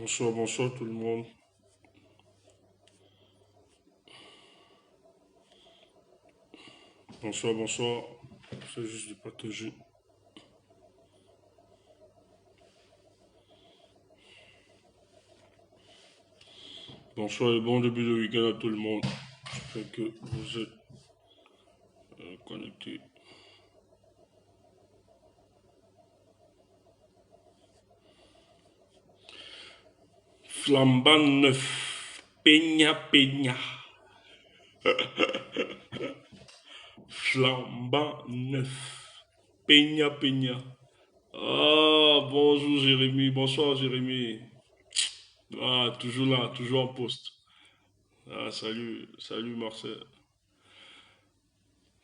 Bonsoir, bonsoir tout le monde. Bonsoir, bonsoir. C'est juste de partager. Bonsoir et bon début de week-end à tout le monde. J'espère que vous êtes connectés. Flambant neuf. Peña, peña. Flambant neuf. Peña, peña. Ah, bonjour Jérémy. Bonsoir Jérémy. Ah, toujours là, toujours en poste. Ah, salut, salut Marcel.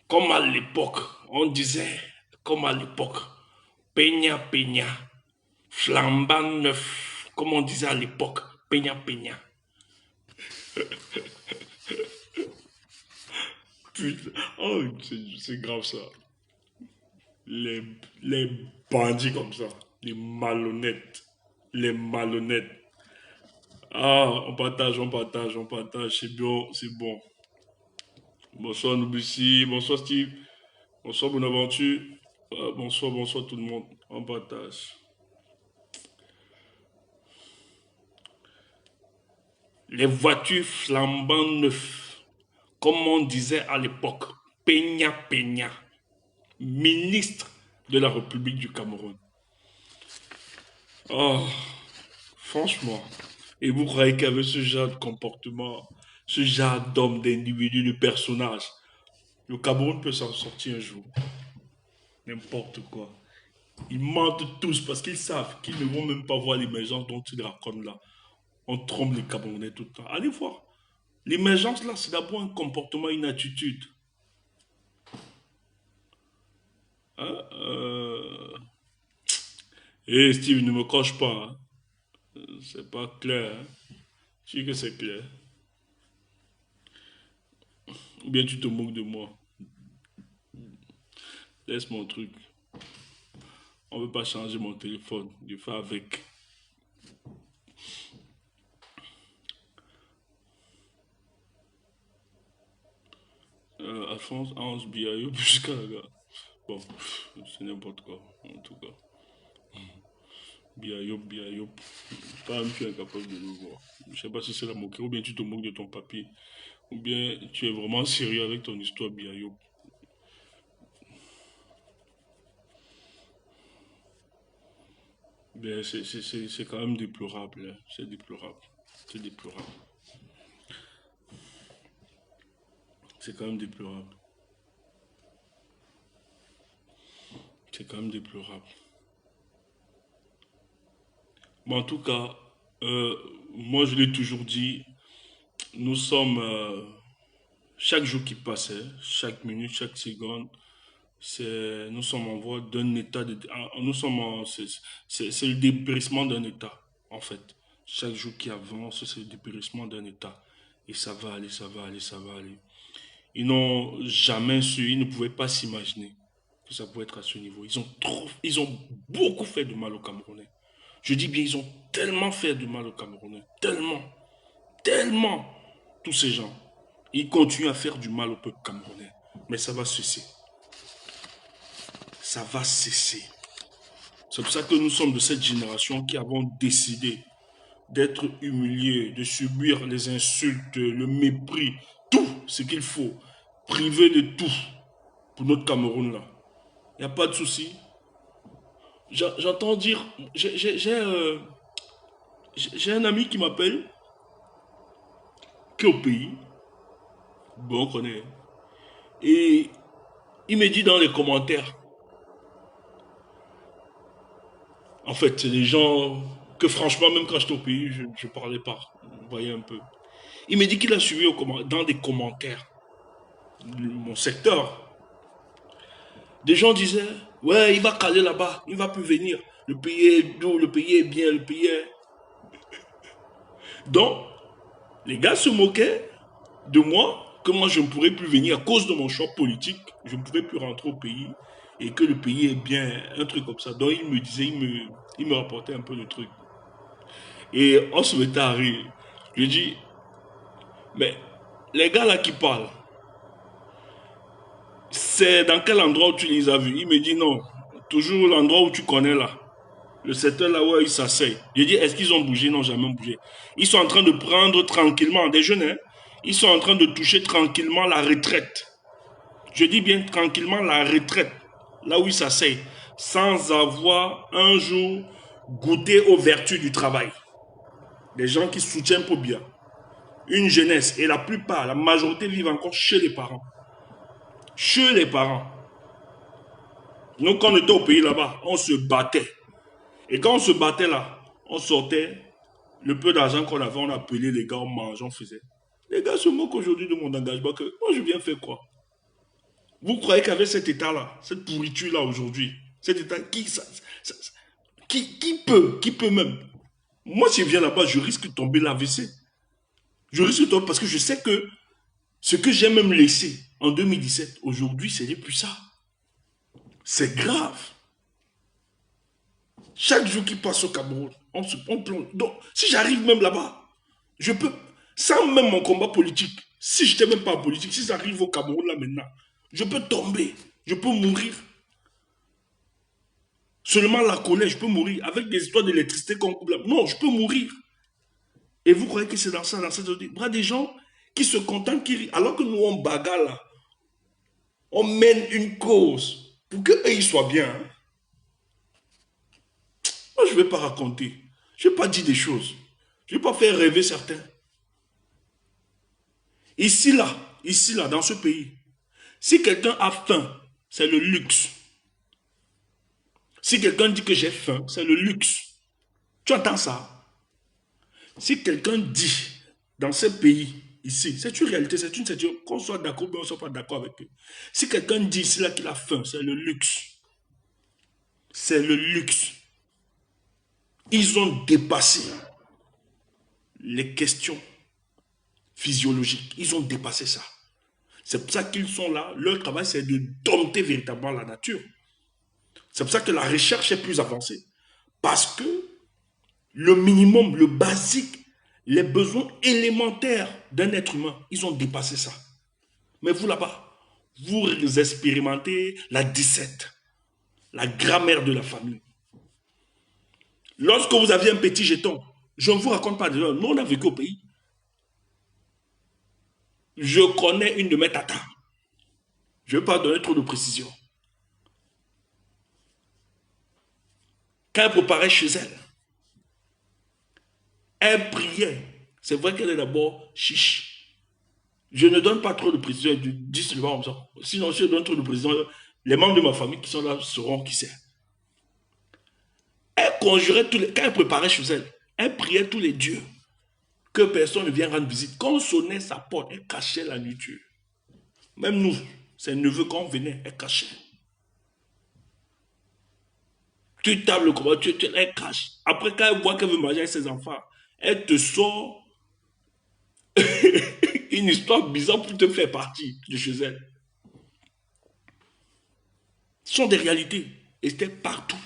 Comme à l'époque, on disait, comme à l'époque, peña, peña, flambant neuf, comme on disait à l'époque, peña, peña. Putain, oh, c'est grave ça. Les, les bandits comme ça, les malhonnêtes, les malhonnêtes. Ah, on partage, on partage, on partage, c'est bon, c'est bon. Bonsoir Noubussi, bonsoir Steve, bonsoir Bonaventure. Ah, bonsoir, bonsoir tout le monde, on partage. Les voitures flambant neufs, comme on disait à l'époque, Peña Peña, ministre de la République du Cameroun. Oh, franchement. Et vous croyez qu'avec ce genre de comportement, ce genre d'homme, d'individu, de personnage, le Cameroun peut s'en sortir un jour. N'importe quoi. Ils mentent tous parce qu'ils savent qu'ils ne vont même pas voir l'émergence dont ils racontent là. On trompe les Camerounais tout le temps. Allez voir. L'émergence là, c'est d'abord un comportement, une attitude. Hein, Steve, ne me coche pas, hein. C'est pas clair, hein. Je sais que c'est clair. Ou bien tu te moques de moi. Laisse mon truc. On veut pas changer mon téléphone. Je fais avec. Alphonse, Ange, Biayo, jusqu'à la gare. Bon, c'est n'importe quoi, en tout cas. Biayo, Biayo. Pas même tu es incapable de le voir. Je sais pas si c'est la moquerie ou bien tu te moques de ton papier. Ou bien tu es vraiment sérieux avec ton histoire, Biayo. Ben, c'est quand même déplorable, hein. C'est déplorable. C'est déplorable. C'est quand même déplorable. C'est quand même déplorable. Bon, en tout cas, euh, moi je l'ai toujours dit, nous sommes, chaque jour qui passe, hein, chaque minute, chaque seconde, nous sommes en voie d'un état nous sommes c'est le dépérissement d'un état, en fait. Chaque jour qui avance, c'est le dépérissement d'un état. Et ça va aller, ça va aller, ça va aller. Ils n'ont jamais su, ils ne pouvaient pas s'imaginer que ça pouvait être à ce niveau. Ils ont beaucoup fait de mal aux Camerounais. Je dis bien, ils ont tellement fait de mal aux Camerounais. Tellement, tellement, tous ces gens. Ils continuent à faire du mal au peuple camerounais. Mais ça va cesser. Ça va cesser. C'est pour ça que nous sommes de cette génération qui avons décidé d'être humiliés, de subir les insultes, le mépris, tout ce qu'il faut, privé de tout pour notre Cameroun là. Il n'y a pas de souci. J'entends dire, j'ai un ami qui m'appelle, qui est au pays, bon on connaît, et il me dit dans les commentaires, en fait c'est des gens que franchement même quand j'étais au pays, je parlais pas, vous voyez un peu. Il me dit qu'il a suivi dans des commentaires, mon secteur, des gens disaient, ouais, il va caler là-bas, il va plus venir. Le pays est doux, le pays est bien, le pays est... Donc, les gars se moquaient de moi, que moi je ne pourrais plus venir à cause de mon choix politique, je ne pouvais plus rentrer au pays et que le pays est bien, un truc comme ça. Donc, il me disait, il me rapportait un peu le truc. Et on se mettait à rire. Je dis, mais les gars là qui parlent, c'est dans quel endroit où tu les as vus? Il me dit non, toujours l'endroit où tu connais là. Le secteur là où ils s'asseyent. Je dis, est-ce qu'ils ont bougé? Non, jamais bougé. Ils sont en train de prendre tranquillement, des jeunes, hein, ils sont en train de toucher tranquillement la retraite. Je dis bien tranquillement la retraite, là où ils s'asseyent, sans avoir un jour goûté aux vertus du travail. Des gens qui soutiennent pour bien. Une jeunesse, et la plupart, la majorité vivent encore chez les parents. Chez les parents. Nous, quand on était au pays là-bas, on se battait. Et quand on se battait là, on sortait, le peu d'argent qu'on avait, on appelait les gars, on mangeait, on faisait. Les gars se moquent aujourd'hui de mon engagement, que moi je viens faire quoi? Vous croyez qu'avec cet état-là, cette pourriture-là aujourd'hui, cet état, qui peut même? Moi, si je viens là-bas, je risque de tomber l'AVC. Je risque de tomber parce que je sais que ce que j'ai même laissé en 2017, aujourd'hui, ce n'est plus ça. C'est grave. Chaque jour qui passe au Cameroun, on plonge. Donc, si j'arrive même là-bas, je peux, sans même mon combat politique, si je n'étais même pas en politique, si j'arrive au Cameroun là maintenant, je peux tomber, je peux mourir. Seulement la colère, je peux mourir. Avec des histoires d'électricité qu'on coupe là. Non, je peux mourir. Et vous croyez que c'est dans ça, il y a des gens qui se contentent, qui rient. Alors que nous, on bagarre là. On mène une cause pour qu'eux, ils soient bien. Hein. Moi, je ne vais pas raconter. Je ne vais pas dire des choses. Je ne vais pas faire rêver certains. Ici, là, dans ce pays, si quelqu'un a faim, c'est le luxe. Si quelqu'un dit que j'ai faim, c'est le luxe. Tu entends ça? Si quelqu'un dit dans ce pays, ici, c'est une réalité, c'est une certitude, qu'on soit d'accord ou on ne soit pas d'accord avec eux. Si quelqu'un dit ici là qu'il a faim, c'est le luxe. C'est le luxe. Ils ont dépassé les questions physiologiques. Ils ont dépassé ça. C'est pour ça qu'ils sont là. Leur travail, c'est de dompter véritablement la nature. C'est pour ça que la recherche est plus avancée. Parce que le minimum, le basique, les besoins élémentaires d'un être humain, ils ont dépassé ça. Mais vous là-bas, vous expérimentez la 17, la grammaire de la famille. Lorsque vous aviez un petit jeton, je ne vous raconte pas de nous, on a vécu au pays. Je connais une de mes tatas. Je ne vais pas donner trop de précision. Quand elle préparait chez elle, elle priait. C'est vrai qu'elle est d'abord chiche. Je ne donne pas trop de précision, je dis seulement comme ça. Sinon, si je donne trop de précision, les membres de ma famille qui sont là sauront qui c'est. Elle conjurait tous les... Quand elle préparait chez elle, elle priait tous les dieux que personne ne vienne rendre visite. Quand on sonnait sa porte, elle cachait la nourriture. Même nous, ses neveux, quand on venait, elle cachait. Tu tapes le combat, elle cache. Après, quand elle voit qu'elle veut manger avec ses enfants, elle te sort une histoire bizarre pour te faire partir de chez elle. Ce sont des réalités. Et c'était partout.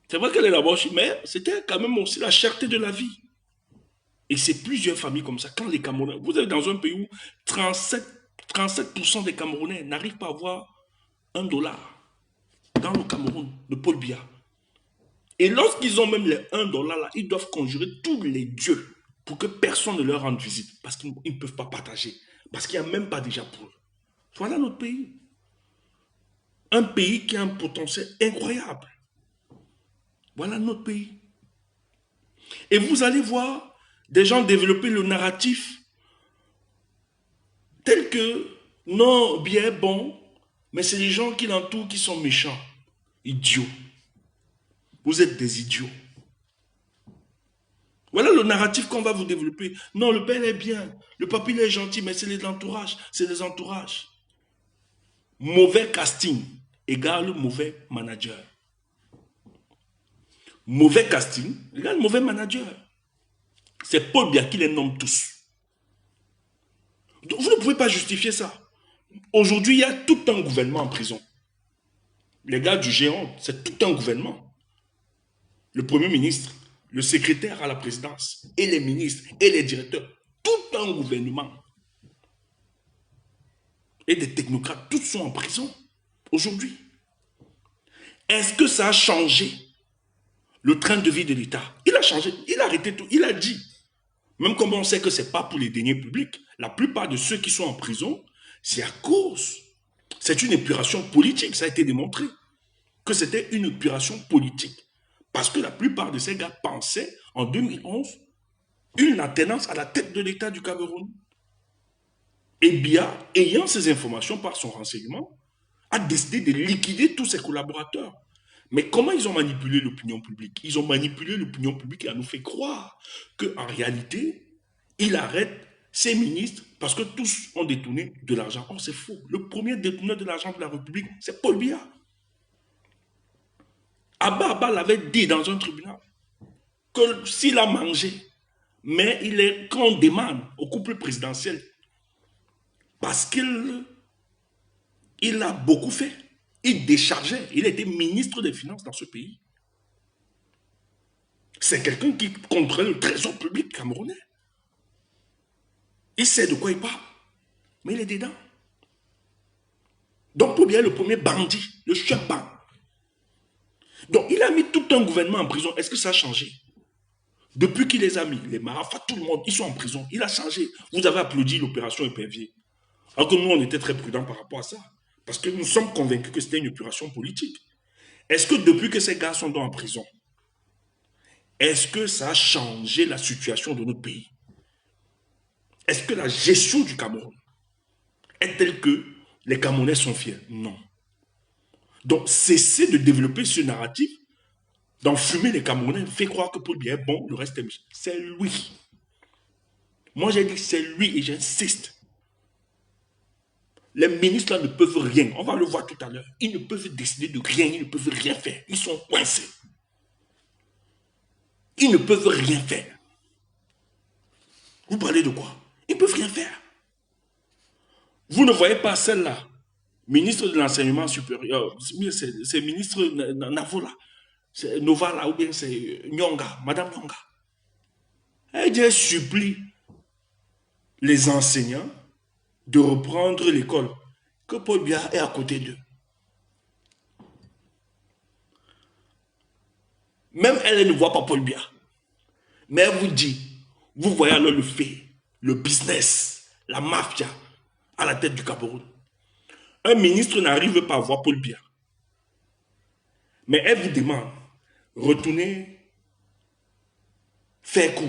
C'est vrai qu'elle est là-bas, mais c'était quand même aussi la cherté de la vie. Et c'est plusieurs familles comme ça. Quand les Camerounais, vous êtes dans un pays où 37% des Camerounais n'arrivent pas à avoir $1 dans le Cameroun, de Paul Biya. Et lorsqu'ils ont même les $1 là, ils doivent conjurer tous les dieux pour que personne ne leur rende visite. Parce qu'ils ne peuvent pas partager. Parce qu'il n'y a même pas déjà pour eux. Voilà notre pays. Un pays qui a un potentiel incroyable. Voilà notre pays. Et vous allez voir des gens développer le narratif tel que non, bien bon, mais c'est les gens qui l'entourent qui sont méchants, idiots. Vous êtes des idiots. Voilà le narratif qu'on va vous développer. Non, le père est bien, le papy est gentil, mais c'est les entourages, c'est les entourages. Mauvais casting égale mauvais manager. Mauvais casting égale mauvais manager. C'est Paul Biya qui les nomme tous. Donc, vous ne pouvez pas justifier ça. Aujourd'hui, il y a tout un gouvernement en prison. Les gars du géant, c'est tout un gouvernement. Le Premier ministre, le secrétaire à la présidence, et les ministres, et les directeurs. Tout un gouvernement. Et des technocrates, tous sont en prison aujourd'hui. Est-ce que ça a changé le train de vie de l'État? Il a changé, il a arrêté tout, il a dit. Même comme on sait que ce n'est pas pour les deniers publics, la plupart de ceux qui sont en prison, c'est à cause. C'est une épuration politique, ça a été démontré. Que c'était une épuration politique. Parce que la plupart de ces gars pensaient, en 2011, une alternance à la tête de l'État du Cameroun. Et Biya, ayant ces informations par son renseignement, a décidé de liquider tous ses collaborateurs. Mais comment ils ont manipulé l'opinion publique? Ils ont manipulé l'opinion publique et a nous fait croire qu'en réalité, il arrête ses ministres parce que tous ont détourné de l'argent. Or, c'est faux. Le premier détourneur de l'argent de la République, c'est Paul Biya. Abba l'avait dit dans un tribunal que s'il a mangé, mais il est quand on demande au couple présidentiel, parce qu'il a beaucoup fait, il déchargeait, il était ministre des Finances dans ce pays. C'est quelqu'un qui contrôle le trésor public camerounais. Il sait de quoi il parle, mais il est dedans. Donc, pour bien le premier bandit, le chef band. Donc, il a mis tout un gouvernement en prison. Est-ce que ça a changé? Depuis qu'il les a mis, les Marafas, tout le monde, ils sont en prison. Il a changé. Vous avez applaudi l'opération Épervier. Alors que nous, on était très prudents par rapport à ça. Parce que nous sommes convaincus que c'était une opération politique. Est-ce que depuis que ces gars sont en prison, est-ce que ça a changé la situation de notre pays? Est-ce que la gestion du Cameroun est telle que les Camerounais sont fiers? Non. Donc, cessez de développer ce narratif, d'enfumer les Camerounais, fait croire que Paul Biya est bon, le reste est méchant. C'est lui. Moi, j'ai dit c'est lui et j'insiste. Les ministres là ne peuvent rien. On va le voir tout à l'heure. Ils ne peuvent décider de rien. Ils ne peuvent rien faire. Ils sont coincés. Ils ne peuvent rien faire. Vous parlez de quoi? Ils ne peuvent rien faire. Vous ne voyez pas celle-là, ministre de l'enseignement supérieur, c'est ministre Navola, c'est Novala ou bien c'est Nyonga, Madame Nyonga. Elle supplie les enseignants de reprendre l'école, que Paul Biya est à côté d'eux. Même elle ne voit pas Paul Biya. Mais elle vous dit, vous voyez alors le fait, le business, la mafia à la tête du Cameroun. Un ministre n'arrive pas à voir Paul Biya. Mais elle vous demande, retournez faire cours.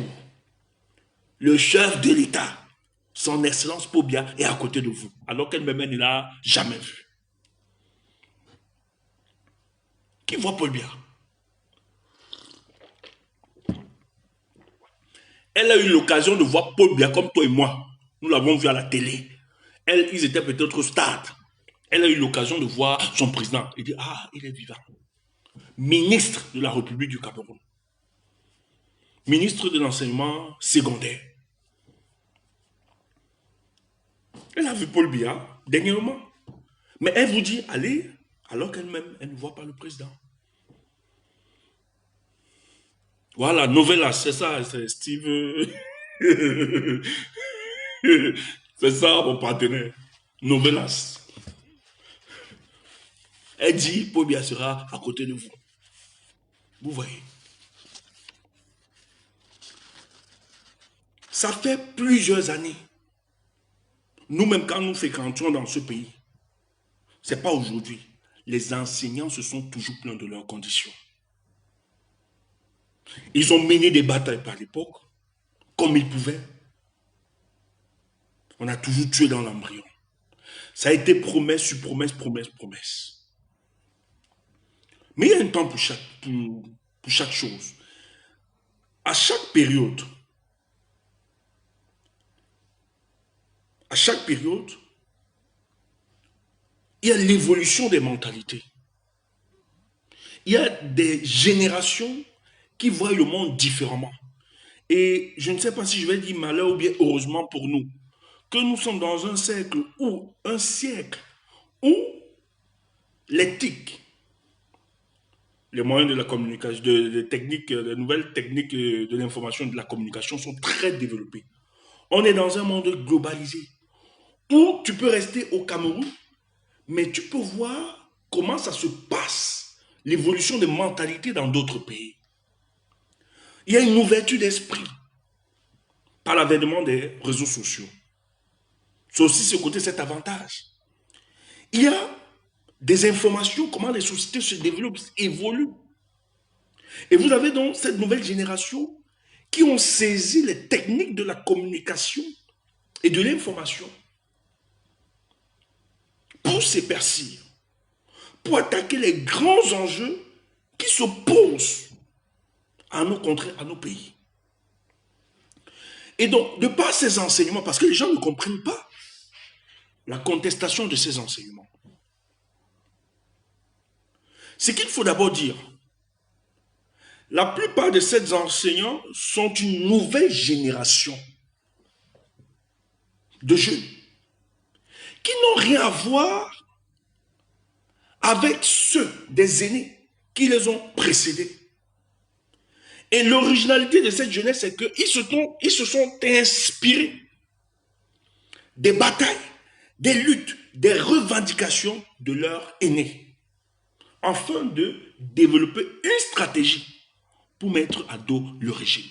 Le chef de l'État, son excellence Paul Biya, est à côté de vous, alors qu'elle-même ne l'a jamais vu. Qui voit Paul Biya? Elle a eu l'occasion de voir Paul Biya comme toi et moi. Nous l'avons vu à la télé. Ils étaient peut-être au stade. Elle a eu l'occasion de voir son président. Il dit, ah, il est vivant. Ministre de la République du Cameroun. Ministre de l'enseignement secondaire. Elle a vu Paul Biya dernièrement. Mais elle vous dit, allez, alors qu'elle-même, elle ne voit pas le président. Voilà, Novella, c'est ça, c'est Steve. C'est ça, mon partenaire. Novelas. Elle dit, Paul Biya sera à côté de vous. Vous voyez. Ça fait plusieurs années. Nous-mêmes, quand nous fréquentions dans ce pays, ce n'est pas aujourd'hui. Les enseignants se sont toujours plaints de leurs conditions. Ils ont mené des batailles par l'époque, comme ils pouvaient. On a toujours tué dans l'embryon. Ça a été promesse sur promesse, promesse, promesse. Mais il y a un temps pour chaque chose. À chaque période, il y a l'évolution des mentalités. Il y a des générations qui voient le monde différemment. Et je ne sais pas si je vais dire malheur ou bien heureusement pour nous, que nous sommes dans un siècle où l'éthique les moyens de la communication, techniques, les nouvelles techniques de l'information et de la communication sont très développées. On est dans un monde globalisé où tu peux rester au Cameroun, mais tu peux voir comment ça se passe, l'évolution des mentalités dans d'autres pays. Il y a une ouverture d'esprit par l'avènement des réseaux sociaux. C'est aussi ce côté, cet avantage. Il y a des informations, comment les sociétés se développent, évoluent. Et vous avez donc cette nouvelle génération qui ont saisi les techniques de la communication et de l'information pour s'épaissir, pour attaquer les grands enjeux qui s'opposent à nos contrées, à nos pays. Et donc, de par ces enseignements, parce que les gens ne comprennent pas la contestation de ces enseignements, ce qu'il faut d'abord dire, la plupart de ces enseignants sont une nouvelle génération de jeunes qui n'ont rien à voir avec ceux des aînés qui les ont précédés. Et l'originalité de cette jeunesse, c'est qu'ils se sont inspirés des batailles, des luttes, des revendications de leurs aînés, afin de développer une stratégie pour mettre à dos le régime.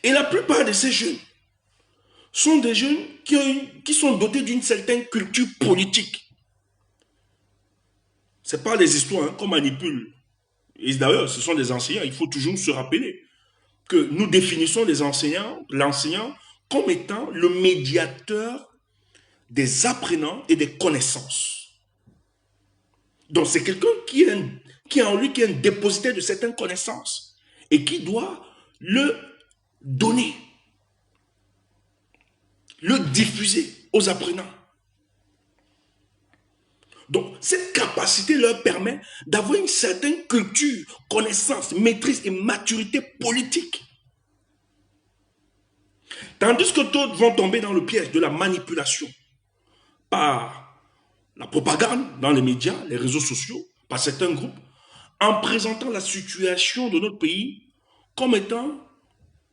Et la plupart de ces jeunes sont des jeunes qui sont dotés d'une certaine culture politique. Ce n'est pas les histoires qu'on manipule. Et d'ailleurs, ce sont des enseignants. Il faut toujours se rappeler que nous définissons l'enseignant comme étant le médiateur des apprenants et des connaissances. Donc c'est quelqu'un qui est en lui, qui est un dépositaire de certaines connaissances et qui doit le donner, le diffuser aux apprenants. Donc, cette capacité leur permet d'avoir une certaine culture, connaissance, maîtrise et maturité politique. Tandis que d'autres vont tomber dans le piège de la manipulation par la propagande dans les médias, les réseaux sociaux, par certains groupes, en présentant la situation de notre pays comme étant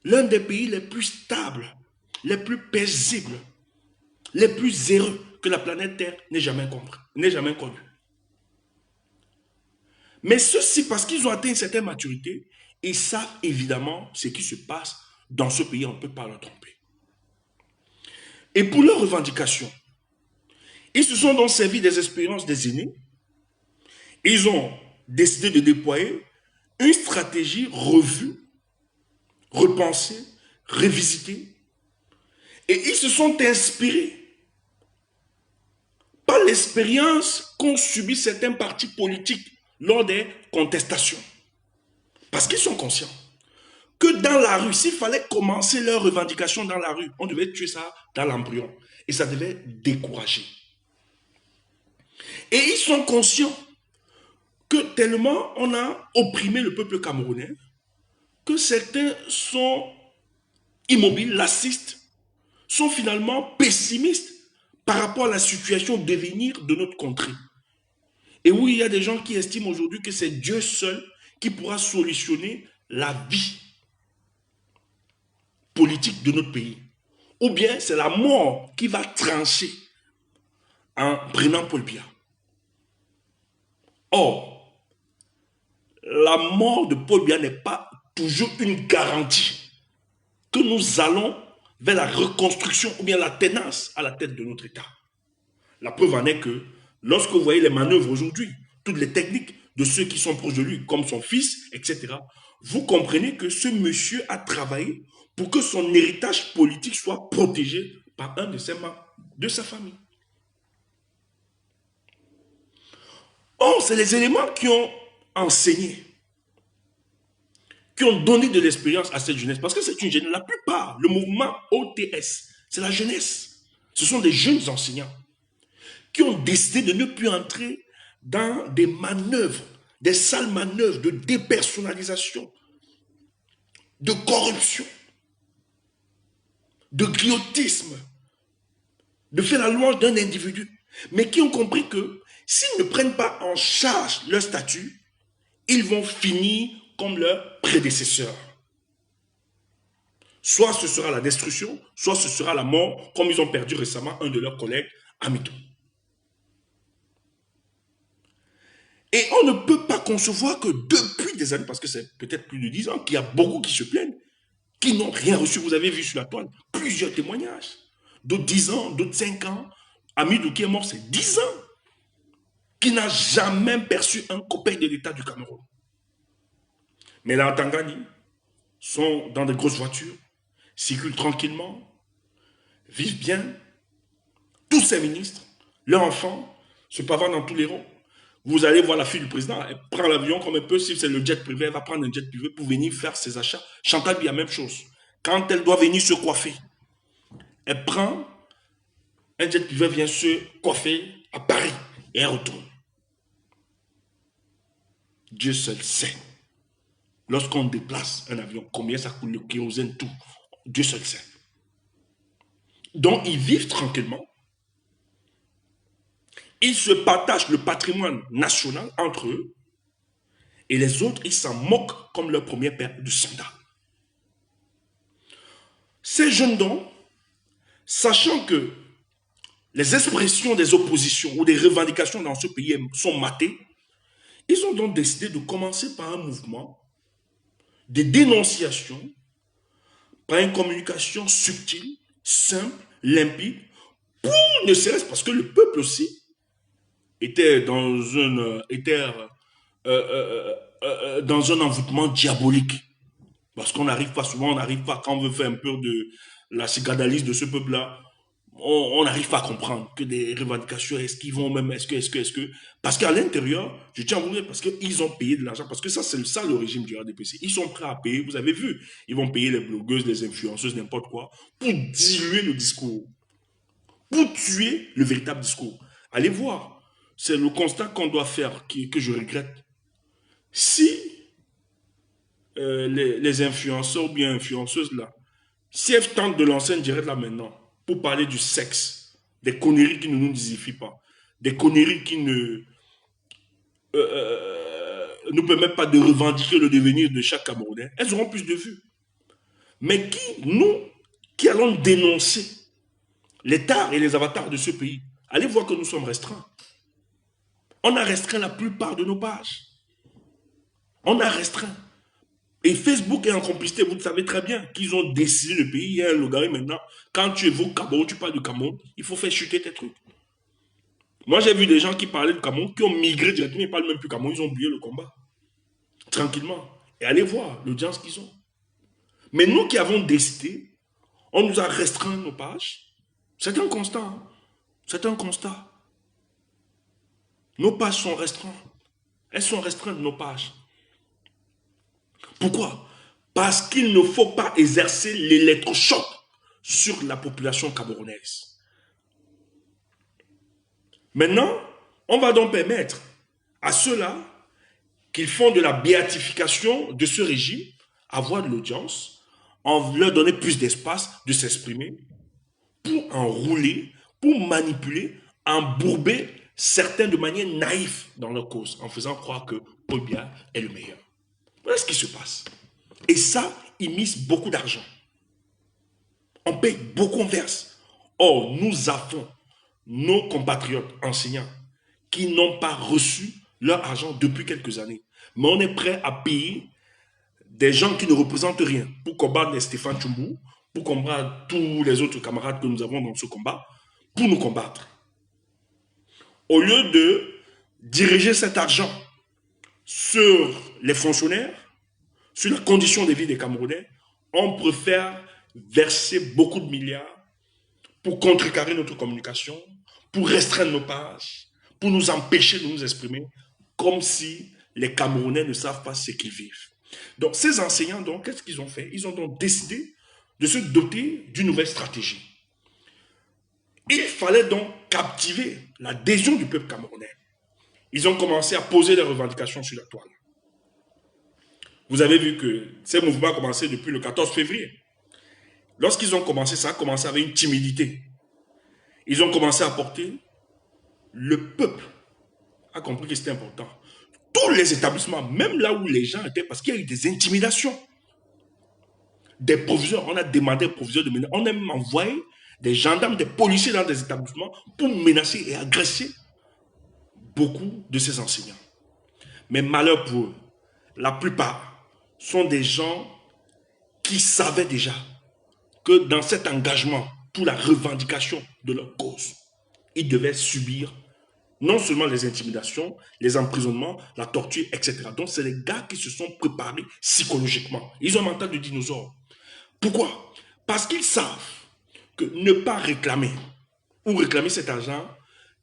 l'un des pays les plus stables, les plus paisibles, les plus heureux que la planète Terre n'ait jamais connu. Mais ceci, parce qu'ils ont atteint une certaine maturité, ils savent évidemment ce qui se passe dans ce pays, on ne peut pas leur tromper. Et pour leurs revendications, ils se sont donc servis des expériences des aînés. Ils ont décidé de déployer une stratégie revue, repensée, révisitée. Et ils se sont inspirés par l'expérience qu'ont subi certains partis politiques lors des contestations. Parce qu'ils sont conscients que dans la rue, s'il fallait commencer leurs revendications dans la rue, on devait tuer ça dans l'embryon. Et ça devait décourager. Et ils sont conscients que tellement on a opprimé le peuple camerounais, que certains sont immobiles, lassistes, sont finalement pessimistes par rapport à la situation de devenir de notre contrée. Et oui, il y a des gens qui estiment aujourd'hui que c'est Dieu seul qui pourra solutionner la vie politique de notre pays. Ou bien c'est la mort qui va trancher en prenant Paul Biya. Or, la mort de Paul Biya n'est pas toujours une garantie que nous allons vers la reconstruction ou bien la ténance à la tête de notre État. La preuve en est que lorsque vous voyez les manœuvres aujourd'hui, toutes les techniques de ceux qui sont proches de lui, comme son fils, etc., vous comprenez que ce monsieur a travaillé pour que son héritage politique soit protégé par un de ses membres de sa famille. Or, c'est les éléments qui ont enseigné, qui ont donné de l'expérience à cette jeunesse, parce que c'est une jeunesse, la plupart, le mouvement OTS, c'est la jeunesse. Ce sont des jeunes enseignants qui ont décidé de ne plus entrer dans des manœuvres, des sales manœuvres de dépersonnalisation, de corruption, de griotisme, de faire la louange d'un individu, mais qui ont compris que s'ils ne prennent pas en charge leur statut, ils vont finir comme leurs prédécesseurs. Soit ce sera la destruction, soit ce sera la mort, comme ils ont perdu récemment un de leurs collègues, Amidou. Et on ne peut pas concevoir que depuis des années, parce que c'est peut-être plus de 10 ans, qu'il y a beaucoup qui se plaignent, qui n'ont rien reçu. Vous avez vu sur la toile plusieurs témoignages. D'autres 10 ans, d'autres 5 ans. Amidou qui est mort, c'est 10 ans. Qui n'a jamais perçu un copain de l'État du Cameroun. Mais là, en Tanganyika, sont dans de grosses voitures, circulent tranquillement, vivent bien. Tous ces ministres, leurs enfants, se pavent dans tous les ronds. Vous allez voir la fille du président, elle prend l'avion comme elle peut, si c'est le jet privé, elle va prendre un jet privé pour venir faire ses achats. Chantal dit la même chose. Quand elle doit venir se coiffer, elle prend un jet privé, vient se coiffer à Paris et elle retourne. Dieu seul sait. Lorsqu'on déplace un avion, combien ça coûte le kérosène, tout. Dieu seul sait. Donc, ils vivent tranquillement. Ils se partagent le patrimoine national entre eux. Et les autres, ils s'en moquent comme leur premier père de sandal. Ces jeunes donc, sachant que les expressions des oppositions ou des revendications dans ce pays sont matées, ils ont donc décidé de commencer par un mouvement de dénonciation, par une communication subtile, simple, limpide, pour ne serait-ce parce que le peuple aussi était dans un envoûtement diabolique. Parce qu'on n'arrive pas souvent, on n'arrive pas, quand on veut faire un peu de la psychanalyse de ce peuple-là, on n'arrive pas à comprendre que des revendications, est-ce qu'ils vont même, est-ce que, parce qu'à l'intérieur, je tiens à vous dire, parce qu'ils ont payé de l'argent, parce que ça, c'est ça le régime du RDPC. Ils sont prêts à payer, vous avez vu, ils vont payer les blogueuses, les influenceuses, n'importe quoi, pour diluer le discours, pour tuer le véritable discours. Allez voir, c'est le constat qu'on doit faire, que je regrette. Si les influenceurs ou bien influenceuses là, si elles tentent de lancer un direct là maintenant, pour parler du sexe, des conneries qui ne nous disifient pas, des conneries qui ne nous permettent pas de revendiquer le devenir de chaque Camerounais, elles auront plus de vues. Mais nous, qui allons dénoncer les tares et les avatars de ce pays, allez voir que nous sommes restreints. On a restreint la plupart de nos pages. On a restreint. Et Facebook est en complicité, vous le savez très bien, qu'ils ont décidé le pays, il y a un logarithme maintenant. Quand tu évoques Cameroun, tu parles du Cameroun, il faut faire chuter tes trucs. Moi, j'ai vu des gens qui parlaient du Cameroun, qui ont migré directement, ils ne parlent même plus Cameroun, ils ont oublié le combat. Tranquillement. Et allez voir l'audience qu'ils ont. Mais nous qui avons décidé, on nous a restreint nos pages. C'est un constat. Hein? C'est un constat. Nos pages sont restreintes. Elles sont restreintes, nos pages. Pourquoi? Parce qu'il ne faut pas exercer l'électrochoc sur la population camerounaise. Maintenant, on va donc permettre à ceux-là qui font de la béatification de ce régime avoir de l'audience, en leur donner plus d'espace de s'exprimer, pour enrouler, pour manipuler, embourber certains de manière naïve dans leur cause, en faisant croire que Paul Biya est le meilleur. Voilà ce qui se passe. Et ça, ils misent beaucoup d'argent. On paye beaucoup, on verse. Or, nous avons nos compatriotes enseignants qui n'ont pas reçu leur argent depuis quelques années. Mais on est prêt à payer des gens qui ne représentent rien pour combattre les Stéphane Tchoumou, pour combattre tous les autres camarades que nous avons dans ce combat, pour nous combattre. Au lieu de diriger cet argent sur les fonctionnaires, sur la condition de vie des Camerounais, on préfère verser beaucoup de milliards pour contrecarrer notre communication, pour restreindre nos pages, pour nous empêcher de nous exprimer, comme si les Camerounais ne savent pas ce qu'ils vivent. Donc ces enseignants, donc, qu'est-ce qu'ils ont fait? Ils ont donc décidé de se doter d'une nouvelle stratégie. Il fallait donc captiver l'adhésion du peuple camerounais. Ils ont commencé à poser des revendications sur la toile. Vous avez vu que ces mouvements ont commencé depuis le 14 février. Lorsqu'ils ont commencé, ça a commencé avec une timidité. Ils ont commencé à porter le peuple a compris que c'était important. Tous les établissements, même là où les gens étaient, parce qu'il y a eu des intimidations, des proviseurs, on a demandé aux proviseurs de menacer, on a même envoyé des gendarmes, des policiers dans des établissements pour menacer et agresser beaucoup de ces enseignants. Mais malheur pour eux, la plupart sont des gens qui savaient déjà que dans cet engagement pour la revendication de leur cause, ils devaient subir non seulement les intimidations, les emprisonnements, la torture, etc. Donc, c'est les gars qui se sont préparés psychologiquement. Ils ont un mental de dinosaure. Pourquoi? Parce qu'ils savent que ne pas réclamer ou réclamer cet argent,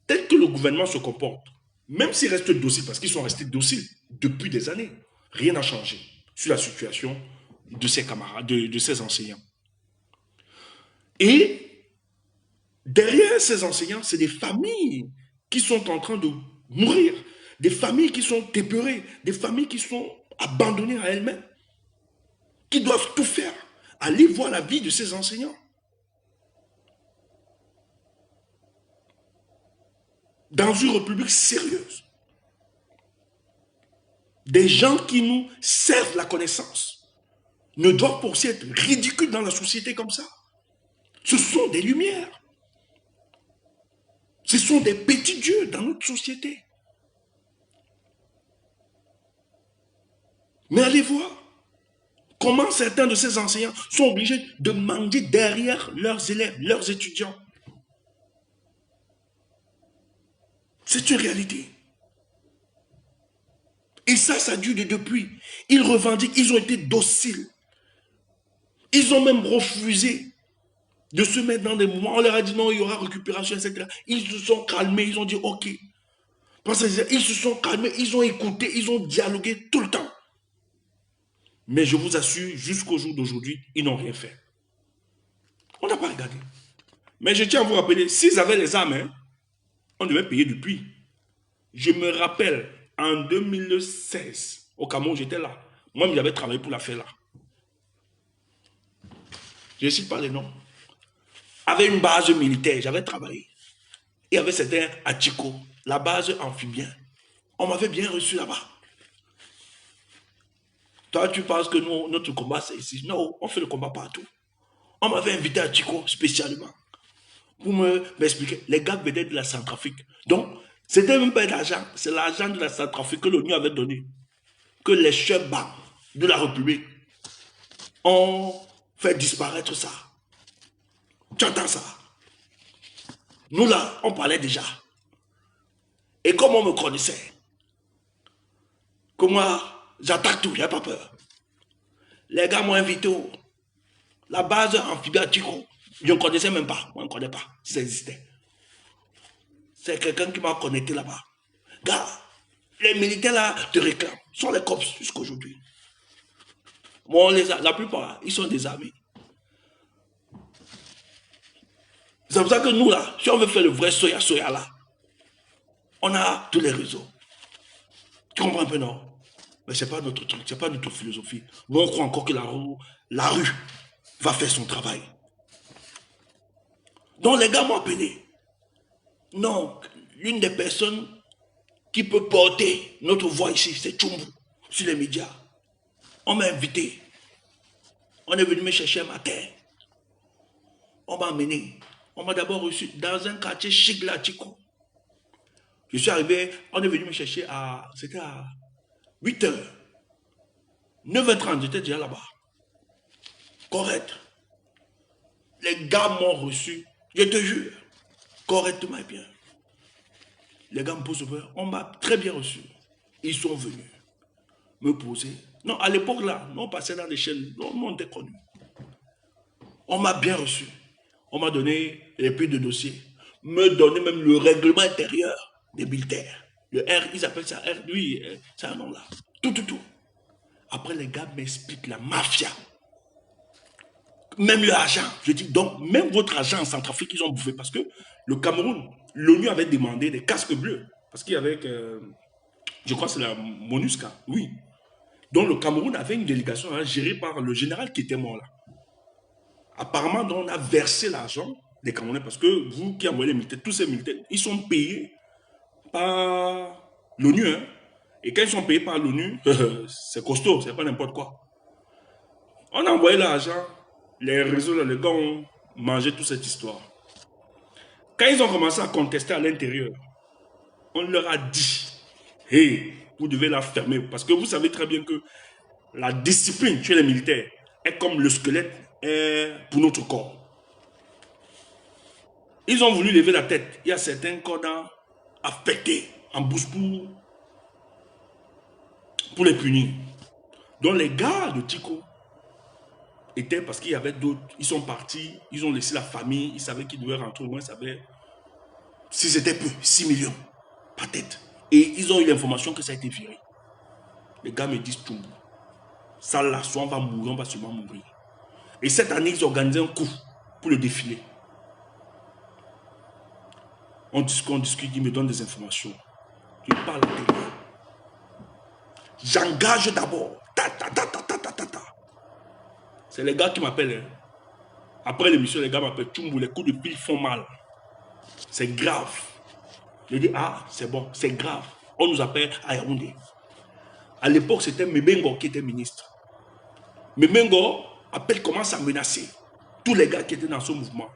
tel que le gouvernement se comporte, même s'ils restent dociles, parce qu'ils sont restés dociles depuis des années, rien n'a changé sur la situation de ces camarades, de ces enseignants. Et derrière ces enseignants, c'est des familles qui sont en train de mourir, des familles qui sont épeurées, des familles qui sont abandonnées à elles-mêmes, qui doivent tout faire, aller voir la vie de ces enseignants. Dans une république sérieuse, des gens qui nous servent la connaissance ne doivent pas aussi être ridicules dans la société comme ça. Ce sont des lumières. Ce sont des petits dieux dans notre société. Mais allez voir comment certains de ces enseignants sont obligés de manger derrière leurs élèves, leurs étudiants. C'est une réalité. Et ça dure depuis. Ils revendiquent, ils ont été dociles. Ils ont même refusé de se mettre dans des moments. On leur a dit non, il y aura récupération, etc. Ils se sont calmés, ils ont dit ok. Parce qu'ils se sont calmés, ils ont écouté, ils ont dialogué tout le temps. Mais je vous assure, jusqu'au jour d'aujourd'hui, ils n'ont rien fait. On n'a pas regardé. Mais je tiens à vous rappeler, s'ils avaient les armes, hein, on devait payer depuis. Je me rappelle, en 2016, au Cameroun, j'étais là. Moi, j'avais travaillé pour l'affaire là. Je ne cite pas les noms. Avec une base militaire, j'avais travaillé. Il y avait certains à Chico, la base amphibien. On m'avait bien reçu là-bas. Toi, tu penses que nous, notre combat, c'est ici. Non, on fait le combat partout. On m'avait invité à Chico spécialement pour m'expliquer. Les gars venaient de la Centrafrique. Donc, c'était même pas l'argent, c'est l'argent de la Centrafrique que l'ONU avait donné. Que les chefs bas de la République ont fait disparaître ça. Tu entends ça? Nous là, on parlait déjà. Et comme on me connaissait, que moi, j'attaque tout, j'ai pas peur. Les gars m'ont invité au la base amphibiatique. Je ne connaissais même pas. Moi, je ne connais pas si ça existait. C'est quelqu'un qui m'a connecté là-bas. Gars, les militaires là te réclament. Ce sont les cops jusqu'à aujourd'hui. Bon, la plupart, ils sont des amis. C'est pour ça que nous là, si on veut faire le vrai soya là, on a tous les réseaux. Tu comprends un peu, non? Mais ce n'est pas notre truc, ce n'est pas notre philosophie. Nous, on croit encore que la rue va faire son travail. Donc les gars m'ont appelé. Non, l'une des personnes qui peut porter notre voix ici, c'est Tchumbu, sur les médias. On m'a invité. On est venu me chercher un matin. On m'a amené. On m'a d'abord reçu dans un quartier chic là, Chico. Je suis arrivé, on est venu me chercher c'était à 8h. 9h30, j'étais déjà là-bas. Correct. Les gars m'ont reçu, je te jure, correctement et bien. Les gars me posent au peur, on m'a très bien reçu. Ils sont venus me poser. Non, à l'époque là, nous on passait dans les chaînes, nous on était connus. On m'a bien reçu. On m'a donné les plus de dossiers. Me donner même le règlement intérieur des militaires. Le R, ils appellent ça R, lui, c'est un nom là. Tout. Après, les gars m'expliquent la mafia. Même l'argent. Je dis, donc, même votre argent en Centrafrique, ils ont bouffé. Parce que le Cameroun, l'ONU avait demandé des casques bleus. Parce qu'il y avait, je crois que c'est la MONUSCA, oui. Donc, le Cameroun avait une délégation gérée par le général qui était mort là. Apparemment, donc, on a versé l'argent des Camerounais parce que vous qui envoyez les militaires, tous ces militaires, ils sont payés par l'ONU. Hein. Et quand ils sont payés par l'ONU, c'est costaud, c'est pas n'importe quoi. On a envoyé l'argent, les réseaux, là, les gars ont mangé toute cette histoire. Quand ils ont commencé à contester à l'intérieur, on leur a dit, hey, vous devez la fermer. Parce que vous savez très bien que la discipline chez les militaires est comme le squelette pour notre corps. Ils ont voulu lever la tête. Il y a certains corps affectés en bouche pour les punir. Donc les gars de Tico étaient parce qu'il y avait d'autres. Ils sont partis, ils ont laissé la famille, ils savaient qu'ils devaient rentrer au moins, ils savaient si c'était peu, 6 millions par tête. Et ils ont eu l'information que ça a été viré. Les gars me disent tout. Ça là, soit on va mourir, on va sûrement mourir. Et cette année, ils organisaient un coup pour le défilé. On discute, ils me donnent des informations. Je parle à télé. J'engage d'abord. C'est les gars qui m'appellent. Hein. Après l'émission, les gars m'appellent Tchumbu, les coups de pile font mal. C'est grave. Je dis, ah, c'est bon, c'est grave. On nous appelle à Yaoundé. À l'époque, c'était Mebengo qui était ministre. Mebengo commence à menacer tous les gars qui étaient dans ce mouvement.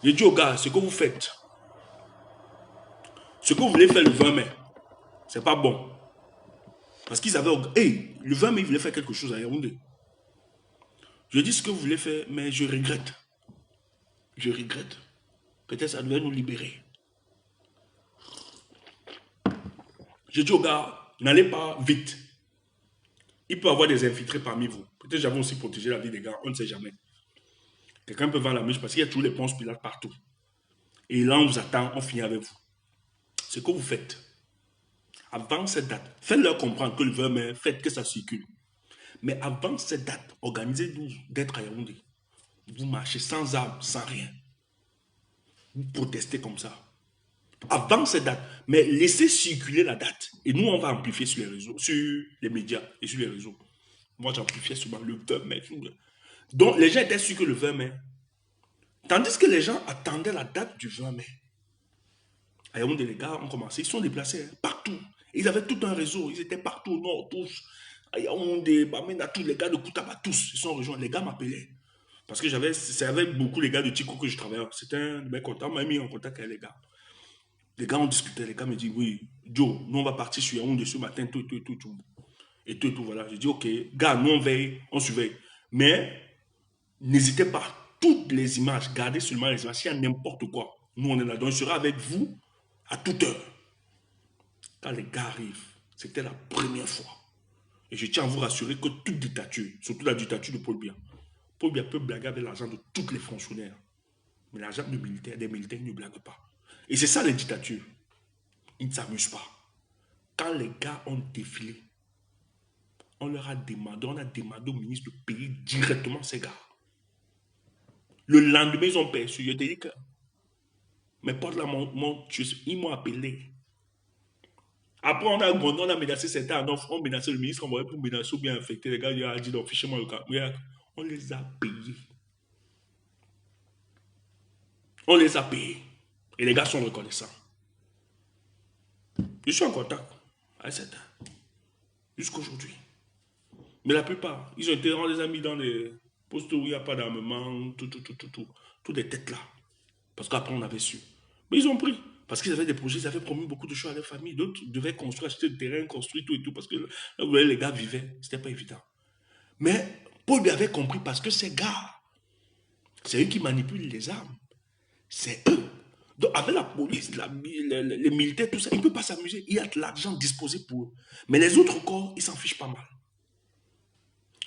Je dis aux gars, ce que vous faites, ce que vous voulez faire le 20 mai, c'est pas bon. Parce qu'ils avaient... Hey, le 20 mai, ils voulaient faire quelque chose à Yaoundé. Je dis ce que vous voulez faire, mais je regrette. Je regrette. Peut-être ça devait nous libérer. Je dis aux gars, n'allez pas vite. Il peut y avoir des infiltrés parmi vous. Peut-être j'avais aussi protégé la vie des gars, on ne sait jamais. Quelqu'un peut vendre la mèche parce qu'il y a toujours les ponces pilates partout. Et là, on vous attend, on finit avec vous. Ce que vous faites, avant cette date, faites-leur comprendre que le 20 mai, faites que ça circule. Mais avant cette date, organisez-vous d'être à Yaoundé. Vous marchez sans armes, sans rien. Vous protestez comme ça. Avant cette date, mais laissez circuler la date. Et nous, on va amplifier sur les réseaux, sur les médias et sur les réseaux. Moi, j'amplifiais souvent le 20 mai. Donc, les gens étaient sûrs que le 20 mai. Tandis que les gens attendaient la date du 20 mai. À Yaoundé, les gars ont commencé, ils sont déplacés hein, partout. Ils avaient tout un réseau, ils étaient partout au nord, tous. À Yaoundé, Bamenda, tous les gars de Koutaba, tous, ils sont rejoints. Les gars m'appelaient. Parce que c'est avec beaucoup les gars de Tico que je travaillais. C'était un de mes contacts, on m'a mis en contact avec les gars. Les gars ont discuté, les gars me disent, oui, Joe, nous on va partir sur Yaoundé ce matin, tout. Et tout, voilà. Je dis, ok, gars, nous on veille, on surveille. Mais n'hésitez pas, toutes les images, gardez seulement les images. S'il y a n'importe quoi, nous on est là. Donc je serai avec vous à toute heure. Quand les gars arrivent, c'était la première fois. Et je tiens à vous rassurer que toute dictature, surtout la dictature de Paul Biya peut blaguer avec l'argent de tous les fonctionnaires. Mais l'argent des militaires, ils ne blaguent pas. Et c'est ça les dictatures. Ils ne s'amusent pas. Quand les gars ont défilé, on leur a demandé, au ministre de payer directement ces gars. Le lendemain, ils ont perçu. Je te dis que mes potes là, ils m'ont appelé. Après, on a menacé certains, on menacé le ministre, on va pour menacer ou bien infecter les gars, il a dit, donc, fichez-moi le cas. On les a payés. On les a payés. Et les gars sont reconnaissants. Je suis en contact avec certains. Jusqu'à aujourd'hui. Mais la plupart, on les a mis dans des postes où il n'y a pas d'armement, tout des têtes là. Parce qu'après, on avait su. Mais ils ont pris. Parce qu'ils avaient des projets, ils avaient promis beaucoup de choses à leur famille. D'autres devaient construire, acheter du terrain, construire tout et tout. Parce que là où les gars vivaient, c'était pas évident. Mais Paul Biya avait compris parce que ces gars, c'est eux qui manipulent les armes. C'est eux. Donc avec la police, les militaires, tout ça, ils ne peuvent pas s'amuser. Il y a de l'argent disposé pour eux. Mais les autres corps, ils s'en fichent pas mal.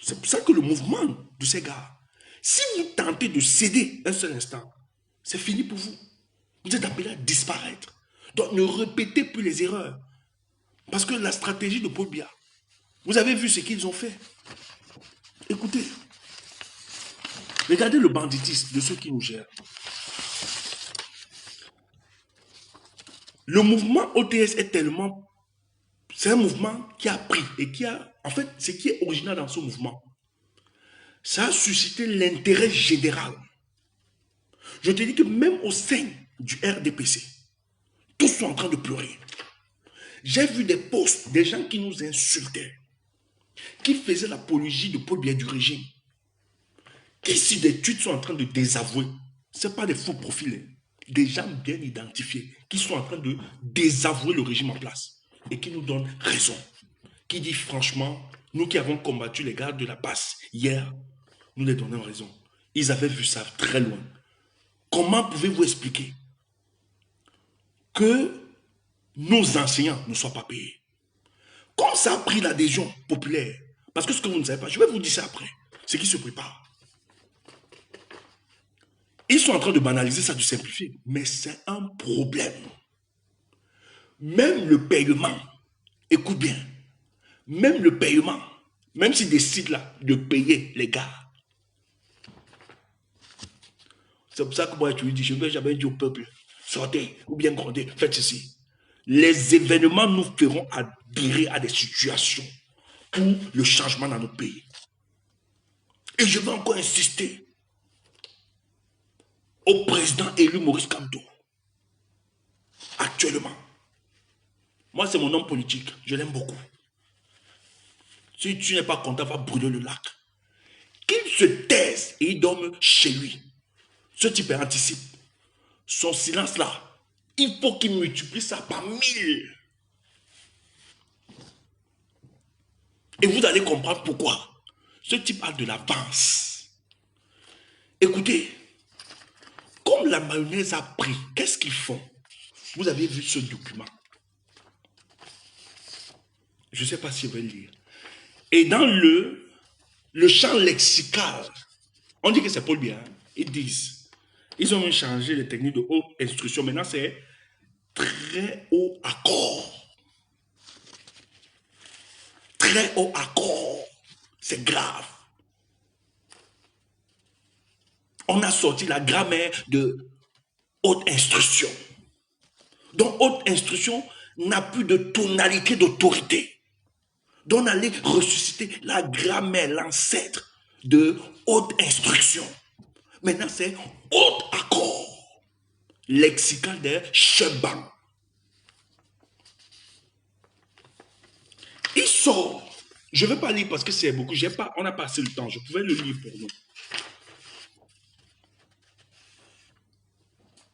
C'est pour ça que le mouvement de ces gars, si vous tentez de céder un seul instant, c'est fini pour vous. Vous êtes appelé à disparaître. Donc ne répétez plus les erreurs. Parce que la stratégie de Paul Biya, vous avez vu ce qu'ils ont fait. Écoutez, regardez le banditisme de ceux qui nous gèrent. Le mouvement OTS est tellement... C'est un mouvement qui a pris et qui a... En fait, ce qui est original dans ce mouvement, ça a suscité l'intérêt général. Je te dis que même au sein du RDPC, Tous sont en train de pleurer. J'ai vu des posts, des gens qui nous insultaient, qui faisaient l'apologie de Paul Biya du régime. Ici, des tweets sont en train de désavouer. Ce n'est pas des faux profils, hein. Des gens bien identifiés qui sont en train de désavouer le régime en place et qui nous donnent raison. Qui dit franchement, nous qui avons combattu les gardes de la passe hier, nous les donnons raison. Ils avaient vu ça très loin. Comment pouvez-vous expliquer que nos enseignants ne soient pas payés? Comme ça a pris l'adhésion populaire, parce que ce que vous ne savez pas, je vais vous dire ça après, c'est qu'ils se préparent. Ils sont en train de banaliser ça, de simplifier, mais c'est un problème. Même le paiement, écoute bien, même le paiement, même s'ils décident là de payer les gars, c'est pour ça que moi je lui dis, je ne vais jamais dire au peuple, sortez ou bien grondez, faites ceci. Les événements nous feront adhérer à des situations pour le changement dans notre pays. Et je vais encore insister au président élu Maurice Kamto. Actuellement, moi c'est mon homme politique, je l'aime beaucoup. Si tu n'es pas content, va brûler le lac. Qu'il se taise et il dorme chez lui. Ce type anticipe. Son silence là, il faut qu'il multiplie ça par 1000. Et vous allez comprendre pourquoi. Ce type a de l'avance. Écoutez, comme la mayonnaise a pris, qu'est-ce qu'ils font? Vous avez vu ce document. Je ne sais pas si vous vais le lire. Et dans le champ lexical, on dit que c'est Paul Biya. Hein? Ils disent, ils ont même changé les techniques de haute instruction. Maintenant, c'est très haut accord. Très haut accord. C'est grave. On a sorti la grammaire de haute instruction. Donc, haute instruction n'a plus de tonalité d'autorité. Donc, on allait ressusciter la grammaire, l'ancêtre de haute instruction. Maintenant, c'est haute accord. Lexical de Cheban. Il sort. Je ne vais pas lire parce que c'est beaucoup. On n'a pas assez le temps. Je pouvais le lire pour nous.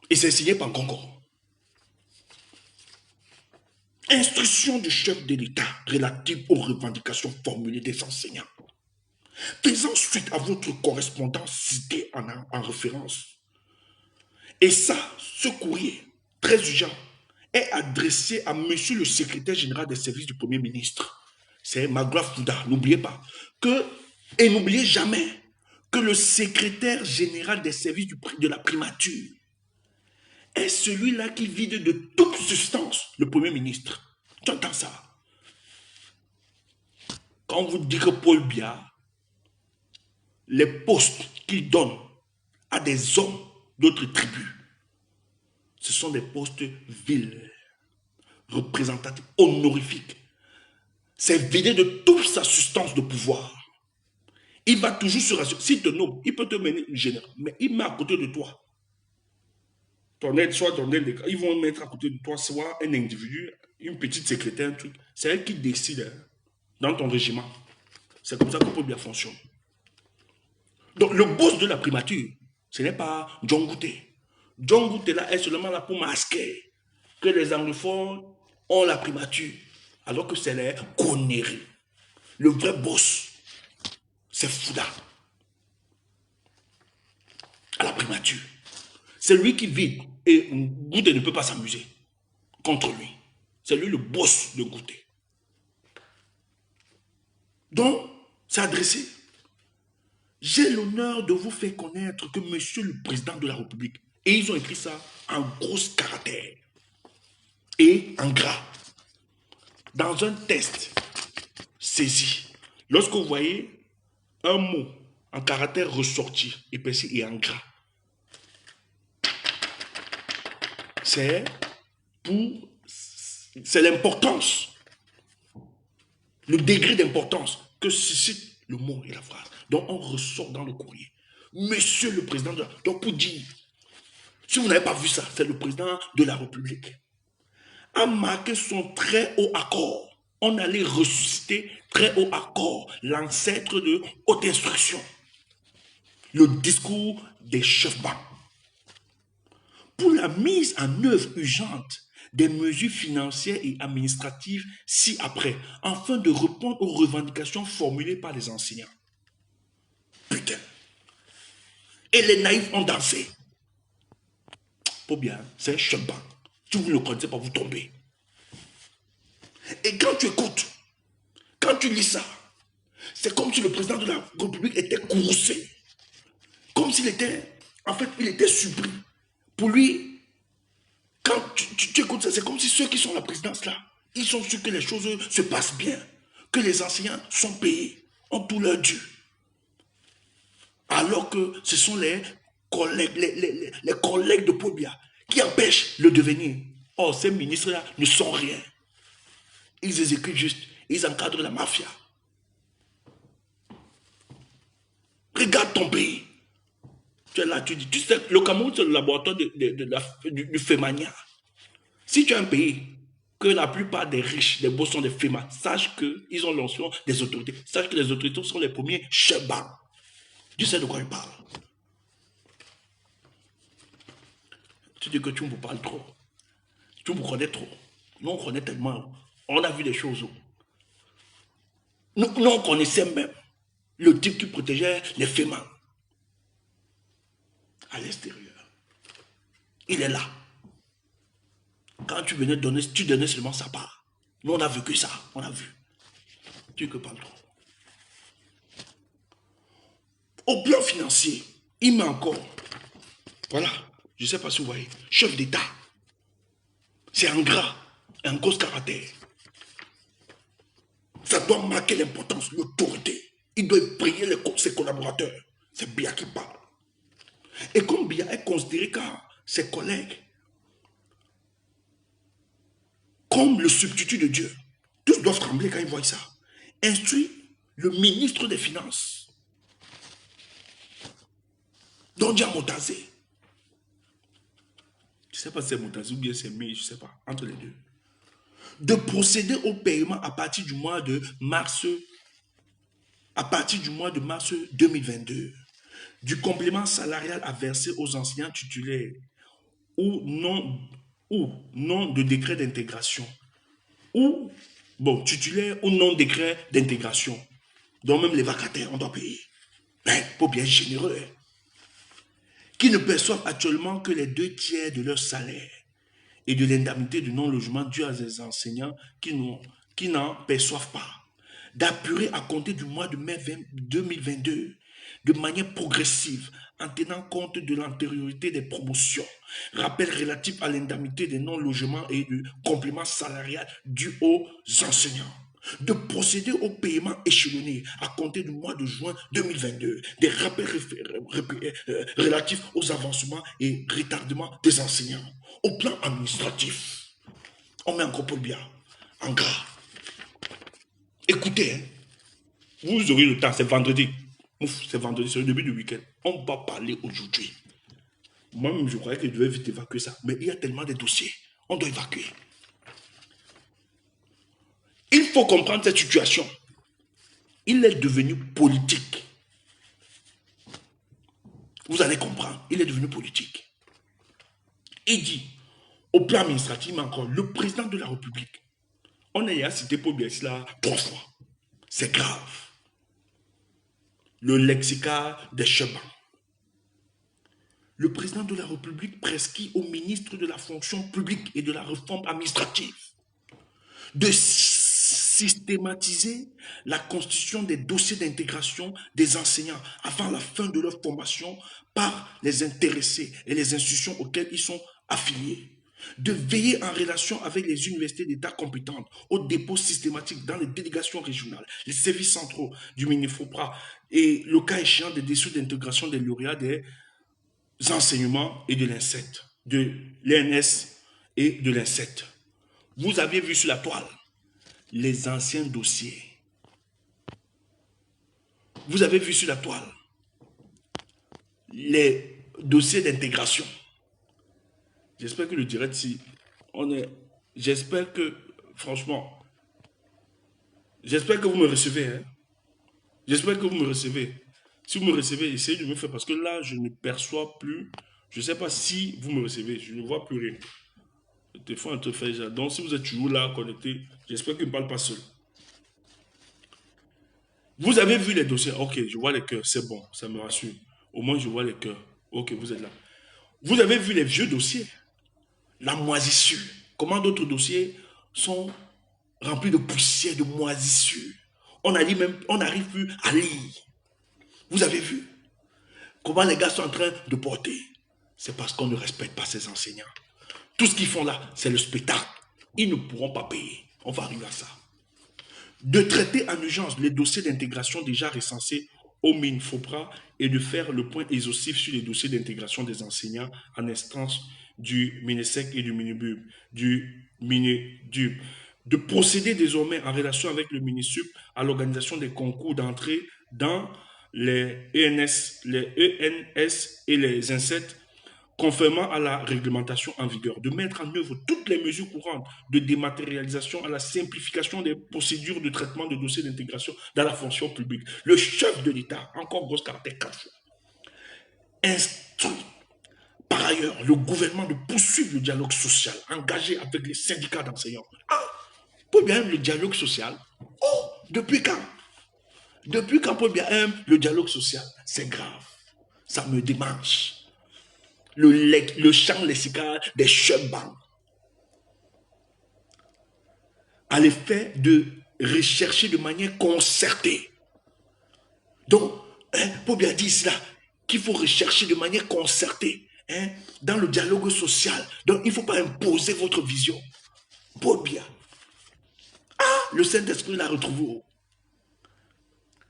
Et c'est signé par Congo. Instruction du chef de l'État relative aux revendications formulées des enseignants. Faisant suite à votre correspondance citée en référence. Et ça, ce courrier, très urgent, est adressé à monsieur le secrétaire général des services du Premier ministre. C'est Magraf Fouda, n'oubliez pas. Et n'oubliez jamais que le secrétaire général des services de la primature est celui-là qui vide de toute substance le Premier ministre. Tu entends ça? Quand on vous dit que Paul Biya, les postes qu'il donne à des hommes d'autres tribus, ce sont des postes vils, représentatifs, honorifiques. C'est vidé de toute sa substance de pouvoir. Il va toujours se rassurer. S'il te nomme, il peut te mener une générale, mais il met à côté de toi. Ton aide, soit ton aide, ils vont mettre à côté de toi, soit un individu, une petite secrétaire, un truc. C'est elle qui décide hein, dans ton régiment. C'est comme ça que Paul Biya fonctionne. Donc le boss de la primature, ce n'est pas John Gouté. John Gouté là est seulement là pour masquer que les anglophones ont la primature, alors que c'est les conneries. Le vrai boss, c'est Fouda. À la primature. C'est lui qui vide et Gouté ne peut pas s'amuser contre lui. C'est lui le boss de Gouté. Donc, c'est adressé. J'ai l'honneur de vous faire connaître que monsieur le président de la République, et ils ont écrit ça en gros caractères et en gras, dans un test saisi. Lorsque vous voyez un mot en caractère ressorti, épaissi et en gras, c'est l'importance, le degré d'importance que suscite le mot et la phrase. Donc on ressort dans le courrier. Monsieur le président de la... Donc pour dire, si vous n'avez pas vu ça, c'est le président de la République. a marqué son très haut accord. On allait ressusciter très haut accord, l'ancêtre de haute instruction. Le discours des chefs blancs. Pour la mise en œuvre urgente des mesures financières et administratives ci-après, afin de répondre aux revendications formulées par les enseignants. Putain. Et les naïfs ont dansé. Pour bien, c'est un chef blanc. Si vous ne le connaissez pas, vous tombez. Et quand tu écoutes, quand tu lis ça, c'est comme si le président de la République était courroucé. Comme s'il était, en fait, il était surpris. Pour lui, quand tu écoutes ça, c'est comme si ceux qui sont à la présidence là, ils sont sûrs que les choses se passent bien, que les enseignants sont payés, ont tout leur dû. Alors que ce sont les collègues, les collègues de Paul Biya qui empêchent le devenir. Or, ces ministres-là ne sont rien. Ils exécutent juste, ils encadrent la mafia. Regarde ton pays. Tu es là, tu dis, tu sais, le Cameroun, c'est le laboratoire du Fémania. Si tu as un pays que la plupart des riches, des beaux sont des Fémas, sache qu'ils ont l'onction des autorités. Sache que les autorités sont les premiers chebans. Tu sais de quoi je parle. Tu dis que tu me parles trop. Tu me connais trop. Nous, on connaît tellement. On a vu des choses. Nous, on connaissait même le type qui protégeait les Fémas à l'extérieur. Il est là. Quand tu venais donner, tu donnais seulement sa part. Nous, on a vu que ça. On a vu. Tu que parle trop. Au plan financier, il met encore. Voilà. Je ne sais pas si vous voyez. Chef d'État. C'est un gras, un gros caractère. Ça doit marquer l'importance, l'autorité. Il doit prier ses collaborateurs. C'est Biya qui parle. Et comme Biya est considéré par ses collègues comme le substitut de Dieu, tous doivent trembler quand ils voient ça. Instruit le ministre des Finances, Dondia Motazé. Je ne sais pas si c'est Motazé ou bien c'est Mé, je ne sais pas, entre les deux. De procéder au paiement à partir du mois de mars 2022 du complément salarial à verser aux enseignants titulaires ou non de décret d'intégration ou titulaire ou non décret d'intégration. Donc même les vacataires, on doit payer. Mais pour bien généreux, qui ne perçoivent actuellement que les 2/3 de leur salaire et de l'indemnité de non-logement due à des enseignants qui n'en perçoivent pas, d'apurer à compter du mois de mai 2022 de manière progressive en tenant compte de l'antériorité des promotions, rappel relatif à l'indemnité des non-logements et du complément salarial dû aux enseignants. De procéder au paiement échelonné à compter du mois de juin 2022 des rappels relatifs aux avancements et retardements des enseignants. Au plan administratif, on met encore Paul Biya en gras. Écoutez, hein, vous aurez le temps, c'est vendredi. C'est vendredi, c'est le début du week-end. On va parler aujourd'hui. Moi-même, je croyais que je devais vite évacuer ça. Mais il y a tellement de dossiers. On doit évacuer. Il faut comprendre cette situation. Il est devenu politique. Vous allez comprendre. Il est devenu politique. Il dit, au plan administratif, mais encore, le président de la République. On a cité Paul Biya là 3 fois. C'est grave. Le lexica des chemins. Le président de la République prescrit au ministre de la fonction publique et de la réforme administrative de systématiser la constitution des dossiers d'intégration des enseignants avant la fin de leur formation par les intéressés et les institutions auxquelles ils sont affiliés. De veiller en relation avec les universités d'État compétentes au dépôt systématique dans les délégations régionales, les services centraux du MINIFOPRA et le cas échéant des dossiers d'intégration des lauréats des enseignements et de l'INSET, de l'ENS et de l'INSET. Vous avez vu sur la toile les anciens dossiers. Vous avez vu sur la toile les dossiers d'intégration. J'espère que le direct, si on est j'espère que, franchement, j'espère que vous me recevez. Hein. J'espère que vous me recevez. Si vous me recevez, essayez de me faire, parce que là, je ne perçois plus. Je ne sais pas si vous me recevez, je ne vois plus rien. Des fois, on te fait déjà. Donc, si vous êtes toujours là, connecté, j'espère qu'il ne parle pas seul. Vous avez vu les dossiers. Ok, je vois les cœurs, c'est bon, ça me rassure. Au moins, je vois les cœurs. Ok, vous êtes là. Vous avez vu les vieux dossiers, la moisissure. Comment d'autres dossiers sont remplis de poussière, de moisissure. On a dit même, on n'arrive plus à lire. Vous avez vu comment les gars sont en train de porter. C'est parce qu'on ne respecte pas ces enseignants. Tout ce qu'ils font là, c'est le spectacle. Ils ne pourront pas payer. On va arriver à ça. De traiter en urgence les dossiers d'intégration déjà recensés au MINFOPRA et de faire le point exhaustif sur les dossiers d'intégration des enseignants en instance du MINESEC et du MINEDUB. De procéder désormais en relation avec le MINISUP à l'organisation des concours d'entrée dans les ENS et les INSET conformément à la réglementation en vigueur, de mettre en œuvre toutes les mesures courantes de dématérialisation à la simplification des procédures de traitement de dossiers d'intégration dans la fonction publique. Le chef de l'État, encore grosse caractère 4 fois, instruit par ailleurs le gouvernement de poursuivre le dialogue social engagé avec les syndicats d'enseignants. Ah, pour bien le dialogue social. Oh, depuis quand? Depuis quand pour bien le dialogue social? C'est grave. Ça me démange. Le champ lexical des chebans à l'effet de rechercher de manière concertée. Donc, pour bien dire cela, qu'il faut rechercher de manière concertée dans le dialogue social. Donc, il ne faut pas imposer votre vision. Pour bien. Ah, le Saint-Esprit l'a retrouvé.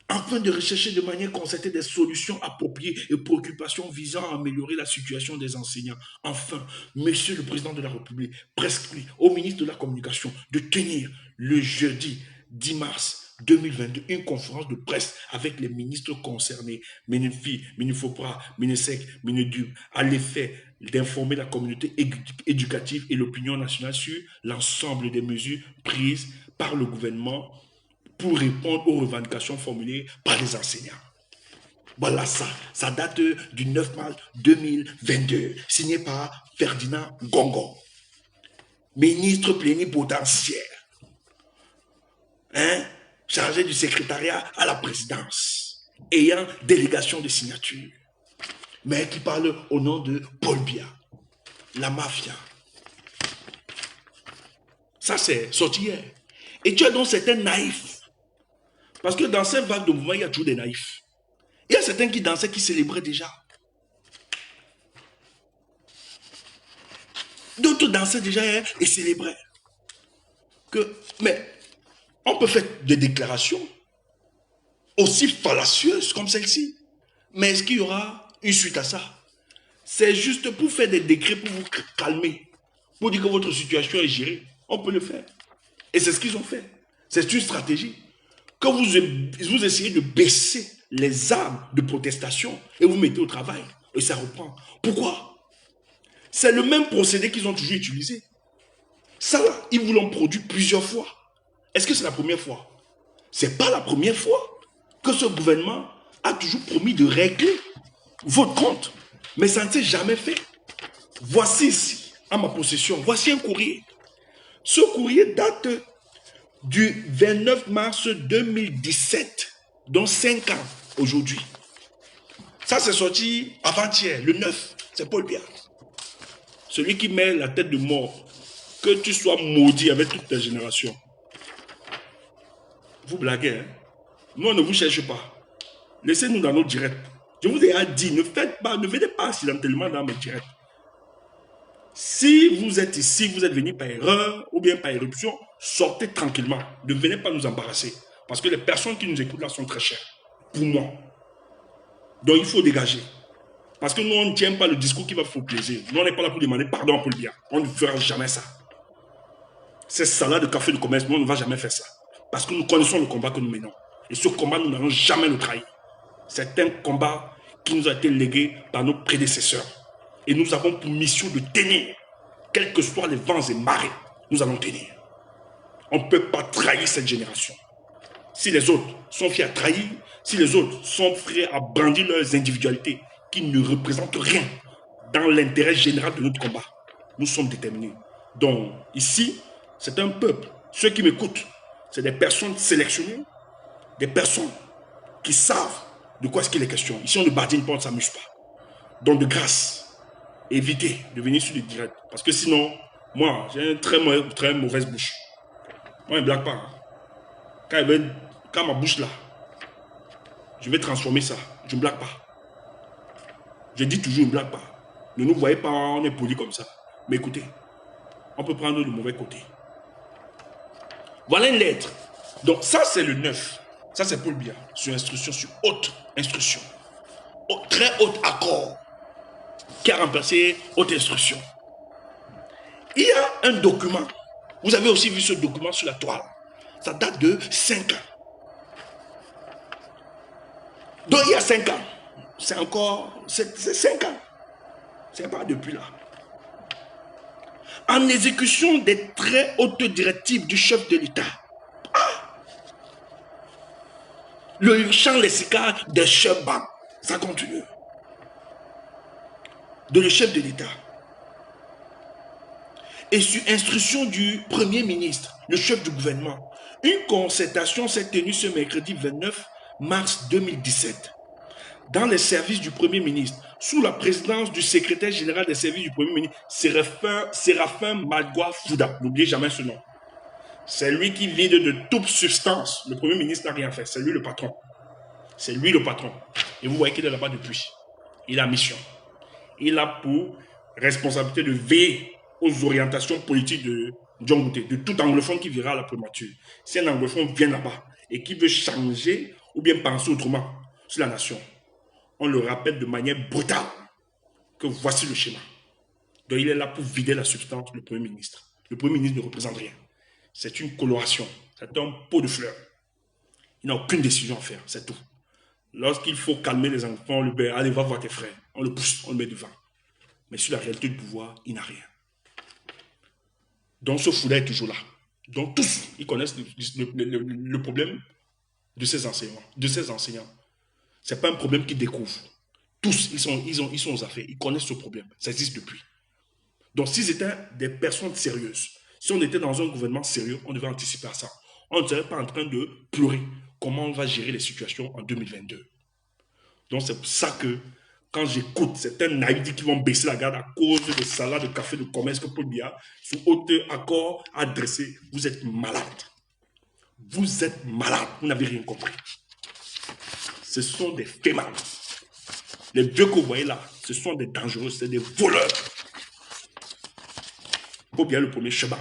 Afin de rechercher de manière concertée des solutions appropriées et préoccupations visant à améliorer la situation des enseignants. Enfin, Monsieur le Président de la République prescrit au ministre de la Communication de tenir le jeudi 10 mars 2022 une conférence de presse avec les ministres concernés, MINUFI, MINUFOPRA, MINESEC, MINEDUB, à l'effet d'informer la communauté éducative et l'opinion nationale sur l'ensemble des mesures prises par le gouvernement pour répondre aux revendications formulées par les enseignants. Voilà ça. Ça date du 9 mars 2022, signé par Ferdinand Gongo, ministre plénipotentiaire, chargé du secrétariat à la présidence, ayant délégation de signature, mais qui parle au nom de Paul Biya, la mafia. Ça, c'est sorti hier. Et tu as donc certains naïfs. Parce que dans cette vague de mouvement, il y a toujours des naïfs. Il y a certains qui dansaient, qui célébraient déjà. D'autres dansaient déjà et célébraient. Mais on peut faire des déclarations aussi fallacieuses comme celle-ci. Mais est-ce qu'il y aura une suite à ça? C'est juste pour faire des décrets pour vous calmer. Pour dire que votre situation est gérée. On peut le faire. Et c'est ce qu'ils ont fait. C'est une stratégie. Quand vous essayez de baisser les armes de protestation et vous mettez au travail, et ça reprend. Pourquoi? C'est le même procédé qu'ils ont toujours utilisé. Ça, là, ils vous l'ont produit plusieurs fois. Est-ce que c'est la première fois? Ce n'est pas la première fois que ce gouvernement a toujours promis de régler votre compte. Mais ça ne s'est jamais fait. Voici ici, à ma possession, voici un courrier. Ce courrier date du 29 mars 2017, donc 5 ans aujourd'hui. Ça, c'est sorti avant-hier, le 9, c'est Paul Biya. Celui qui met la tête de mort, que tu sois maudit avec toute ta génération. Vous blaguez, hein? Nous, on ne vous cherche pas. Laissez-nous dans nos directs. Je vous ai dit, ne venez pas accidentellement dans mes directs. Si vous êtes ici, vous êtes venu par erreur ou bien par éruption, sortez tranquillement. Ne venez pas nous embarrasser. Parce que les personnes qui nous écoutent là sont très chères. Pour moi. Donc il faut dégager. Parce que nous, on ne tient pas le discours qui va vous plaisir. Nous, on n'est pas là pour demander pardon pour le bien. On ne fera jamais ça. Ces salades de café de commerce, nous, on ne va jamais faire ça. Parce que nous connaissons le combat que nous menons. Et ce combat, nous n'allons jamais le trahir. C'est un combat qui nous a été légué par nos prédécesseurs. Et nous avons pour mission de tenir, quels que soient les vents et marées. nous allons tenir. On ne peut pas trahir cette génération. Si les autres sont fiers à trahir, si les autres sont prêts à brandir leurs individualités qui ne représentent rien dans l'intérêt général de notre combat, nous sommes déterminés. Donc, ici, c'est un peuple. Ceux qui m'écoutent, c'est des personnes sélectionnées, des personnes qui savent de quoi est-ce qu'il est question. Ici, on ne badine pas, on ne s'amuse pas. Donc, de grâce, évitez de venir sur le direct. Parce que sinon, moi, j'ai une très mauvaise bouche. Moi, je ne blague pas. Hein. Quand ma bouche là, je vais transformer ça. Je ne blague pas. Je dis toujours, je ne blague pas. Ne nous voyez pas, on est poli comme ça. Mais écoutez, on peut prendre le mauvais côté. Voilà une lettre. Donc ça, c'est le 9. Ça, c'est Paul Biya. Sur instruction, sur haute instruction. Très haut accord. Qui a remplacé haute instruction. Il y a un document. Vous avez aussi vu ce document sur la toile. Ça date de 5 ans. Donc il y a 5 ans. C'est encore... C'est 5 ans. C'est pas depuis là. En exécution des très hautes directives du chef de l'État. Le champ lexical des chefs, ça continue. De le chef de l'État. Et sur instruction du Premier ministre, le chef du gouvernement, une concertation s'est tenue ce mercredi 29 mars 2017 dans les services du Premier ministre, sous la présidence du secrétaire général des services du Premier ministre, Séraphin Magua Fouda. N'oubliez jamais ce nom. C'est lui qui vide de toute substance. Le Premier ministre n'a rien fait. C'est lui le patron. C'est lui le patron. Et vous voyez qu'il est là-bas depuis. Il a mission. Il a pour responsabilité de veiller aux orientations politiques de John Gouté, de tout anglophone qui verra à la primature. Si un anglophone vient là-bas et qui veut changer ou bien penser autrement sur la nation, on le rappelle de manière brutale que voici le schéma. Donc il est là pour vider la substance, le Premier ministre. Le Premier ministre ne représente rien. C'est une coloration. C'est un pot de fleurs. Il n'a aucune décision à faire, c'est tout. Lorsqu'il faut calmer les enfants, on le dit, allez, va voir tes frères. On le pousse, on le met devant. Mais sur la réalité du pouvoir, il n'a rien. Donc ce Fouda est toujours là. Donc tous, ils connaissent le problème de ces enseignants. Ce n'est pas un problème qu'ils découvrent. Tous, ils sont aux affaires. Ils connaissent ce problème. Ça existe depuis. Donc s'ils étaient des personnes sérieuses, si on était dans un gouvernement sérieux, on devait anticiper à ça. On ne serait pas en train de pleurer comment on va gérer les situations en 2022. Donc c'est pour ça que quand j'écoute certains naïfs qui vont baisser la garde à cause de salades de café de commerce que Paul Biya, sous haut accord adressé, vous êtes malade. Vous êtes malade. Vous n'avez rien compris. Ce sont des fémins. Les vieux que vous voyez là, ce sont des dangereux, c'est des voleurs. Paul Biya le premier chemin.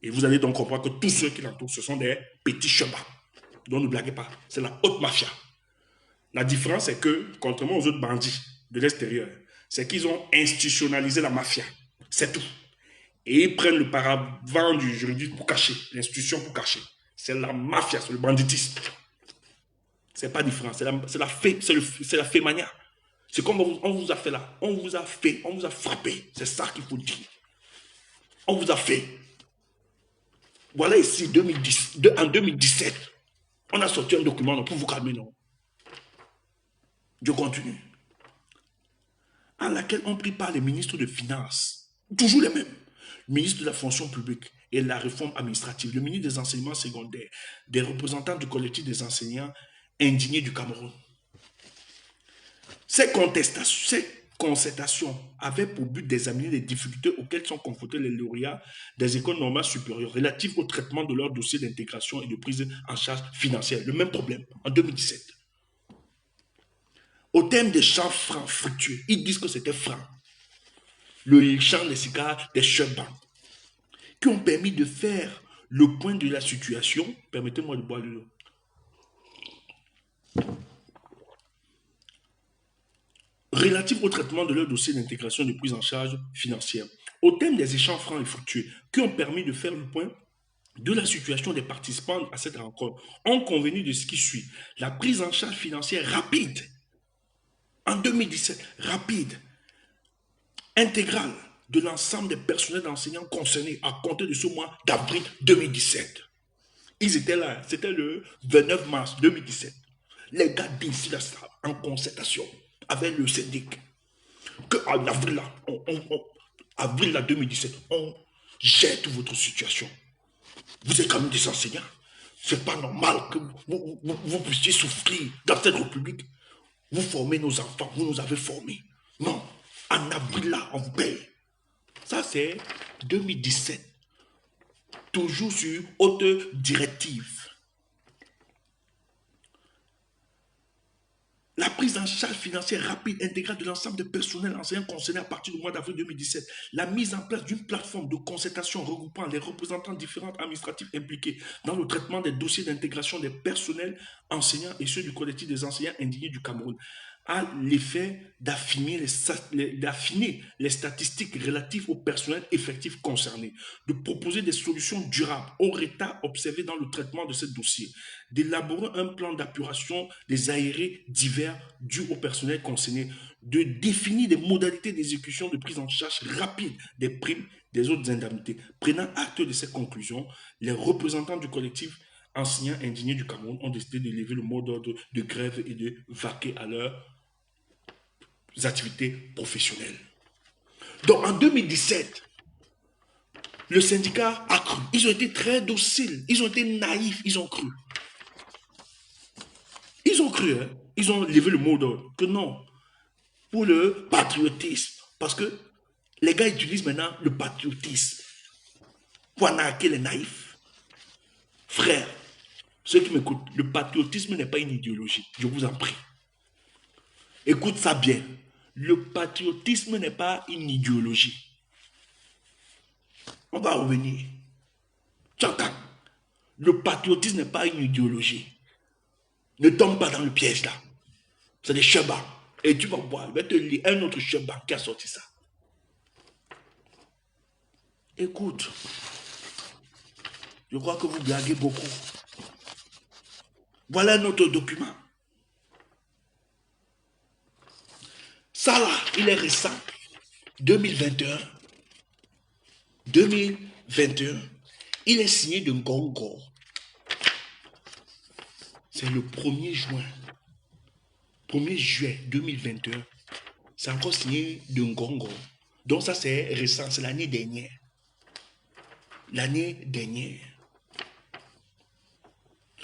Et vous allez donc comprendre que tous ceux qui l'entourent, ce sont des petits chemins. Donc ne blaguez pas, c'est la haute mafia. La différence, c'est que, contrairement aux autres bandits de l'extérieur, c'est qu'ils ont institutionnalisé la mafia. C'est tout. Et ils prennent le paravent du juridique pour cacher, l'institution pour cacher. C'est la mafia, c'est le banditisme. C'est pas différent, c'est la fémania. C'est comme on vous a fait là. On vous a fait, on vous a frappé. C'est ça qu'il faut dire. On vous a fait. Voilà ici, en 2017, on a sorti un document pour vous calmer, non? Je continue. En laquelle on prit par les ministres de Finances, toujours les mêmes, le ministre de la fonction publique et de la réforme administrative, le ministre des enseignements secondaires, des représentants du collectif des enseignants indignés du Cameroun. Ces concertations avaient pour but d'examiner les difficultés auxquelles sont confrontés les lauréats des écoles normales supérieures relatives au traitement de leurs dossiers d'intégration et de prise en charge financière. Le même problème en 2017. Au terme des champs francs fructueux, ils disent que c'était franc. Le champ des cigares, des chevaux, qui ont permis de faire le point de la situation. Permettez-moi de boire l'eau. Relatif au traitement de leur dossier d'intégration et de prise en charge financière. Au terme des échanges francs et fructueux, qui ont permis de faire le point de la situation des participants à cette rencontre, ont convenu de ce qui suit. La prise en charge financière rapide. En 2017, rapide, intégrale, de l'ensemble des personnels enseignants concernés à compter de ce mois d'avril 2017. Ils étaient là, c'était le 29 mars 2017. Les gars décident ça en concertation avec le syndic. Qu'en avril là, avril là 2017, on gère toute votre situation. Vous êtes quand même des enseignants. C'est pas normal que vous puissiez souffrir dans cette république. Vous formez nos enfants, vous nous avez formés. Non, en avril là, on vous paye. Ça c'est 2017. Toujours sur haute directive. La prise en charge financière rapide intégrale de l'ensemble des personnels enseignants concernés à partir du mois d'avril 2017. La mise en place d'une plateforme de concertation regroupant les représentants différents administratifs impliqués dans le traitement des dossiers d'intégration des personnels enseignants et ceux du collectif des enseignants indignés du Cameroun a l'effet d'affiner les statistiques relatives au personnel effectif concerné, de proposer des solutions durables aux retards observés dans le traitement de ces dossiers, d'élaborer un plan d'apuration des aérés divers dus au personnel concerné, de définir des modalités d'exécution de prise en charge rapide des primes des autres indemnités. Prenant acte de ces conclusions, les représentants du collectif enseignants indignés du Cameroun ont décidé de lever le mot d'ordre de grève et de vaquer à leurs activités professionnelles. Donc en 2017, le syndicat a cru. Ils ont été très dociles, ils ont été naïfs, ils ont cru. Ils ont cru, hein? Ils ont levé le mot d'ordre que non, pour le patriotisme. Parce que les gars utilisent maintenant le patriotisme pour arnaquer les naïfs. Frères, ceux qui m'écoutent, le patriotisme n'est pas une idéologie, je vous en prie. Écoute ça bien. Le patriotisme n'est pas une idéologie. On va revenir. Tu entends? Le patriotisme n'est pas une idéologie. Ne tombe pas dans le piège là. C'est des chebas. Et tu vas voir, je vais te lire un autre cheba qui a sorti ça. Écoute, je crois que vous blaguez beaucoup. Voilà un autre document. Ça là, il est récent. 2021. 2021. Il est signé de Ngongo. C'est le 1er juin. 1er juillet 2021. C'est encore signé de Ngongo. Donc ça c'est récent, c'est l'année dernière. L'année dernière.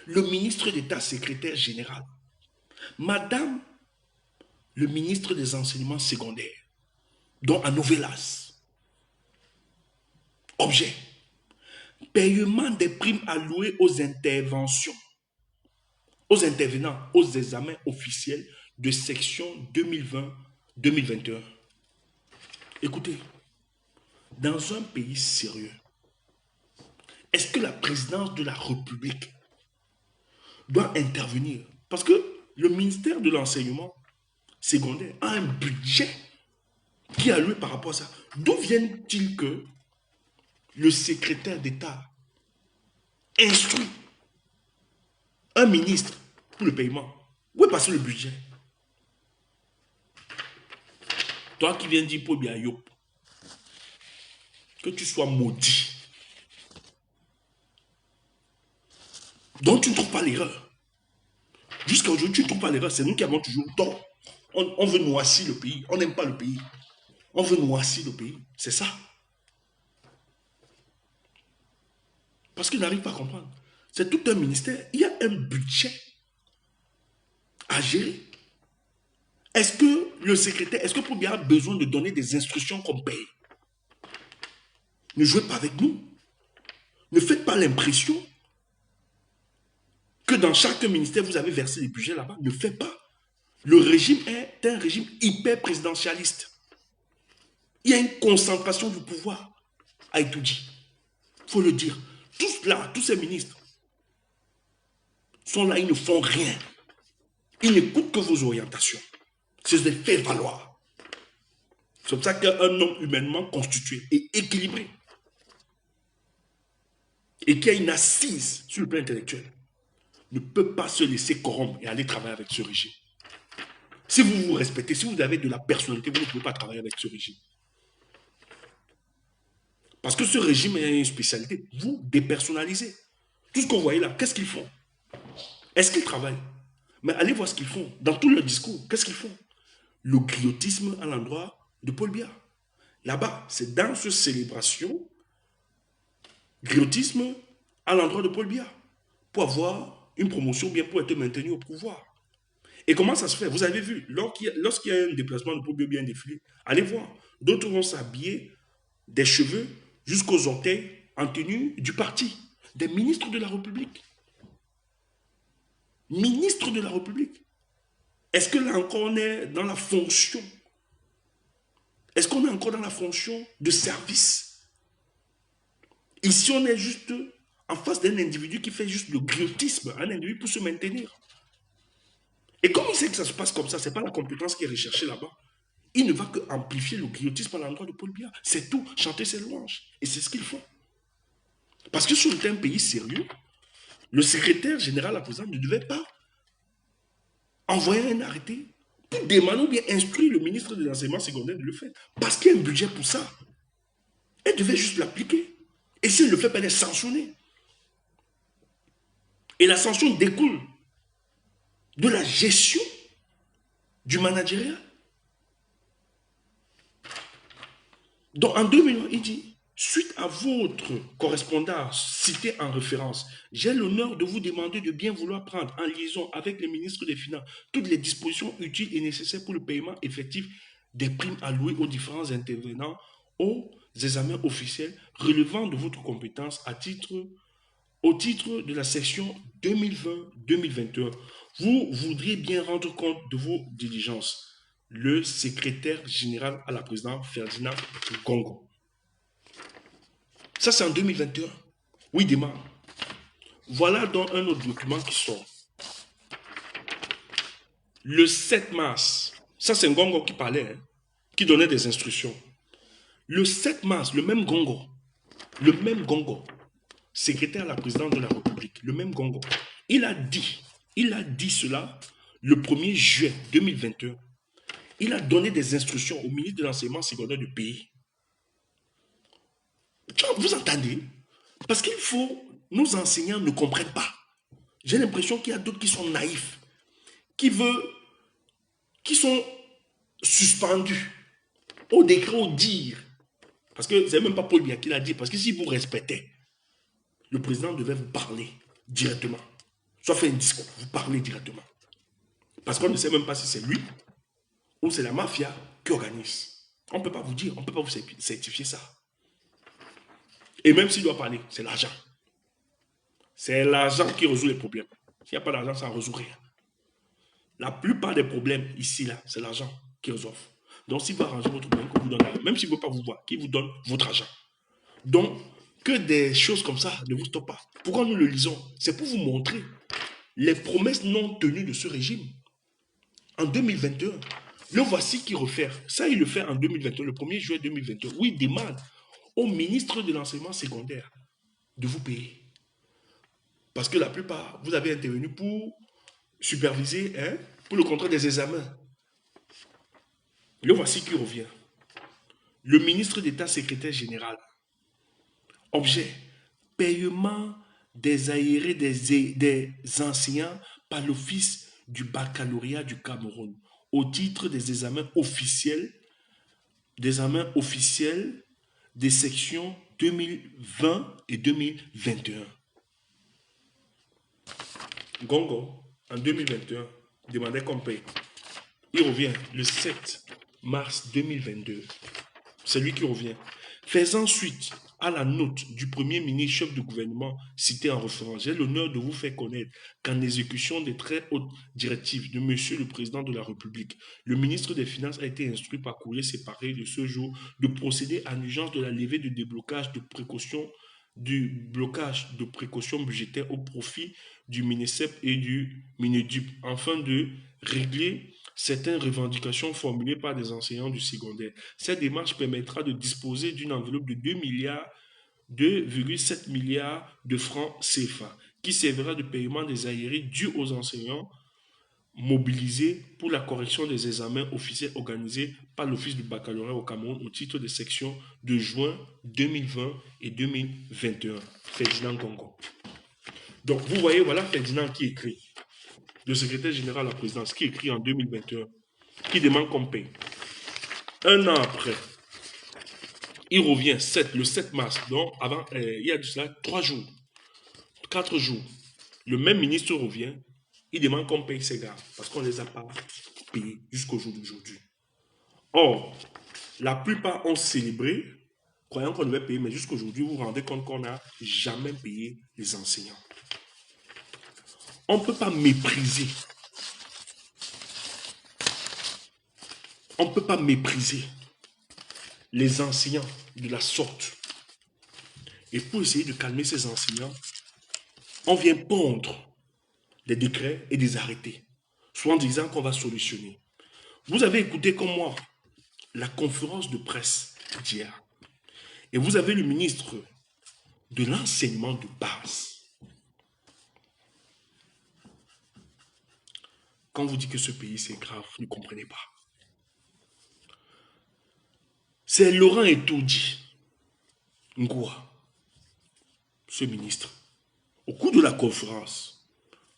Le ministre d'État secrétaire général, Madame le ministre des enseignements secondaires, dont à Novelas. Objet. Paiement des primes allouées aux interventions, aux intervenants aux examens officiels de section 2020-2021. Écoutez, dans un pays sérieux, est-ce que la présidence de la République doit intervenir? Parce que le ministère de l'enseignement secondaire a un budget qui est alloué par rapport à ça. D'où vient-il que le secrétaire d'État instruit un ministre pour le paiement? Où est passé le budget? Toi qui viens dire pour Biayop, que tu sois maudit. Donc tu ne trouves pas l'erreur. Jusqu'à aujourd'hui, tu ne trouves pas l'erreur. C'est nous qui avons toujours tort. On veut noircir le pays. On n'aime pas le pays. On veut noircir le pays. C'est ça. Parce qu'ils n'arrivent pas à comprendre. C'est tout un ministère. Il y a un budget à gérer. Est-ce que le secrétaire, est-ce que Poubia a besoin de donner des instructions qu'on paye? Ne jouez pas avec nous. Ne faites pas l'impression que dans chaque ministère, vous avez versé des budgets là-bas. Ne faites pas. Le régime est un régime hyper présidentialiste. Il y a une concentration du pouvoir à Itoudji. Il faut le dire. Tous là, tous ces ministres sont là, ils ne font rien. Ils n'écoutent que vos orientations. C'est des faits valoir. C'est comme ça qu'un homme humainement constitué et équilibré et qui a une assise sur le plan intellectuel ne peut pas se laisser corrompre et aller travailler avec ce régime. Si vous vous respectez, si vous avez de la personnalité, vous ne pouvez pas travailler avec ce régime. Parce que ce régime a une spécialité. Vous dépersonnalisez. Tout ce que vous voyez là, qu'est-ce qu'ils font? Est-ce qu'ils travaillent? Mais allez voir ce qu'ils font. Dans tout leur discours, qu'est-ce qu'ils font? Le griotisme à l'endroit de Paul Biya. Là-bas, c'est dans cette célébration, griotisme à l'endroit de Paul Biya. Pour avoir une promotion, bien pour être maintenu au pouvoir. Et comment ça se fait? Vous avez vu, lorsqu'il y a un déplacement de Paul Biya, bien défilé, allez voir. D'autres vont s'habiller des cheveux jusqu'aux orteils en tenue du parti. Des ministres de la République. Ministres de la République. Est-ce que là encore on est dans la fonction? Est-ce qu'on est encore dans la fonction de service? Ici, on est juste en face d'un individu qui fait juste le griotisme, un individu pour se maintenir. Et comme il sait que ça se passe comme ça, ce n'est pas la compétence qui est recherchée là-bas. Il ne va que amplifier le griotisme à l'endroit de Paul Biya. C'est tout, chanter ses louanges. Et c'est ce qu'ils font. Parce que si on était un pays sérieux, le secrétaire général à la présidence ne devait pas envoyer un arrêté pour demander ou bien instruire le ministre de l'enseignement secondaire de le faire. Parce qu'il y a un budget pour ça. Elle devait juste l'appliquer. Et s'il ne le fait pas, elle est sanctionnée. Et la sanction découle de la gestion du managériat. Donc en 2001, il dit, suite à votre correspondance citée en référence, j'ai l'honneur de vous demander de bien vouloir prendre en liaison avec le ministre des Finances toutes les dispositions utiles et nécessaires pour le paiement effectif des primes allouées aux différents intervenants aux examens officiels relevant de votre compétence au titre de la section 2020-2021. Vous voudriez bien rendre compte de vos diligences. Le secrétaire général à la présidence, Ferdinand Gongo. Ça, c'est en 2021. Oui, démarre. Voilà donc un autre document qui sort. Le 7 mars, ça c'est Gongo qui parlait, hein, qui donnait des instructions. Le 7 mars, le même Gongo, secrétaire à la présidence de la République, le même Gongo, il a dit cela le 1er juillet 2021. Il a donné des instructions au ministre de l'enseignement secondaire du pays. Vous entendez? Parce qu'il faut, nos enseignants ne comprennent pas. J'ai l'impression qu'il y a d'autres qui sont naïfs, qui sont suspendus au décret, au dire. Parce que c'est même pas Paul Biya qui l'a dit, parce que si vous respectez, le président devait vous parler directement. Soit faire un discours, vous parlez directement. Parce qu'on ne sait même pas si c'est lui ou c'est la mafia qui organise. On ne peut pas vous dire, on ne peut pas vous certifier ça. Et même s'il doit parler, c'est l'argent. C'est l'argent qui résout les problèmes. S'il n'y a pas d'argent, ça ne résout rien. La plupart des problèmes ici, là, c'est l'argent qui résolve. Donc, s'il veut arranger votre problème, vous donne, même s'il ne veut pas vous voir, qu'il vous donne votre argent. Donc, que des choses comme ça ne vous stoppent pas. Pourquoi nous le lisons? C'est pour vous montrer les promesses non tenues de ce régime. En 2021, le voici qui refait. Ça, il le fait en 2021, le 1er juillet 2021, où il demande au ministre de l'enseignement secondaire de vous payer. Parce que la plupart, vous avez intervenu pour superviser, hein, pour le contrôle des examens. Le voici qui revient. Le ministre d'État secrétaire général. Objet, paiement des aérés des enseignants par l'Office du baccalauréat du Cameroun au titre des examens officiels des sections 2020 et 2021. Gongo, en 2021, demandait qu'on paye. Il revient le 7 mars 2022. C'est lui qui revient. Faisant suite à la note du Premier ministre chef du gouvernement cité en référence, j'ai l'honneur de vous faire connaître qu'en exécution des très hautes directives de Monsieur le Président de la République, le ministre des Finances a été instruit par courrier séparé de ce jour de procéder à l'urgence de la levée de déblocage de précaution budgétaire au profit du MINESEP et du MINEDUP, afin de régler certaines revendications formulées par des enseignants du secondaire. Cette démarche permettra de disposer d'une enveloppe de 2,7 milliards de francs CFA, qui servira de paiement des aérés dus aux enseignants mobilisés pour la correction des examens officiels organisés par l'Office du baccalauréat au Cameroun au titre des sections de juin 2020 et 2021. Ferdinand Gongo. Donc, vous voyez, voilà Ferdinand qui écrit. Le secrétaire général à la présidence qui écrit en 2021, qui demande qu'on paye. Un an après, il revient le 7 mars, donc avant, il y a de cela 3 jours, 4 jours. Le même ministre revient, il demande qu'on paye ces gars, parce qu'on ne les a pas payés jusqu'au jour d'aujourd'hui. Or, la plupart ont célébré, croyant qu'on devait payer, mais jusqu'aujourd'hui, vous vous rendez compte qu'on n'a jamais payé les enseignants. On ne peut pas mépriser. On ne peut pas mépriser les enseignants de la sorte. Et pour essayer de calmer ces enseignants, on vient pondre des décrets et des arrêtés, soit en disant qu'on va solutionner. Vous avez écouté comme moi la conférence de presse d'hier. Et vous avez le ministre de l'enseignement de base. Quand vous dites que ce pays c'est grave, vous ne comprenez pas. C'est Laurent Etoudi Ngoua, ce ministre. Au cours de la conférence,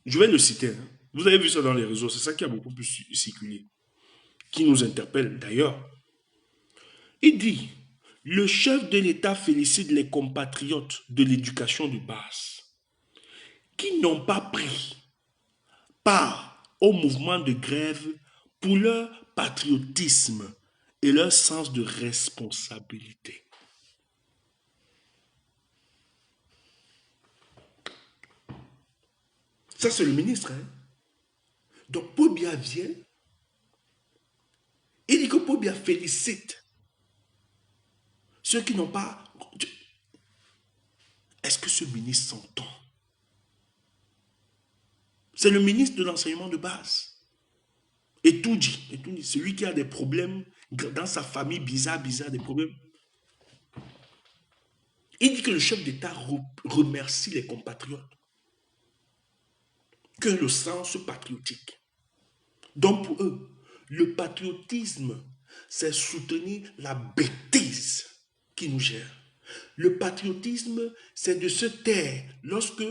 je vais le citer, hein. Vous avez vu ça dans les réseaux, c'est ça qui a beaucoup plus circulé, qui nous interpelle d'ailleurs. Il dit, le chef de l'État félicite les compatriotes de l'éducation de base qui n'ont pas pris part au mouvement de grève pour leur patriotisme et leur sens de responsabilité. Ça, c'est le ministre. Hein? Donc, Paul Biya vient, il dit que Paul Biya félicite ceux qui n'ont pas... Est-ce que ce ministre s'entend? C'est le ministre de l'enseignement de base. Et tout dit, celui qui a des problèmes dans sa famille, bizarre, des problèmes. Il dit que le chef d'État remercie les compatriotes. Que le sens patriotique. Donc pour eux, le patriotisme, c'est soutenir la bêtise qui nous gère. Le patriotisme, c'est de se taire lorsque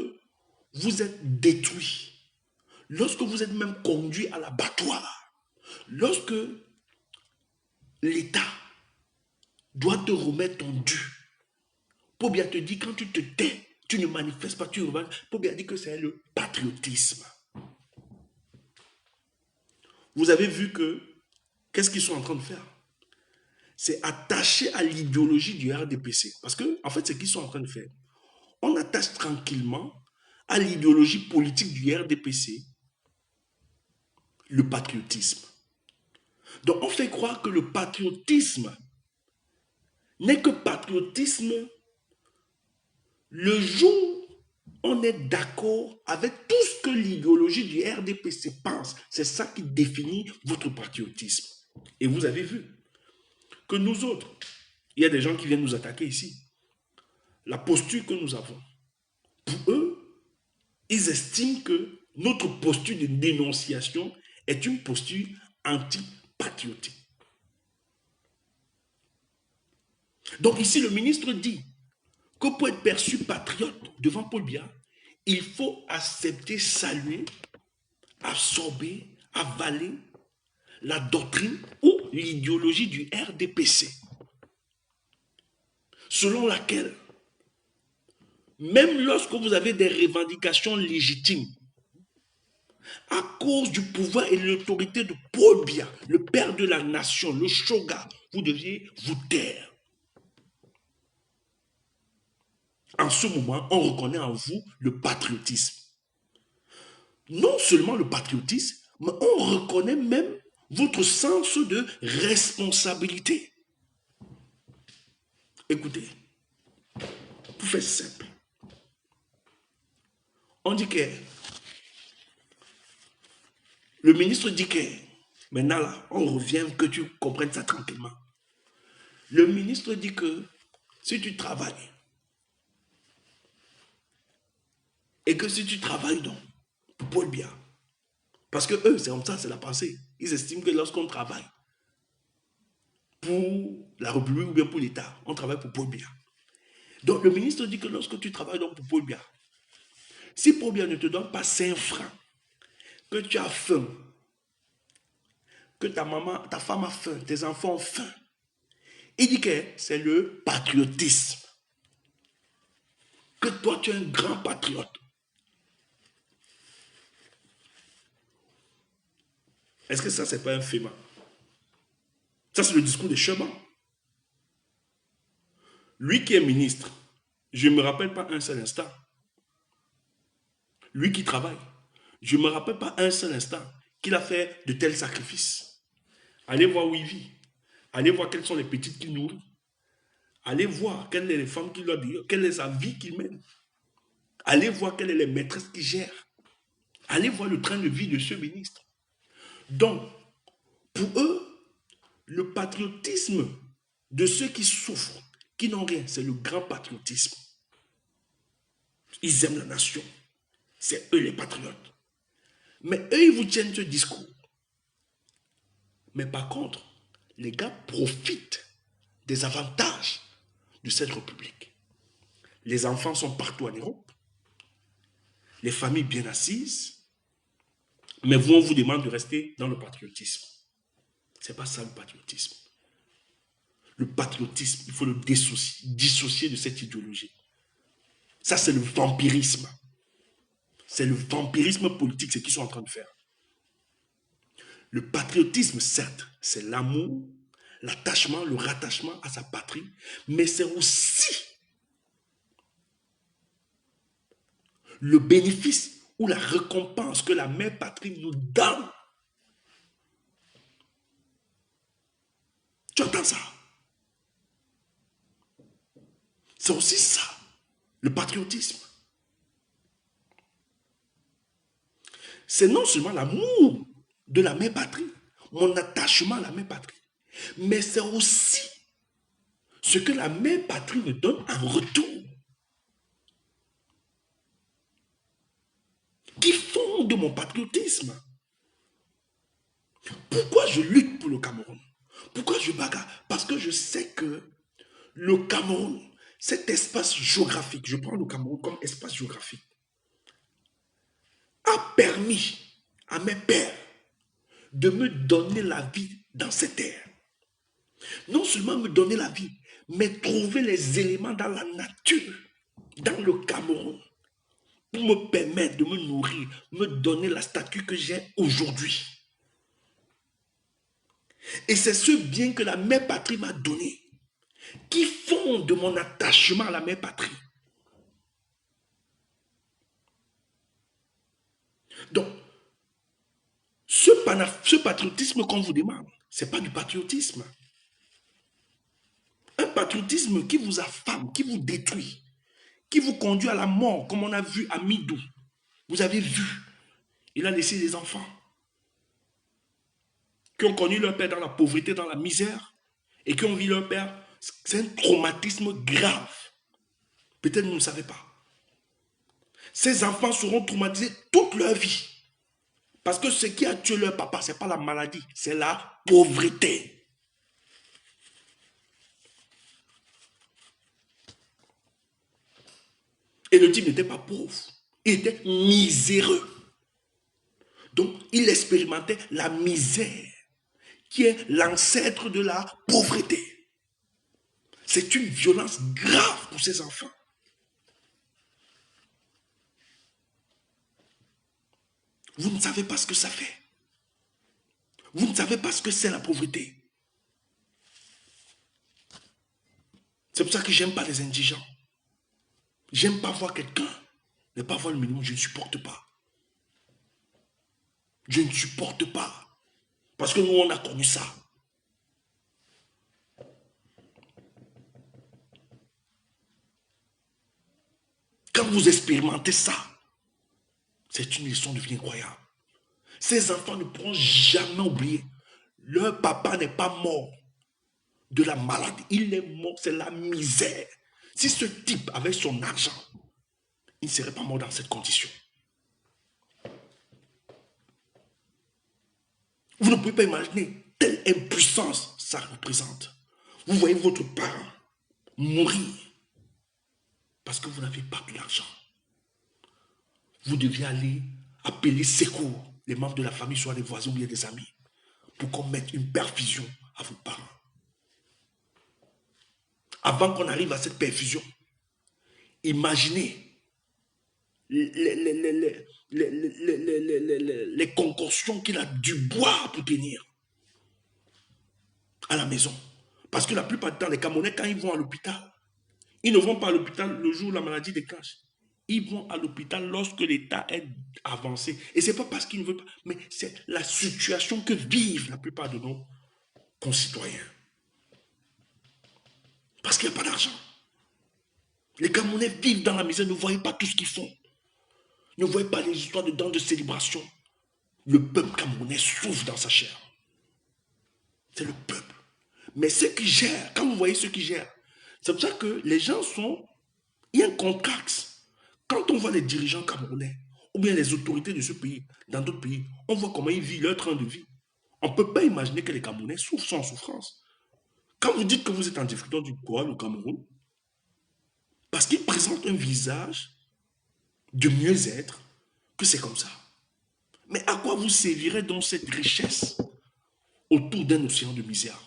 vous êtes détruit, lorsque vous êtes même conduit à l'abattoir, lorsque l'État doit te remettre ton dû. Paul Biya te dit, quand tu te tais, tu ne manifestes pas, tu revannes. Paul Biya dit que c'est le patriotisme. Vous avez vu que, qu'est-ce qu'ils sont en train de faire? C'est attacher à l'idéologie du RDPC. Parce que, en fait, c'est ce qu'ils sont en train de faire. On attache tranquillement à l'idéologie politique du RDPC le patriotisme. Donc, on fait croire que le patriotisme n'est que patriotisme le jour où on est d'accord avec tout ce que l'idéologie du RDPC pense. C'est ça qui définit votre patriotisme. Et vous avez vu que nous autres, il y a des gens qui viennent nous attaquer ici. La posture que nous avons, pour eux, ils estiment que notre posture de dénonciation est une posture anti-patriotique. Donc ici, le ministre dit que pour être perçu patriote devant Paul Biya, il faut accepter, saluer, absorber, avaler la doctrine ou l'idéologie du RDPC, selon laquelle, même lorsque vous avez des revendications légitimes, à cause du pouvoir et de l'autorité de Paul Biya, le père de la nation, le shogun, vous deviez vous taire. En ce moment, on reconnaît en vous le patriotisme. Non seulement le patriotisme, mais on reconnaît même votre sens de responsabilité. Écoutez, pour faire simple, on dit que le ministre dit que maintenant là, on revient, que tu comprennes ça tranquillement. Le ministre dit que si tu travailles, et que si tu travailles donc, pour Paul Biya, Parce que eux, c'est comme ça, c'est la pensée. Ils estiment que lorsqu'on travaille pour la République ou bien pour l'État, on travaille pour Paul Biya. Donc le ministre dit que lorsque tu travailles donc pour Paul Biya, si Paul Biya ne te donne pas 5 francs, que tu as faim, que ta maman, ta femme a faim, tes enfants ont faim, il dit que c'est le patriotisme. Que toi, tu es un grand patriote. Est-ce que ça, c'est pas un FEMA? Ça, c'est le discours de Chemin. Lui qui est ministre, je ne me rappelle pas un seul instant. Lui qui travaille, je ne me rappelle pas un seul instant qu'il a fait de tels sacrifices. Allez voir où il vit. Allez voir quelles sont les petites qu'il nourrit. Allez voir quelles sont les femmes qu'il doit dire, quelle est sa vie qu'il mène. Allez voir quelles sont les maîtresses qu'il gère. Allez voir le train de vie de ce ministre. Donc, pour eux, le patriotisme de ceux qui souffrent, qui n'ont rien, c'est le grand patriotisme. Ils aiment la nation. C'est eux les patriotes. Mais eux, ils vous tiennent ce discours. Mais par contre, les gars profitent des avantages de cette république. Les enfants sont partout en Europe. Les familles bien assises. Mais vous, on vous demande de rester dans le patriotisme. Ce n'est pas ça le patriotisme. Le patriotisme, il faut le dissocier de cette idéologie. Ça, c'est le vampirisme. C'est le vampirisme politique, ce qu'ils sont en train de faire. Le patriotisme, certes, c'est l'amour, l'attachement, le rattachement à sa patrie, mais c'est aussi le bénéfice ou la récompense que la mère patrie nous donne. Tu entends ça? C'est aussi ça, le patriotisme. C'est non seulement l'amour de la mère patrie, mon attachement à la mère patrie, mais c'est aussi ce que la mère patrie me donne en retour, qui fonde mon patriotisme. Pourquoi je lutte pour le Cameroun? Pourquoi je bagarre? Parce que je sais que le Cameroun, cet espace géographique, je prends le Cameroun comme espace géographique, a permis à mes pères de me donner la vie dans cette terre. Non seulement me donner la vie, mais trouver les éléments dans la nature, dans le Cameroun, pour me permettre de me nourrir, me donner la statue que j'ai aujourd'hui. Et c'est ce bien que la mère patrie m'a donné, qui fonde mon attachement à la mère patrie. Donc, ce patriotisme qu'on vous demande, ce n'est pas du patriotisme. Un patriotisme qui vous affame, qui vous détruit, qui vous conduit à la mort, comme on a vu à Midou. Vous avez vu, il a laissé des enfants qui ont connu leur père dans la pauvreté, dans la misère, et qui ont vu leur père. C'est un traumatisme grave. Peut-être vous ne savez pas. Ces enfants seront traumatisés toute leur vie. Parce que ce qui a tué leur papa, ce n'est pas la maladie, c'est la pauvreté. Et le type n'était pas pauvre, il était miséreux. Donc, il expérimentait la misère, qui est l'ancêtre de la pauvreté. C'est une violence grave pour ces enfants. Vous ne savez pas ce que ça fait. Vous ne savez pas ce que c'est la pauvreté. C'est pour ça que j'aime pas les indigents. J'aime pas voir quelqu'un ne pas voir le minimum. Je ne supporte pas. Je ne supporte pas. Parce que nous, on a connu ça. Quand vous expérimentez ça, c'est une leçon de vie incroyable. Ces enfants ne pourront jamais oublier. Leur papa n'est pas mort de la maladie. Il est mort, c'est la misère. Si ce type avait son argent, il ne serait pas mort dans cette condition. Vous ne pouvez pas imaginer telle impuissance ça représente. Vous voyez votre parent mourir parce que vous n'avez pas de l'argent. Vous deviez aller appeler secours, les membres de la famille, soit des voisins ou bien des amis, pour qu'on mette une perfusion à vos parents. Avant qu'on arrive à cette perfusion, imaginez les concoctions qu'il a dû boire pour tenir à la maison. Parce que la plupart du temps, les Camerounais, quand ils vont à l'hôpital, ils ne vont pas à l'hôpital le jour où la maladie déclenche. Ils vont à l'hôpital lorsque l'état est avancé. Et ce n'est pas parce qu'ils ne veulent pas, mais c'est la situation que vivent la plupart de nos concitoyens. Parce qu'il n'y a pas d'argent. Les Camerounais vivent dans la misère, ne voient pas tout ce qu'ils font. Ne voient pas les histoires de dents de célébration. Le peuple camerounais souffre dans sa chair. C'est le peuple. Mais ceux qui gèrent, quand vous voyez ceux qui gèrent, c'est pour ça que les gens sont... Il y a un contraste. Quand on voit les dirigeants camerounais, ou bien les autorités de ce pays, dans d'autres pays, on voit comment ils vivent leur train de vie. On ne peut pas imaginer que les Camerounais souffrent sans souffrance. Quand vous dites que vous êtes en difficulté du poids, le Cameroun, parce qu'ils présentent un visage de mieux-être, que c'est comme ça. Mais à quoi vous servirait donc cette richesse autour d'un océan de misère?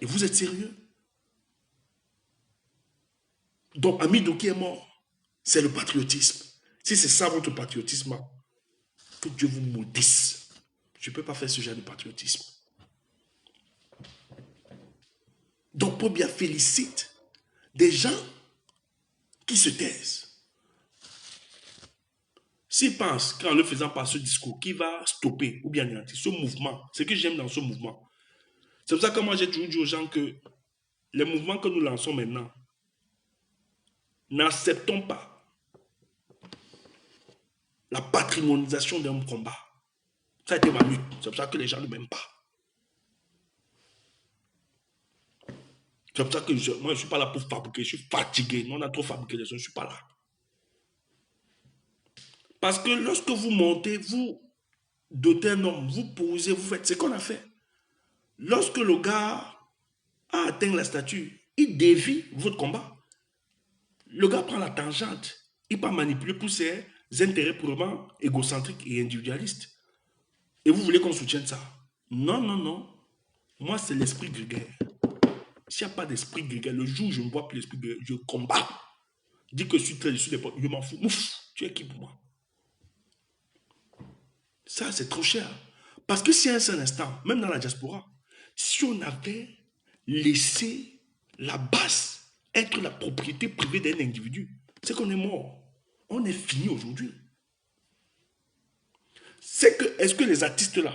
Et vous êtes sérieux? Donc, Amidou qui est mort, c'est le patriotisme. Si c'est ça votre patriotisme, que Dieu vous maudisse. Je ne peux pas faire ce genre de patriotisme. Donc, Paul Biya félicite des gens qui se taisent. S'ils pensent qu'en ne faisant pas ce discours, qui va stopper ou bien anéantir ce mouvement, ce que j'aime dans ce mouvement, c'est pour ça que moi j'ai toujours dit aux gens que les mouvements que nous lançons maintenant, n'acceptons pas la patrimonialisation d'un combat. Ça a été ma lutte. C'est pour ça que les gens ne m'aiment pas. C'est pour ça que moi, je ne suis pas là pour fabriquer. Je suis fatigué. Nous, on a trop fabriqué les gens. Je ne suis pas là. Parce que lorsque vous montez, vous dotez un homme, vous posez, vous faites ce qu'on a fait. Lorsque le gars a atteint la statue, il dévie votre combat. Le gars prend la tangente. Il peut manipuler pour ses intérêts purement égocentriques et individualistes. Et vous voulez qu'on soutienne ça? Non, non, non. Moi, c'est l'esprit grégaire. S'il n'y a pas d'esprit grégaire, le jour où je ne vois plus l'esprit grégaire, je combats. Dis que je suis très dessus des portes, je m'en fous. Ouf, tu es qui pour moi? Ça, c'est trop cher. Parce que si à un seul instant, même dans la diaspora, si on avait laissé la base être la propriété privée d'un individu, c'est qu'on est mort. On est fini aujourd'hui. C'est que, est-ce que les artistes là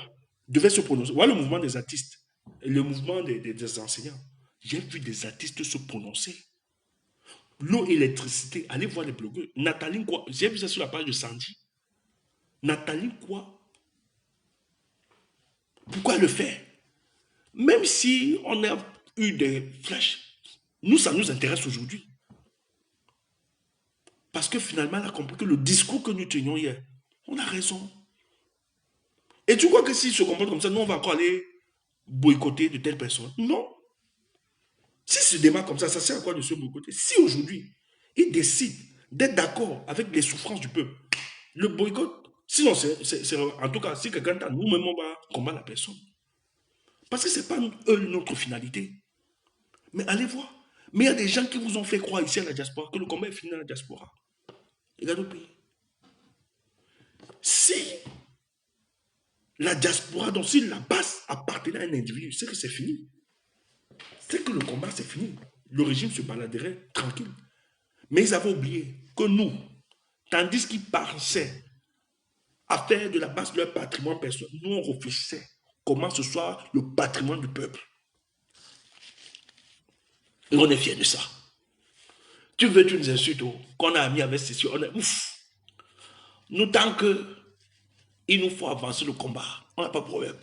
devaient se prononcer? Voilà le mouvement des artistes, le mouvement des enseignants. J'ai vu des artistes se prononcer. L'eau, l'électricité, allez voir les blogueurs. Nathalie quoi? J'ai vu ça sur la page de Sandy. Nathalie quoi? Pourquoi elle le fait? Même si on a eu des flèches, nous, ça nous intéresse aujourd'hui. Parce que finalement, elle a compris que le discours que nous tenions hier, on a raison. Et tu crois que s'il se comporte comme ça, nous, on va encore aller boycotter de telle personne? Non. Si ce débat comme ça sert à quoi de se boycotter? Si aujourd'hui, il décide d'être d'accord avec les souffrances du peuple, le boycott, sinon, en tout cas, si quelqu'un t'a, nous-mêmes, on va combattre la personne. Parce que ce n'est pas eux notre finalité. Mais allez voir. Mais il y a des gens qui vous ont fait croire ici à la diaspora que le combat est fini dans la diaspora. Regardez au pays. Si la diaspora, donc si la base appartenait à un individu, c'est que c'est fini. C'est que le combat, c'est fini. Le régime se baladerait tranquille. Mais ils avaient oublié que nous, tandis qu'ils pensaient à faire de la base de leur patrimoine personnel, nous, on réfléchissait comment ce soit le patrimoine du peuple. Et on est fiers de ça. Tu veux, tu nous insultes, qu'on a mis avec ceci, on est ouf. Nous, tant que il nous faut avancer le combat, on n'a pas de problème.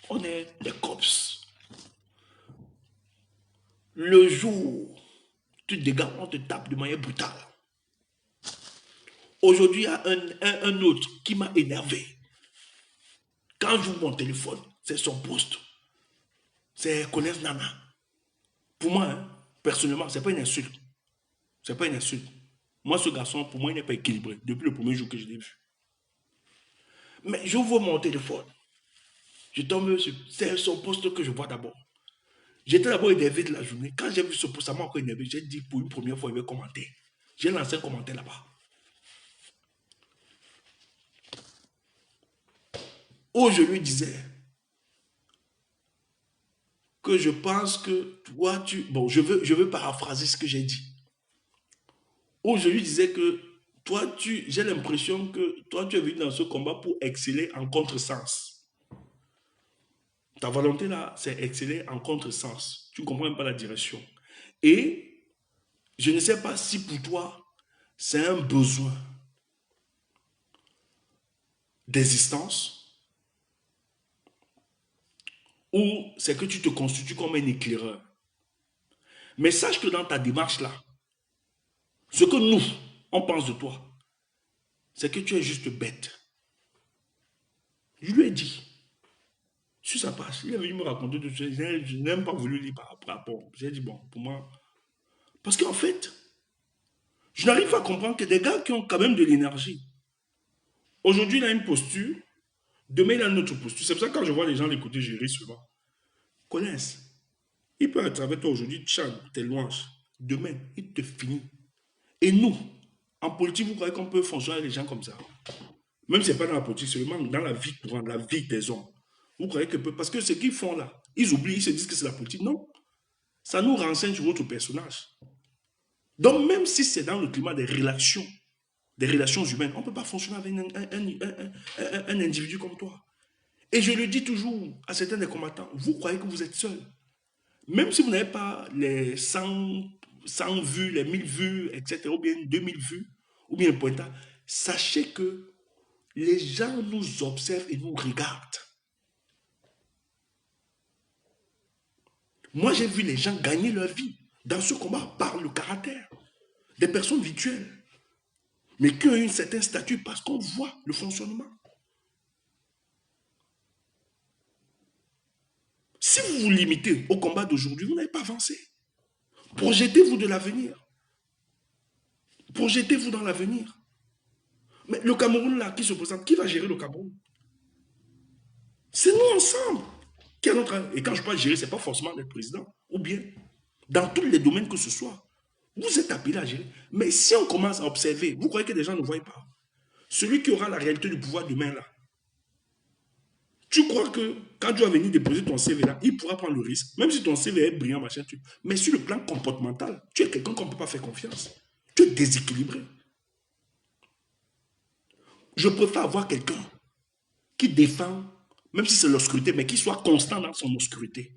On est des cops. Le jour, tu te dégages, on te tape de manière brutale. Aujourd'hui, il y a un autre qui m'a énervé. Quand j'ouvre mon téléphone, c'est son poste. C'est connaître Nana. Pour moi, hein, personnellement, ce n'est pas une insulte. Ce n'est pas une insulte. Moi, ce garçon, pour moi, il n'est pas équilibré depuis le premier jour que je l'ai vu. Mais j'ouvre mon téléphone. Je tombe sur... C'est son poste que je vois d'abord. J'étais d'abord énervé de la journée. Quand j'ai vu ce poste, ça m'a encore énervé. J'ai dit pour une première fois, il va commenter. J'ai lancé un commentaire là-bas. Où je lui disais que je pense que toi, tu... Bon, je veux paraphraser ce que j'ai dit. Où je lui disais que toi, j'ai l'impression que toi, tu es venu dans ce combat pour exceller en contresens. Ta volonté là, c'est exceller en contresens. Tu ne comprends même pas la direction. Et je ne sais pas si pour toi, c'est un besoin d'existence ou c'est que tu te constitues comme un éclaireur. Mais sache que dans ta démarche là, ce que nous, on pense de toi, c'est que tu es juste bête. Je lui ai dit, sur sa page, il est venu me raconter tout ça, je n'ai même pas voulu lire par rapport. J'ai dit, bon, pour moi, parce qu'en fait, je n'arrive pas à comprendre que des gars qui ont quand même de l'énergie, aujourd'hui, il a une posture, demain, il a une autre posture. C'est pour ça que quand je vois les gens l'écouter, je ris souvent. Connaissent. Il peut être avec toi aujourd'hui, tu chantes tes louanges. Demain, il te finit. Et nous, en politique, vous croyez qu'on peut fonctionner avec les gens comme ça? Même si ce n'est pas dans la politique, seulement dans la vie courante, la vie des hommes. Vous croyez que... Parce que ce qu'ils font là, ils oublient, ils se disent que c'est la politique. Non. Ça nous renseigne sur votre personnage. Donc, même si c'est dans le climat des relations humaines, on ne peut pas fonctionner avec un individu comme toi. Et je le dis toujours à certains des combattants, vous croyez que vous êtes seul. Même si vous n'avez pas les 100 vues, les 1000 vues, etc., ou bien 2000 vues, ou bien un pointage, sachez que les gens nous observent et nous regardent. Moi, j'ai vu les gens gagner leur vie dans ce combat par le caractère. Des personnes virtuelles, mais qui ont une certaine statut parce qu'on voit le fonctionnement. Si vous vous limitez au combat d'aujourd'hui, vous n'allez pas avancer. Projetez-vous de l'avenir. Projetez-vous dans l'avenir. Mais le Cameroun là qui se présente, qui va gérer le Cameroun? C'est nous ensemble qui allons travailler. Et quand je parle gérer, ce n'est pas forcément d'être président. Ou bien, dans tous les domaines que ce soit, vous êtes appelé à gérer. Mais si on commence à observer, vous croyez que les gens ne voient pas? Celui qui aura la réalité du pouvoir demain là, tu crois que quand tu vas venir déposer ton CV là, il pourra prendre le risque, même si ton CV est brillant, machin, mais sur le plan comportemental, tu es quelqu'un qu'on ne peut pas faire confiance. Tu es déséquilibré. Je préfère avoir quelqu'un qui défend, même si c'est l'obscurité, mais qui soit constant dans son obscurité.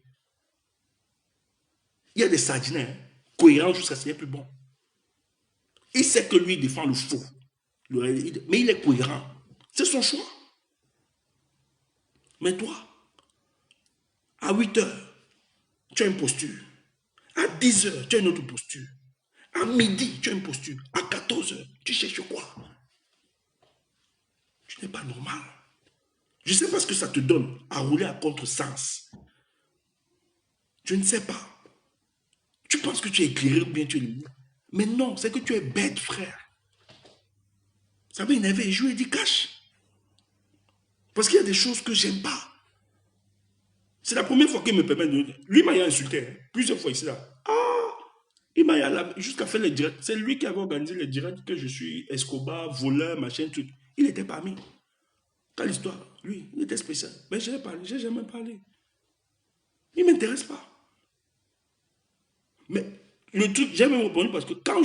Il y a des sardinais, hein, cohérents jusqu'à ce qu'il n'y ait plus bon. Il sait que lui défend le faux, mais il est cohérent. C'est son choix. Mais toi, à 8 heures, tu as une posture. À 10 heures, tu as une autre posture. À midi, tu as une posture. À 14 heures, tu cherches quoi? Tu n'es pas normal. Je ne sais pas ce que ça te donne à rouler à contresens. Je ne sais pas. Tu penses que tu es éclairé ou bien tu es lumineux. Mais non, c'est que tu es bête, frère. Ça m'a énervé. Je lui ai dit cache. Parce qu'il y a des choses que j'aime pas. C'est la première fois qu'il me permet de... Lui m'a insulté, hein, plusieurs fois ici là. Ah, il m'a jusqu'à faire les directs. C'est lui qui avait organisé les directs que je suis Escobar, voleur, machin, truc. Il était parmi. Quand l'histoire, lui, il était spécial. Mais je n'ai parlé, je n'ai jamais parlé. Il ne m'intéresse pas. Mais le truc, j'ai même répondu parce que quand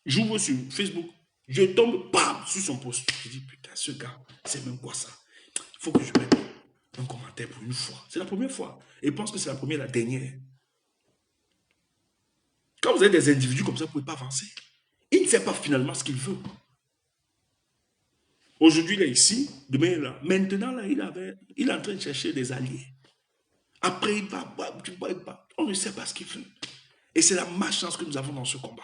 j'ouvre sur Facebook, je tombe, bam, sur son post. Je dis, putain, ce gars, c'est même quoi ça? Il faut que je mette un commentaire pour une fois. C'est la première fois. Et je pense que c'est la première et la dernière. Quand vous avez des individus comme ça, vous ne pouvez pas avancer. Il ne sait pas finalement ce qu'il veut. Aujourd'hui, il est ici, demain, il est là. Maintenant, là, il est en train de chercher des alliés. Après, il va, on ne sait pas ce qu'il veut. Et c'est la malchance que nous avons dans ce combat.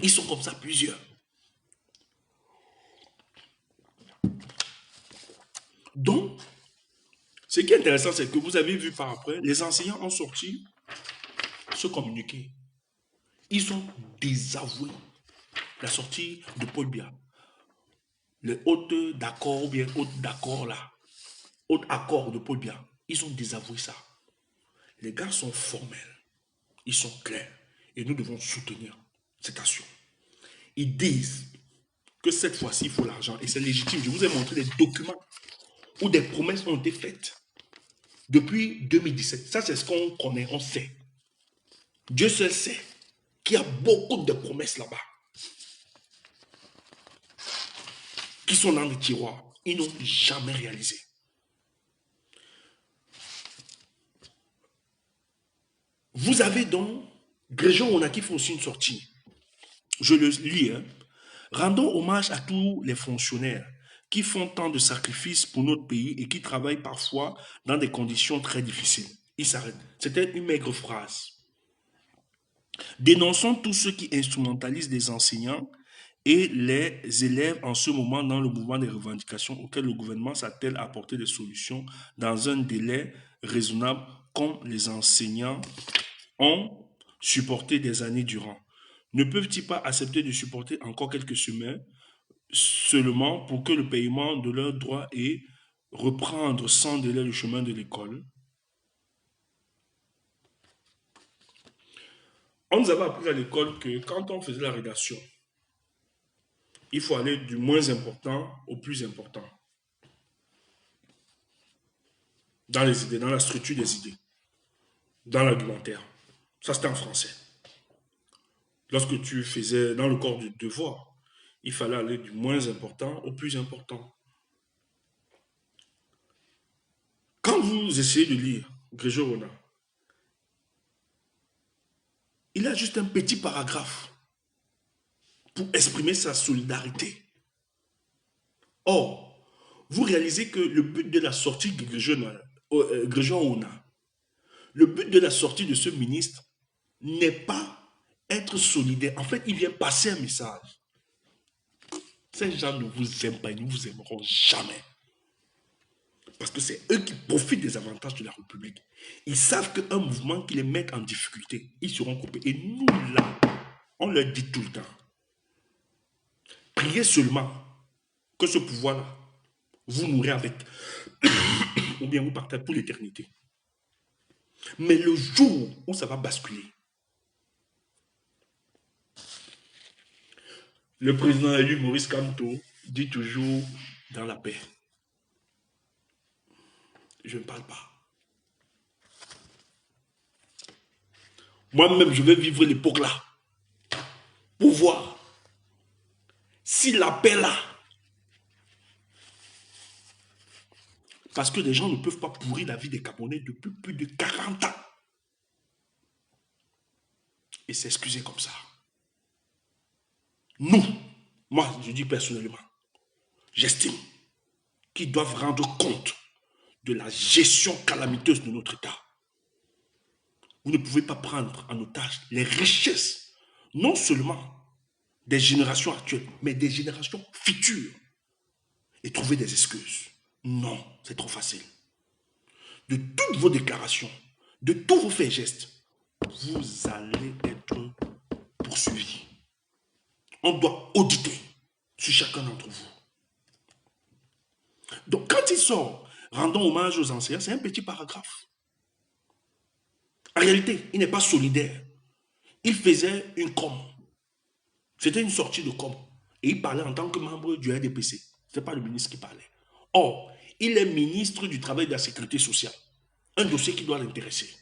Ils sont comme ça plusieurs. Donc, Ce qui est intéressant, c'est que vous avez vu par après, les enseignants ont sorti ce communiqué. Ils ont désavoué la sortie de Paul Biya. Les hôtes d'accord ou bien hôtes d'accord là, hôtes accords de Paul Biya, ils ont désavoué ça. Les gars sont formels, ils sont clairs et nous devons soutenir cette action. Ils disent que cette fois-ci, il faut l'argent et c'est légitime. Je vous ai montré des documents où des promesses ont été faites depuis 2017. Ça, c'est ce qu'on connaît, on sait. Dieu seul sait qu'il y a beaucoup de promesses là-bas qui sont dans les tiroirs. Ils n'ont jamais réalisé. Vous avez donc Gréjean Ona qui fait aussi une sortie. Je le lis. Hein. Rendons hommage à tous les fonctionnaires qui font tant de sacrifices pour notre pays et qui travaillent parfois dans des conditions très difficiles. Il s'arrête. C'était une maigre phrase. Dénonçons tous ceux qui instrumentalisent les enseignants et les élèves en ce moment dans le mouvement des revendications auquel le gouvernement s'attelle à apporter des solutions dans un délai raisonnable comme les enseignants ont supporté des années durant. Ne peuvent-ils pas accepter de supporter encore quelques semaines seulement pour que le paiement de leurs droits et reprendre sans délai le chemin de l'école? On nous avait appris à l'école que quand on faisait la rédaction, il faut aller du moins important au plus important. Dans les idées, dans la structure des idées, dans l'argumentaire. Ça, c'était en français. Lorsque tu faisais dans le corps du devoir, il fallait aller du moins important au plus important. Quand vous essayez de lire Gréjean Ona, il a juste un petit paragraphe pour exprimer sa solidarité. Or, vous réalisez que le but de la sortie de Gréjean Ona, le but de la sortie de ce ministre n'est pas être solidaire. En fait, il vient passer un message. Ces gens ne vous aiment pas, ils ne vous aimeront jamais. Parce que c'est eux qui profitent des avantages de la République. Ils savent qu'un mouvement qui les met en difficulté, ils seront coupés. Et nous, là, on leur dit tout le temps, priez seulement que ce pouvoir-là vous mourrez avec, ou bien vous partez pour l'éternité. Mais le jour où ça va basculer, le président élu Maurice Kamto dit toujours dans la paix. Je ne parle pas. Moi-même, je vais vivre l'époque là pour voir si la paix là. Parce que les gens ne peuvent pas pourrir la vie des Camerounais depuis plus de 40 ans. Et s'excuser comme ça. Nous, moi, je dis personnellement, j'estime qu'ils doivent rendre compte de la gestion calamiteuse de notre État. Vous ne pouvez pas prendre en otage les richesses, non seulement des générations actuelles, mais des générations futures, et trouver des excuses. Non, c'est trop facile. De toutes vos déclarations, de tous vos faits et gestes, vous allez être poursuivis. On doit auditer sur chacun d'entre vous. Donc, quand il sort, rendons hommage aux enseignants, c'est un petit paragraphe. En réalité, il n'est pas solidaire. Il faisait une com. C'était une sortie de com. Et il parlait en tant que membre du RDPC. Ce n'est pas le ministre qui parlait. Or, il est ministre du Travail et de la Sécurité sociale. Un dossier qui doit l'intéresser.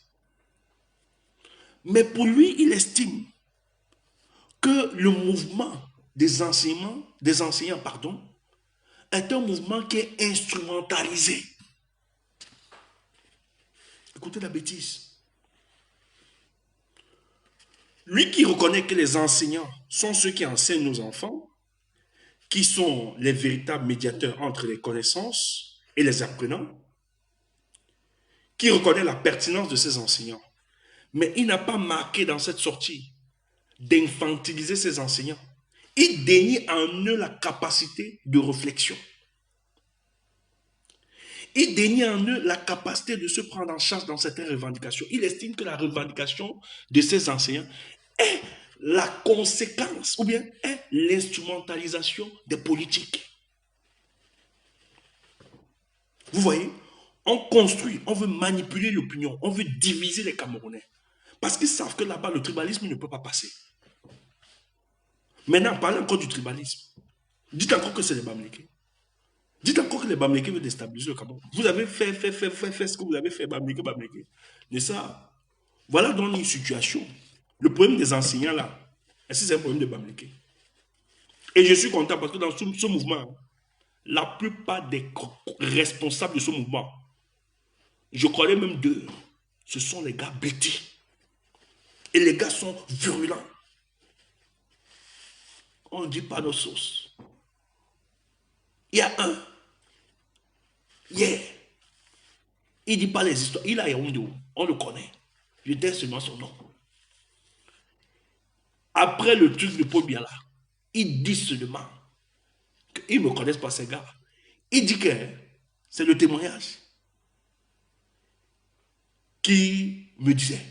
Mais pour lui, il estime que le mouvement des enseignants, est un mouvement qui est instrumentalisé. Écoutez la bêtise. Lui qui reconnaît que les enseignants sont ceux qui enseignent nos enfants, qui sont les véritables médiateurs entre les connaissances et les apprenants, qui reconnaît la pertinence de ces enseignants. Mais il n'a pas marqué dans cette sortie d'infantiliser ces enseignants. Il dénie en eux la capacité de réflexion. Il dénie en eux la capacité de se prendre en charge dans certaines revendications. Il estime que la revendication de ces enseignants est la conséquence ou bien est l'instrumentalisation des politiques. Vous voyez, on construit, on veut manipuler l'opinion, on veut diviser les Camerounais. Parce qu'ils savent que là-bas, le tribalisme ne peut pas passer. Maintenant, parlez encore du tribalisme. Dites encore que c'est les Bamileke. Dites encore que les Bamileke veulent déstabiliser le Cameroun. Vous avez fait ce que vous avez fait, Bamileke. De ça, voilà donc une situation. Le problème des enseignants là, est-ce que c'est un problème de Bamileke? Et je suis content parce que dans ce mouvement, la plupart des responsables de ce mouvement, je connais même deux, ce sont les gars bêtis. Et les gars sont virulents. On ne dit pas nos sources. Il y a un, hier, il ne dit pas les histoires. Il a Yaoundé, on le connaît. Je dis seulement son nom. Après le truc de Paul Biala, il dit seulement qu'ils ne me connaissent pas ces gars. Il dit que c'est le témoignage qui me disait.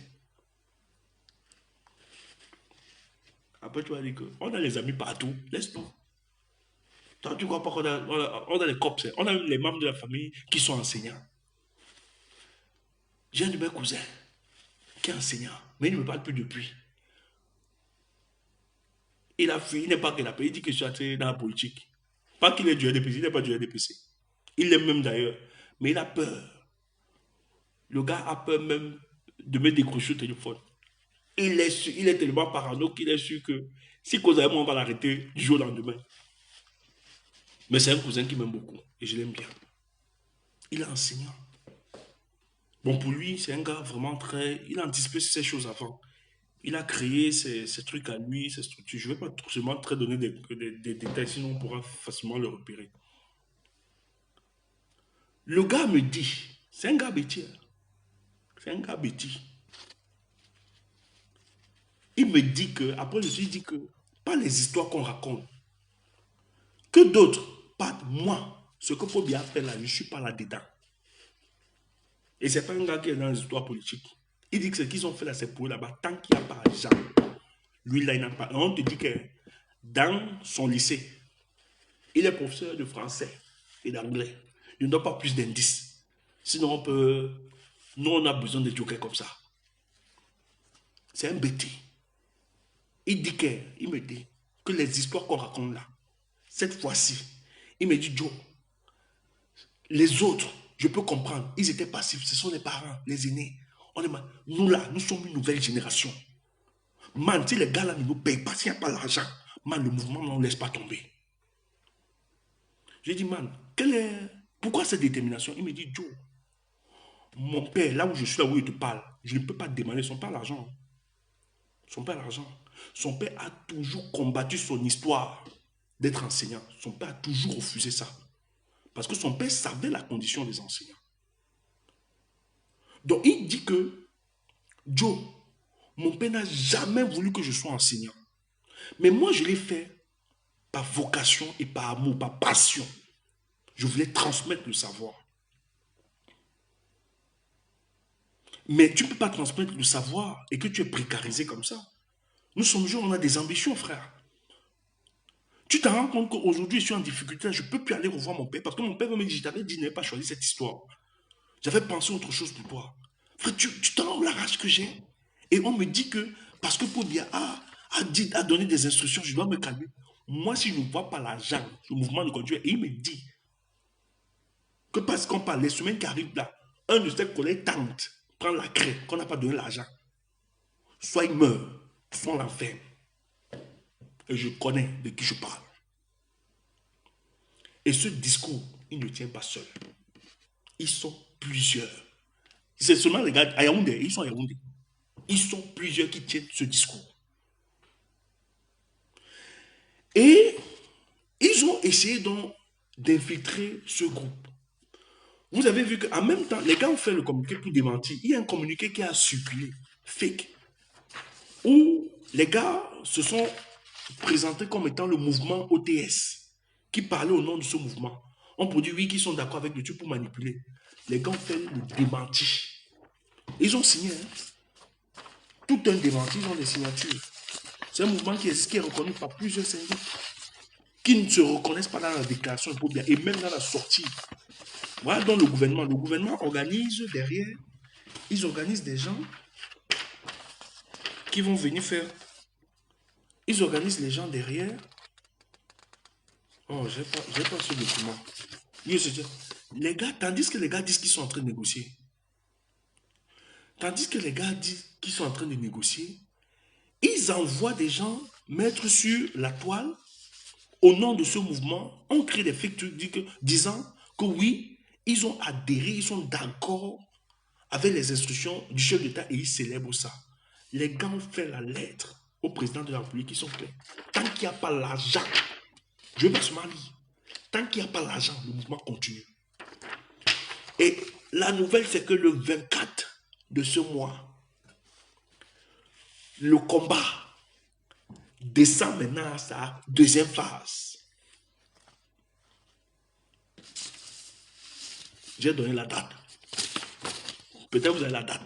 Après, tu vas dire qu'on a les amis partout, laisse-nous. Tu crois pas qu'on a les cops, on a les membres de la famille qui sont enseignants. J'ai un de mes cousins qui est enseignant, mais il ne me parle plus depuis. Il a fui, il n'est pas que la paix, il dit que je suis entré dans la politique. Pas qu'il est du RDPC, il n'est pas du RDPC. Il l'aime même d'ailleurs, mais il a peur. Le gars a peur même de me décrocher au téléphone. Il est tellement parano qu'il est sûr que si cause à moi, on va l'arrêter du jour au lendemain. Mais c'est un cousin qui m'aime beaucoup et je l'aime bien. Il est enseignant. Bon, pour lui, c'est un gars vraiment très... Il a anticipé ces choses avant. Il a créé ses trucs à lui, ses structures. Je ne vais pas seulement très donner des détails, sinon on pourra facilement le repérer. Le gars me dit, c'est un gars bêtise. C'est un gars bêtise. Il me dit que, après je lui dis que, pas les histoires qu'on raconte, que d'autres, pas moi, ce que faut bien faire là, je ne suis pas là-dedans. Et c'est pas un gars qui est dans les histoires politiques. Il dit que ce qu'ils ont fait là, c'est pour eux là-bas, tant qu'il n'y a pas d'argent. Lui, là, il n'a pas. On te dit que dans son lycée, il est professeur de français et d'anglais. Il ne donne pas plus d'indices. Sinon, on peut. Nous, on a besoin de jokers comme ça. C'est un bêtis. Il me dit que les histoires qu'on raconte là, cette fois-ci, il me dit, Joe, les autres, je peux comprendre, ils étaient passifs, ce sont les parents, les aînés. Nous là, nous sommes une nouvelle génération. Man, si les gars là ne nous payent pas, s'il n'y a pas l'argent, man, le mouvement ne nous laisse pas tomber. J'ai dit, man, pourquoi cette détermination? Il me dit, Joe, mon père, là où je suis, là où il te parle, je ne peux pas te demander son père l'argent. Son père l'argent. Son père a toujours combattu son histoire d'être enseignant. Son père a toujours refusé ça. Parce que son père savait la condition des enseignants. Donc il dit que, Joe, mon père n'a jamais voulu que je sois enseignant. Mais moi, je l'ai fait par vocation et par amour, par passion. Je voulais transmettre le savoir. Mais tu ne peux pas transmettre le savoir et que tu es précarisé comme ça. Nous sommes jeunes, on a des ambitions, frère. Tu te rends compte qu'aujourd'hui, je suis en difficulté, je ne peux plus aller revoir mon père parce que mon père me dit, je t'avais dit, n'avais pas choisi cette histoire. J'avais pensé autre chose pour toi. Frère, tu te rends la rage que j'ai. Et on me dit que, parce que Pobia a donné des instructions, je dois me calmer. Moi, si je ne vois pas l'argent, le mouvement de continue, et il me dit que parce qu'on parle, les semaines qui arrivent là, un de ses collègues tente, prend la craie, qu'on n'a pas donné l'argent. Soit il meurt, soit on l'enferme. Et je connais de qui je parle. Et ce discours, il ne tient pas seul. Ils sont plusieurs. C'est seulement les gars à Yaoundé, ils sont à Yaoundé. Ils sont plusieurs qui tiennent ce discours. Et ils ont essayé donc d'infiltrer ce groupe. Vous avez vu qu'en même temps, les gars ont fait le communiqué pour démentir. Il y a un communiqué qui a circulé, fake, où les gars se sont présentés comme étant le mouvement OTS, qui parlait au nom de ce mouvement. On produit, oui, qui sont d'accord avec le truc pour manipuler. Les gars ont fait le démenti. Ils ont signé. Hein. Tout un démenti, ils ont des signatures. C'est un mouvement qui est reconnu par plusieurs syndicats qui ne se reconnaissent pas dans la déclaration de Pobia et même dans la sortie. Voilà donc le gouvernement organise derrière, ils organisent des gens qui vont venir faire. Ils organisent les gens derrière. Oh, j'ai pas ce document. Les gars, tandis que les gars disent qu'ils sont en train de négocier, tandis que les gars disent qu'ils sont en train de négocier, ils envoient des gens mettre sur la toile, au nom de ce mouvement, on crée des fake trucs disant que oui, ils ont adhéré, ils sont d'accord avec les instructions du chef d'État et ils célèbrent ça. Les gars ont fait la lettre au président de la République, ils sont clairs. Tant qu'il n'y a pas l'argent, je vais pas se marier. Tant qu'il n'y a pas l'argent, le mouvement continue. Et la nouvelle, c'est que le 24 de ce mois, le combat descend maintenant à sa deuxième phase. J'ai donné la date. Peut-être vous avez la date.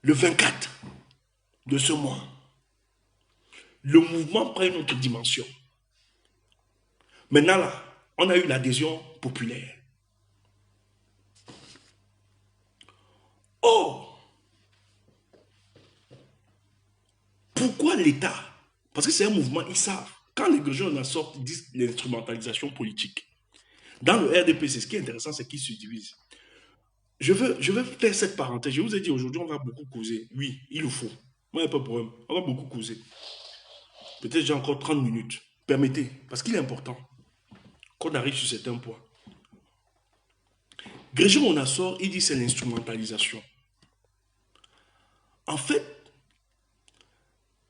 Le 24 de ce mois, le mouvement prend une autre dimension. Maintenant, là, on a eu l'adhésion populaire. Or, pourquoi l'État? Parce que c'est un mouvement, ils savent. Quand les gens en sortent, ils disent l'instrumentalisation politique. Dans le RDPC, ce qui est intéressant, c'est qu'ils se divisent. Je veux faire cette parenthèse. Je vous ai dit aujourd'hui, on va beaucoup causer. Oui, il le faut. Moi, il n'y a pas de problème. On va beaucoup causer. Peut-être j'ai encore 30 minutes. Permettez, parce qu'il est important qu'on arrive sur certains points. Grégoire Onassor, il dit c'est l'instrumentalisation. En fait,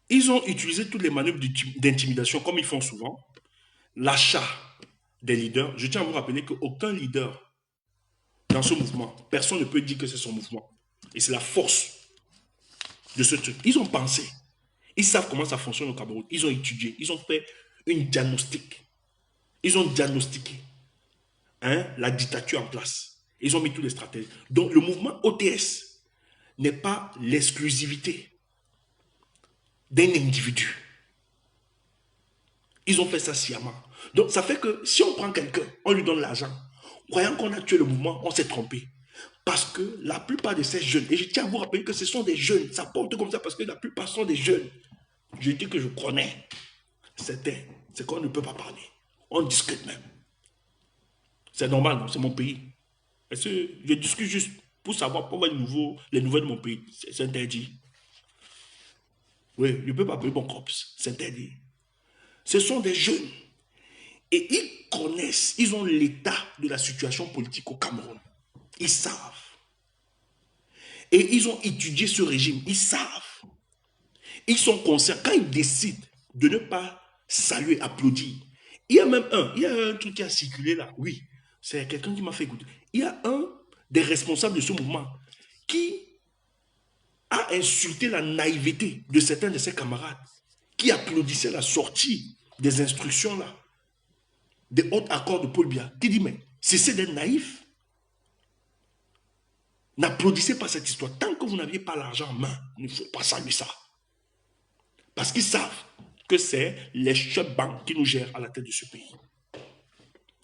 ils ont utilisé toutes les manœuvres d'intimidation comme ils font souvent. L'achat des leaders. Je tiens à vous rappeler qu'aucun leader dans ce mouvement, personne ne peut dire que c'est son mouvement. Et c'est la force de ce truc. Ils ont pensé. Ils savent comment ça fonctionne au Cameroun. Ils ont étudié. Ils ont fait une diagnostic. Ils ont diagnostiqué la dictature en place. Ils ont mis tous les stratèges. Donc le mouvement OTS n'est pas l'exclusivité d'un individu. Ils ont fait ça sciemment. Donc ça fait que si on prend quelqu'un, on lui donne l'argent, croyant qu'on a tué le mouvement, on s'est trompé. Parce que la plupart de ces jeunes, et je tiens à vous rappeler que ce sont des jeunes, ça porte comme ça parce que la plupart sont des jeunes. Je dis que je connais certains, c'est qu'on ne peut pas parler. On discute même. C'est normal, c'est mon pays. Est-ce que je discute juste pour savoir pourquoi les nouvelles de mon pays, c'est interdit. Oui, je ne peux pas appeler mon corps, c'est interdit. Ce sont des jeunes. Et ils connaissent, ils ont l'état de la situation politique au Cameroun. Ils savent. Et ils ont étudié ce régime, ils savent. Ils sont conscients. Quand ils décident de ne pas saluer, applaudir, il y a même un truc qui a circulé là, oui, c'est quelqu'un qui m'a fait écouter. Il y a un des responsables de ce mouvement qui a insulté la naïveté de certains de ses camarades qui applaudissaient la sortie des instructions là, des hautes accords de Paul Biya, qui dit mais cessez d'être naïf. N'applaudissez pas cette histoire. Tant que vous n'aviez pas l'argent en main, il ne faut pas saluer ça. Parce qu'ils savent que c'est les chefs banques qui nous gèrent à la tête de ce pays.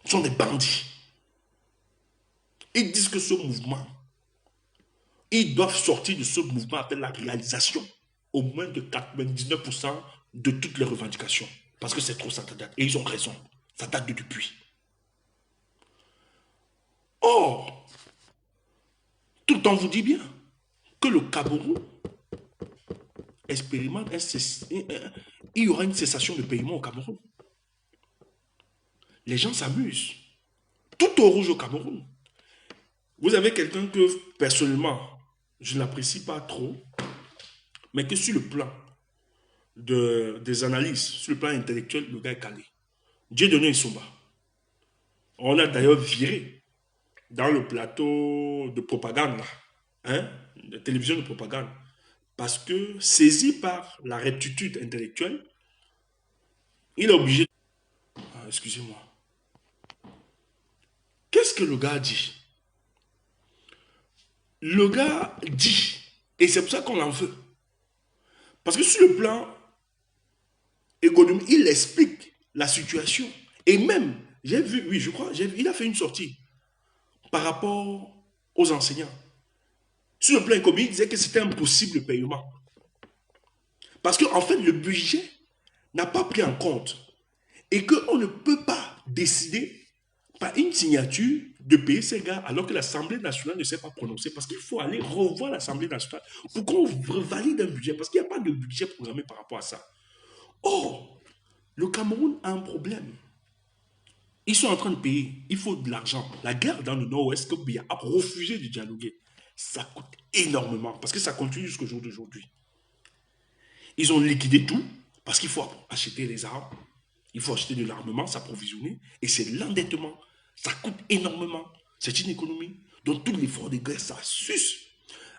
Ce sont des bandits. Ils disent que ce mouvement, ils doivent sortir de ce mouvement avec la réalisation au moins de 99% de toutes les revendications. Parce que c'est trop ça date. Et ils ont raison. Ça date de depuis. Or, tout le temps vous dit bien que le Cameroun expérimente, il y aura une cessation de paiement au Cameroun. Les gens s'amusent. Tout au rouge au Cameroun. Vous avez quelqu'un que, personnellement, je n'apprécie pas trop, mais que sur le plan des analyses, sur le plan intellectuel, le gars est calé. Dieudonné Nsumba. On l'a d'ailleurs viré dans le plateau de propagande, de télévision de propagande, parce que, saisi par la rectitude intellectuelle, il est obligé... Ah, excusez-moi. qu'est-ce que le gars dit? Le gars dit, et c'est pour ça qu'on en veut. Parce que sur le plan économique, il explique la situation. Et même, j'ai vu, oui, je crois, il a fait une sortie par rapport aux enseignants. Sur le plan économique, il disait que c'était impossible le paiement. Parce qu'en fait, le budget n'a pas pris en compte et qu'on ne peut pas décider par une signature de payer ces gars alors que l'Assemblée nationale ne s'est pas prononcée parce qu'il faut aller revoir l'Assemblée nationale pour qu'on revalide un budget parce qu'il n'y a pas de budget programmé par rapport à ça. Or, le Cameroun a un problème. Ils sont en train de payer, il faut de l'argent. La guerre dans le nord-ouest, que Biya a refusé de dialoguer. Ça coûte énormément parce que ça continue jusqu'au jour d'aujourd'hui. Ils ont liquidé tout parce qu'il faut acheter les armes, il faut acheter de l'armement, s'approvisionner, et c'est de l'endettement. Ça coûte énormément. C'est une économie dont tout l'effort de guerre, ça suce.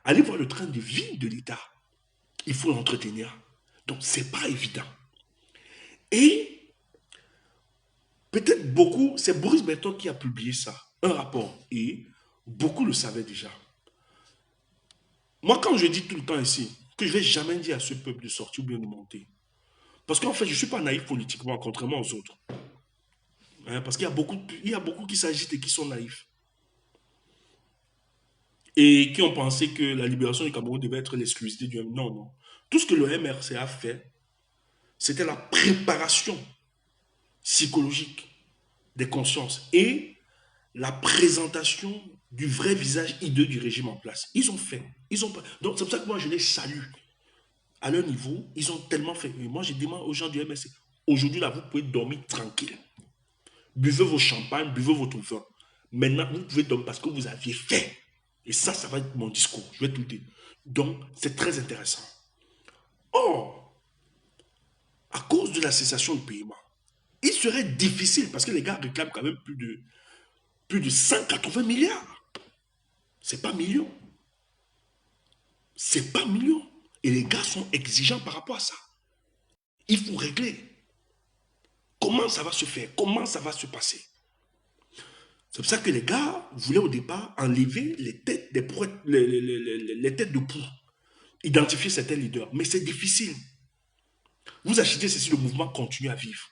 Allez voir le train de vie de l'État. Il faut l'entretenir. Donc, c'est pas évident. Et peut-être beaucoup, c'est Boris Berton qui a publié ça, un rapport, et beaucoup le savaient déjà. Moi, quand je dis tout le temps ici que je ne vais jamais dire à ce peuple de sortir ou bien de monter, parce qu'en fait, je ne suis pas naïf politiquement, contrairement aux autres. Hein, parce qu'il y a beaucoup qui s'agitent et qui sont naïfs. Et qui ont pensé que la libération du Cameroun devait être l'exclusivité du M. Non, non. Tout ce que le MRC a fait, c'était la préparation psychologique des consciences et la présentation du vrai visage hideux du régime en place. Ils ont fait. Donc c'est pour ça que moi je les salue. À leur niveau, ils ont tellement fait. Et moi je demande aux gens du MRC, aujourd'hui là, vous pouvez dormir tranquille. Buvez vos champagnes, buvez votre vin. Maintenant, vous pouvez dormir parce que vous aviez fait. Et ça va être mon discours. Je vais tout dire. Donc, c'est très intéressant. Or, à cause de la cessation de paiement, il serait difficile, parce que les gars réclament quand même plus de 180 milliards. C'est pas millions. C'est pas millions. Et les gars sont exigeants par rapport à ça. Il faut régler. Comment ça va se faire? Comment ça va se passer? C'est pour ça que les gars voulaient au départ enlever les têtes, les têtes de poux, identifier certains leaders. Mais c'est difficile. Vous achetez ceci, le mouvement continue à vivre.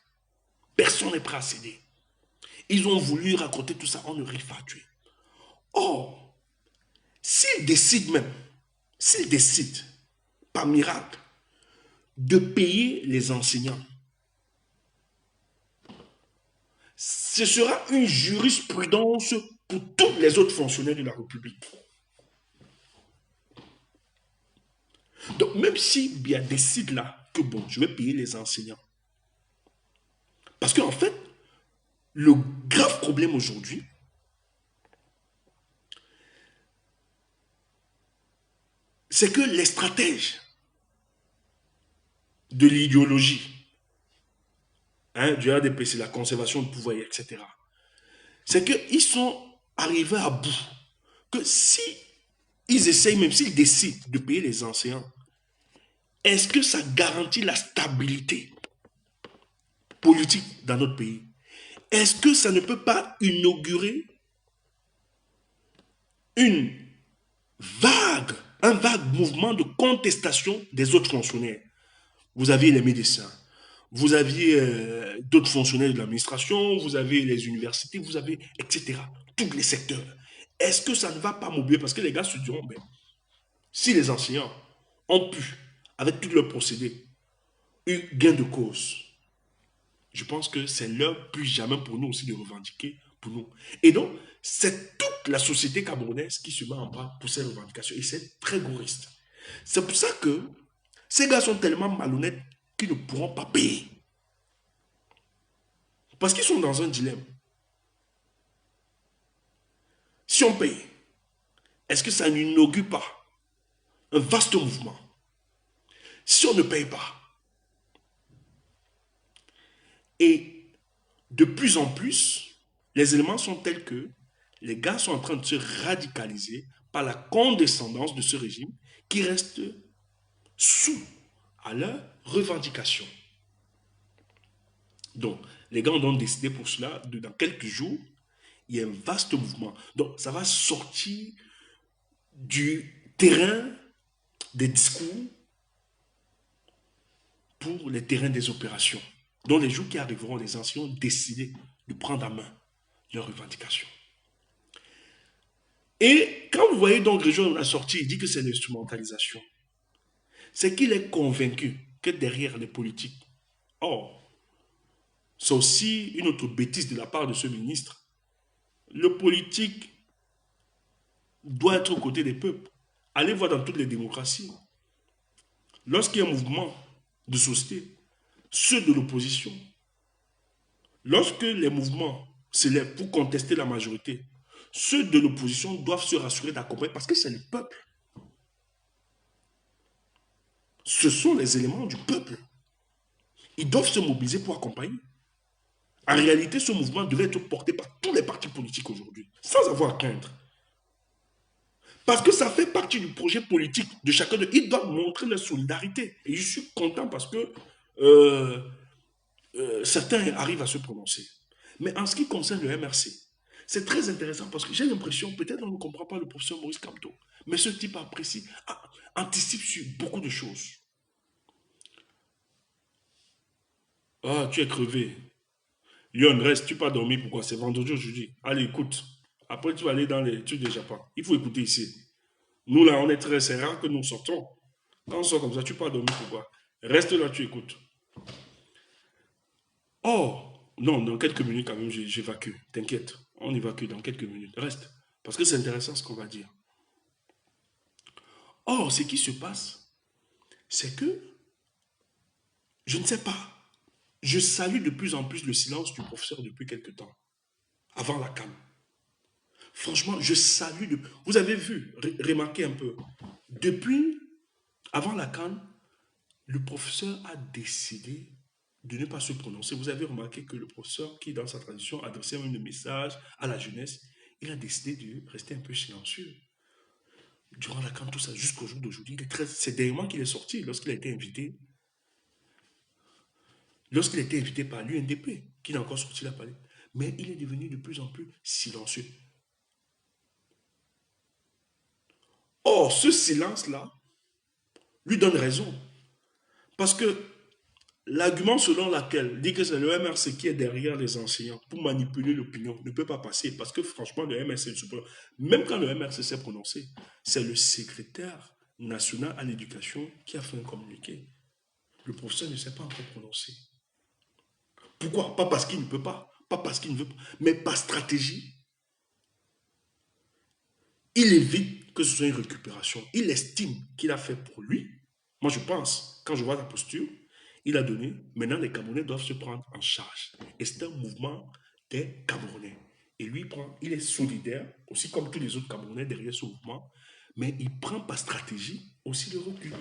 Personne n'est prêt à céder. Ils ont voulu raconter tout ça, on ne arrive pas à tuer. Or, s'ils décident, par miracle, de payer les enseignants, ce sera une jurisprudence pour tous les autres fonctionnaires de la République. Donc, même si Biya décide là que bon, je vais payer les enseignants. Parce qu'en fait, le grave problème aujourd'hui, c'est que les stratèges de l'idéologie, hein, du RDPC, la conservation de pouvoir, etc., c'est qu'ils sont arrivés à bout. Que si ils essayent, même s'ils décident de payer les enseignants, est-ce que ça garantit la stabilité politique dans notre pays? Est-ce que ça ne peut pas inaugurer une un vague mouvement de contestation des autres fonctionnaires? Vous aviez les médecins, vous aviez d'autres fonctionnaires de l'administration, vous avez les universités, vous avez, etc. Tous les secteurs. Est-ce que ça ne va pas m'oublier? Parce que les gars se diront, ben, si les enseignants ont pu, avec tous leurs procédés, eu gain de cause, je pense que c'est l'heure plus jamais pour nous aussi de revendiquer pour nous. Et donc, c'est toute la société camerounaise qui se met en bas pour ces revendications. Et c'est très gouriste. C'est pour ça que ces gars sont tellement malhonnêtes qu'ils ne pourront pas payer. Parce qu'ils sont dans un dilemme. Si on paye, est-ce que ça n'inaugure pas un vaste mouvement? Si on ne paye pas, et de plus en plus, les éléments sont tels que les gars sont en train de se radicaliser par la condescendance de ce régime qui reste sous à leurs revendications. Donc, les gars ont donc décidé pour cela, dans quelques jours, il y a un vaste mouvement. Donc, ça va sortir du terrain des discours pour les terrains des opérations. Donc, les jours qui arriveront, les anciens ont décidé de prendre en main leurs revendications. Et quand vous voyez donc Grégoire a sorti, il dit que c'est l'instrumentalisation. C'est qu'il est convaincu que derrière les politiques, or, c'est aussi une autre bêtise de la part de ce ministre, le politique doit être aux côtés des peuples. Allez voir dans toutes les démocraties. Lorsqu'il y a un mouvement de société, ceux de l'opposition, lorsque les mouvements se lèvent pour contester la majorité, ceux de l'opposition doivent se rassurer d'accompagner parce que c'est le peuple. Ce sont les éléments du peuple. Ils doivent se mobiliser pour accompagner. En réalité, ce mouvement devrait être porté par tous les partis politiques aujourd'hui, sans avoir à craindre. Parce que ça fait partie du projet politique de chacun d'eux. Ils doivent montrer leur solidarité. Et je suis content parce que certains arrivent à se prononcer. Mais en ce qui concerne le MRC, c'est très intéressant parce que j'ai l'impression, peut-être on ne comprend pas le professeur Maurice Kamto, mais ce type apprécie, anticipe sur beaucoup de choses. Ah, tu es crevé. Lyon, reste, tu pas dormi, pourquoi? C'est vendredi aujourd'hui. Allez, écoute. Après, tu vas aller dans les trucs déjà pas. Il faut écouter ici. Nous, là, on est très, c'est rare que nous sortons. Quand on sort comme ça, tu pas dormi, pourquoi? Reste là, tu écoutes. Oh, non, dans quelques minutes, quand même, j'évacue. T'inquiète, on évacue dans quelques minutes. Reste. Parce que c'est intéressant ce qu'on va dire. Or, ce qui se passe, c'est que, je ne sais pas, je salue de plus en plus le silence du professeur depuis quelque temps, avant la CAN. Franchement, je salue. Vous avez vu, remarquez un peu, depuis, avant la CAN, le professeur a décidé de ne pas se prononcer. Vous avez remarqué que le professeur, qui dans sa tradition adressait un message à la jeunesse, il a décidé de rester un peu silencieux. Durant la CAN, tout ça, jusqu'au jour d'aujourd'hui, c'est dernièrement qu'il est sorti, lorsqu'il a été invité par l'UNDP, qu'il a encore sorti la palette. Mais il est devenu de plus en plus silencieux. Or, ce silence-là lui donne raison. Parce que l'argument selon lequel dit que c'est le MRC qui est derrière les enseignants pour manipuler l'opinion ne peut pas passer. Parce que franchement, le MRC, même quand le MRC s'est prononcé, c'est le secrétaire national à l'éducation qui a fait un communiqué. Le professeur ne s'est pas encore prononcé. Pourquoi? Pas parce qu'il ne peut pas, pas parce qu'il ne veut pas, mais par stratégie. Il évite que ce soit une récupération. Il estime qu'il a fait pour lui. Moi, je pense, quand je vois la posture, il a donné. Maintenant, les Camerounais doivent se prendre en charge. Et c'est un mouvement des Camerounais. Et lui, il est solidaire, aussi comme tous les autres Camerounais derrière ce mouvement, mais il prend par stratégie aussi le recul.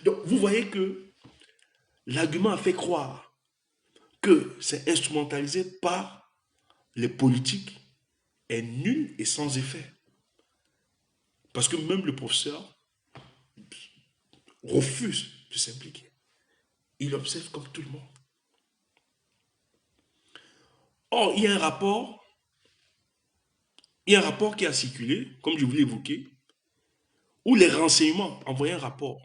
Donc, vous voyez que l'argument a fait croire que c'est instrumentalisé par les politiques est nul et sans effet. Parce que même le professeur refuse de s'impliquer. Il observe comme tout le monde. Or, il y a un rapport qui a circulé, comme je vous l'ai évoqué, où les renseignements envoyaient un rapport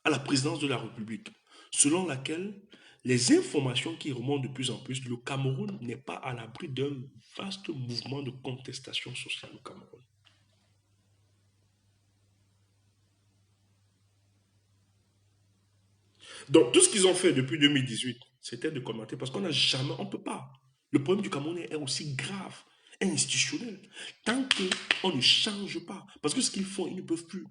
à la présidence de la République, selon laquelle les informations qui remontent de plus en plus, le Cameroun n'est pas à l'abri d'un vaste mouvement de contestation sociale au Cameroun. Donc, tout ce qu'ils ont fait depuis 2018, c'était de commenter, parce qu'on n'a jamais, on ne peut pas. Le problème du Cameroun est aussi grave, institutionnel, tant qu'on ne change pas. Parce que ce qu'ils font, ils ne peuvent plus.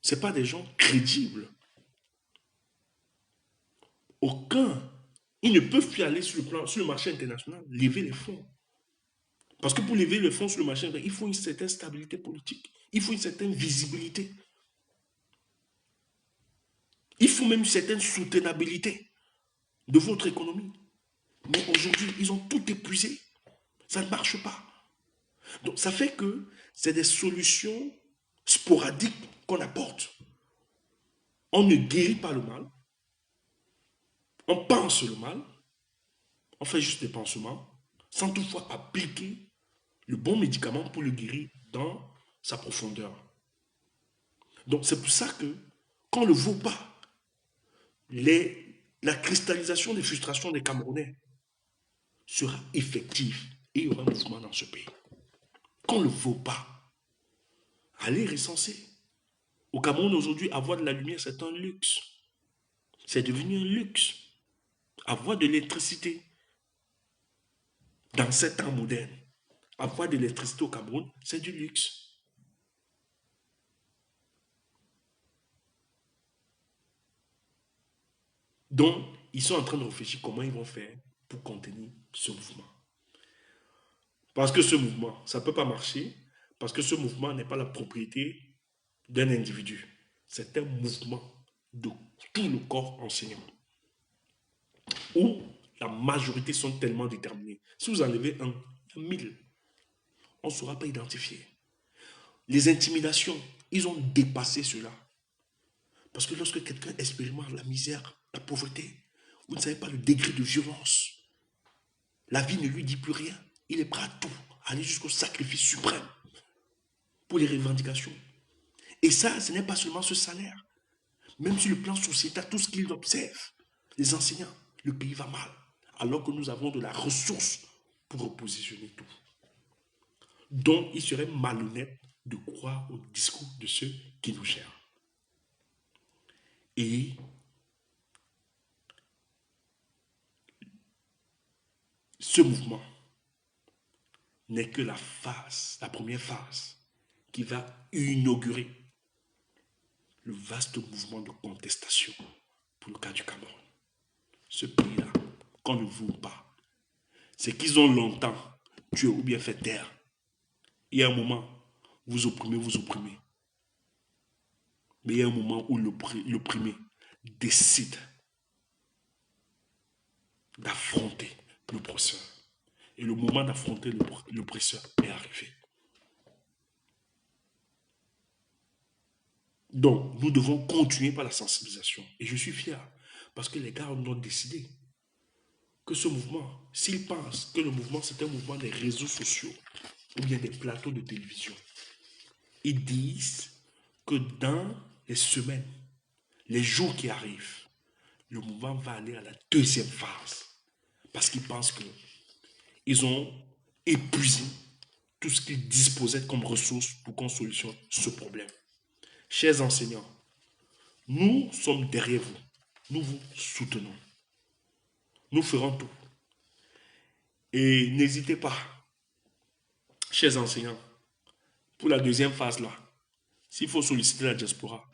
Ce pas des gens crédibles. Aucun. Ils ne peuvent plus aller sur le marché international, lever les fonds. Parce que pour lever les fonds sur le marché international, il faut une certaine stabilité politique. Il faut une certaine visibilité. Il faut même une certaine soutenabilité de votre économie. Mais aujourd'hui, ils ont tout épuisé. Ça ne marche pas. Donc, ça fait que c'est des solutions sporadiques qu'on apporte. On ne guérit pas le mal. On pense le mal. On fait juste des pansements. sans toutefois appliquer le bon médicament pour le guérir dans sa profondeur. Donc c'est pour ça que, quand on ne le vaut pas, la cristallisation des frustrations des Camerounais sera effective et il y aura un mouvement dans ce pays. Qu'on ne le vaut pas, allez recenser. Au Cameroun aujourd'hui, avoir de la lumière, c'est un luxe. C'est devenu un luxe. Avoir de l'électricité dans ces temps modernes, avoir de l'électricité au Cameroun, c'est du luxe. Donc, ils sont en train de réfléchir comment ils vont faire pour contenir ce mouvement. Parce que ce mouvement, ça ne peut pas marcher, parce que ce mouvement n'est pas la propriété d'un individu. C'est un mouvement de tout le corps enseignant, où la majorité sont tellement déterminés. Si vous enlevez un 1000, on ne saura pas identifier. Les intimidations, ils ont dépassé cela. Parce que lorsque quelqu'un expérimente la misère, la pauvreté, vous ne savez pas le degré de violence. La vie ne lui dit plus rien. Il est prêt à tout, à aller jusqu'au sacrifice suprême pour les revendications. Et ça, ce n'est pas seulement ce salaire. Même sur le plan sociétal, tout ce qu'ils observent, les enseignants, le pays va mal. Alors que nous avons de la ressource pour repositionner tout. Donc, il serait malhonnête de croire au discours de ceux qui nous gèrent. Et ce mouvement n'est que la première phase, qui va inaugurer le vaste mouvement de contestation pour le cas du Cameroun. Ce pays-là, qu'on ne voit pas, c'est qu'ils ont longtemps tué ou bien fait taire. Il y a un moment, vous opprimez. Mais il y a un moment où l'opprimé décide d'affronter l'oppresseur. Et le moment d'affronter l'oppresseur est arrivé. Donc, nous devons continuer par la sensibilisation. Et je suis fier, parce que les gars ont décidé que ce mouvement, s'ils pensent que le mouvement, c'est un mouvement des réseaux sociaux, ou bien des plateaux de télévision, ils disent que dans les semaines, les jours qui arrivent, le mouvement va aller à la deuxième phase. Parce qu'ils pensent qu'ils ont épuisé tout ce qu'ils disposaient comme ressources pour qu'on solutionne ce problème. Chers enseignants, nous sommes derrière vous. Nous vous soutenons. Nous ferons tout. Et n'hésitez pas, chers enseignants, pour la deuxième phase là, s'il faut solliciter la diaspora,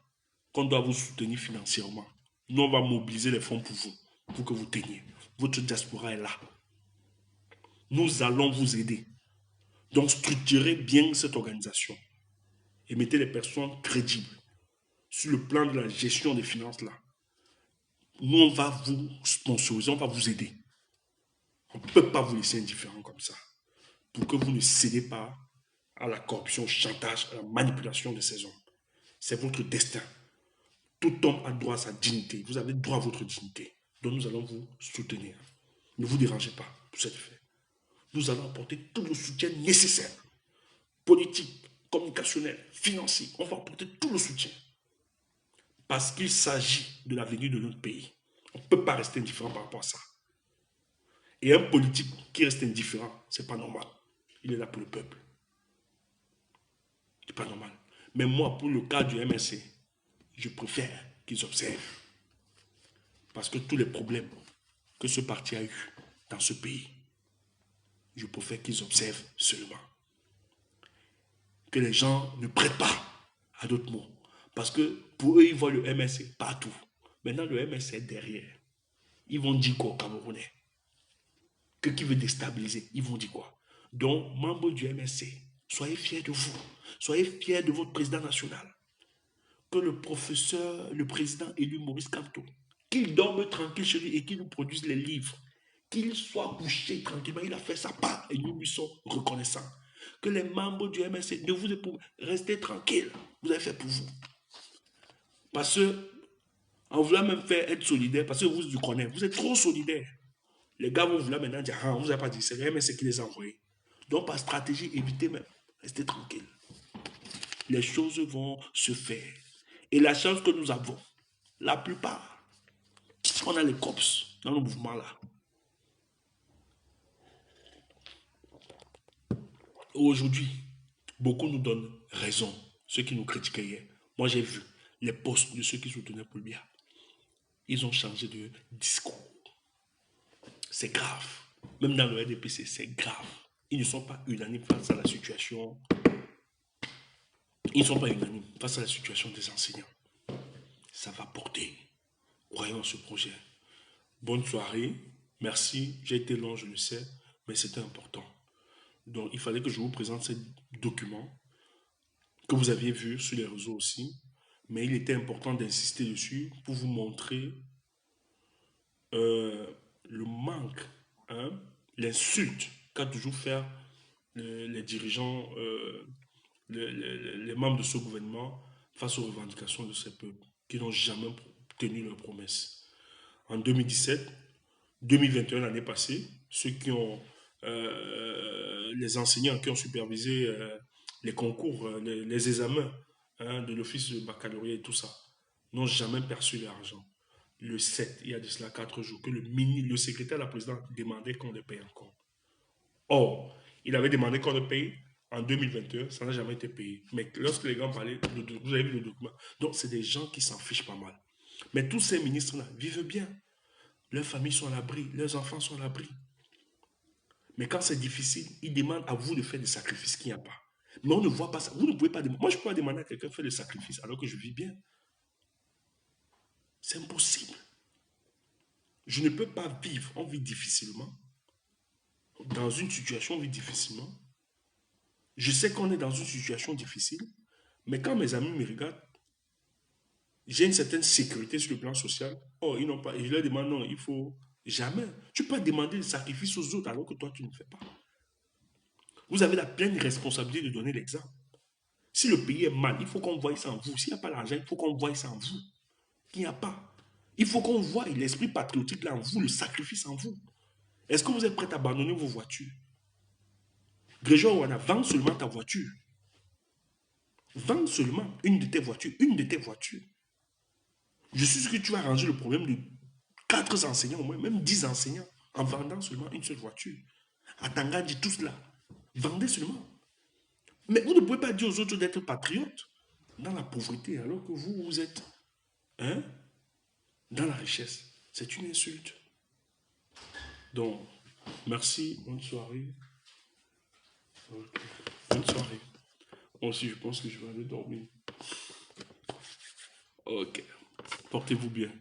qu'on doit vous soutenir financièrement, nous on va mobiliser les fonds pour vous, pour que vous teniez. Votre diaspora est là. Nous allons vous aider. Donc structurez bien cette organisation et mettez les personnes crédibles sur le plan de la gestion des finances là. Nous on va vous sponsoriser, on va vous aider. On ne peut pas vous laisser indifférent comme ça, pour que vous ne cédez pas à la corruption, au chantage, à la manipulation de ces hommes. C'est votre destin. Tout homme a droit à sa dignité. Vous avez droit à votre dignité. Donc nous allons vous soutenir. Ne vous dérangez pas pour cette fait. Nous allons apporter tout le soutien nécessaire, politique, communicationnel, financier. On va apporter tout le soutien. Parce qu'il s'agit de l'avenir de notre pays. On ne peut pas rester indifférent par rapport à ça. Et un politique qui reste indifférent, c'est pas normal. Il est là pour le peuple. C'est pas normal. Mais moi, pour le cas du MSC, je préfère qu'ils observent. Parce que tous les problèmes que ce parti a eu dans ce pays, je préfère qu'ils observent seulement. Que les gens ne prêtent pas à d'autres mots. Parce que pour eux, ils voient le MSC partout. Maintenant, le MSC est derrière. Ils vont dire quoi aux Camerounais? Que qui veut déstabiliser? Ils vont dire quoi? Donc, membres du MSC, soyez fiers de vous. Soyez fiers de votre président national. Que le président élu Maurice Kamto, qu'il dorme tranquille chez lui et qu'il nous produise les livres. Qu'il soit couché tranquillement. Il a fait sa part et nous lui sommes reconnaissants. Que les membres du MSC, ne vous éprouvez, restez tranquilles. Vous avez fait pour vous. Parce que, en voulant même faire être solidaire, parce que vous connaissez, vous êtes trop solidaire. Les gars vont vouloir maintenant dire, ah, on ne vous a pas dit, c'est rien, mais c'est qui les a envoyés. Donc, par stratégie, évitez même. Restez tranquille. Les choses vont se faire. Et la chance que nous avons, la plupart, on a les cops dans le mouvement là. Aujourd'hui, beaucoup nous donnent raison, ceux qui nous critiquaient hier. Moi, j'ai vu les postes de ceux qui soutenaient Poulbia. Ils ont changé de discours. C'est grave. Même dans le RDPC, c'est grave. Ils ne sont pas unanimes face à la situation. Ils ne sont pas unanimes face à la situation des enseignants. Ça va porter. Croyons en ce projet. Bonne soirée. Merci. J'ai été long, je le sais, mais c'était important. Donc, il fallait que je vous présente ces documents que vous aviez vus sur les réseaux aussi. Mais il était important d'insister dessus pour vous montrer le manque, hein, l'insulte qu'a toujours fait les dirigeants, les membres de ce gouvernement face aux revendications de ces peuples qui n'ont jamais tenu leurs promesses. En 2017, 2021, l'année passée, ceux qui ont, les enseignants qui ont supervisé les concours, les examens, hein, de l'office de baccalauréat et tout ça, n'ont jamais perçu l'argent. Le 7, il y a de cela 4 jours, que le secrétaire de la présidente demandait qu'on les paye encore. Or, il avait demandé qu'on le paye en 2021, ça n'a jamais été payé. Mais lorsque les gens parlaient, vous avez vu le document. Donc, c'est des gens qui s'en fichent pas mal. Mais tous ces ministres-là vivent bien. Leurs familles sont à l'abri, leurs enfants sont à l'abri. Mais quand c'est difficile, ils demandent à vous de faire des sacrifices qu'il n'y a pas. Mais on ne voit pas ça. Vous ne pouvez pas demander. Moi, je ne peux pas demander à quelqu'un de faire des sacrifices alors que je vis bien. C'est impossible. Je ne peux pas vivre. On vit difficilement. Dans une situation, on vit difficilement. Je sais qu'on est dans une situation difficile. Mais quand mes amis me regardent, j'ai une certaine sécurité sur le plan social. Oh, ils n'ont pas. Et je leur demande, non, il faut. Jamais. Tu peux pas demander des sacrifices aux autres alors que toi, tu ne fais pas. Vous avez la pleine responsabilité de donner l'exemple. Si le pays est mal, il faut qu'on voie ça en vous. S'il n'y a pas l'argent, il faut qu'on voie ça en vous. Il n'y a pas. Il faut qu'on voie l'esprit patriotique là en vous, le sacrifice en vous. Est-ce que vous êtes prêt à abandonner vos voitures? Grégoire Ouana, vends seulement ta voiture. Vends seulement une de tes voitures. Une de tes voitures. Je suis sûr que tu vas arranger le problème de 4 enseignants au moins, même 10 enseignants, en vendant seulement une seule voiture. À Tangadji, tout cela. Vendez seulement. Mais vous ne pouvez pas dire aux autres d'être patriotes dans la pauvreté alors que vous, vous êtes, hein, dans la richesse. C'est une insulte. Donc, merci, bonne soirée. Okay. Bonne soirée. Moi aussi, je pense que je vais aller dormir. Ok. Portez-vous bien.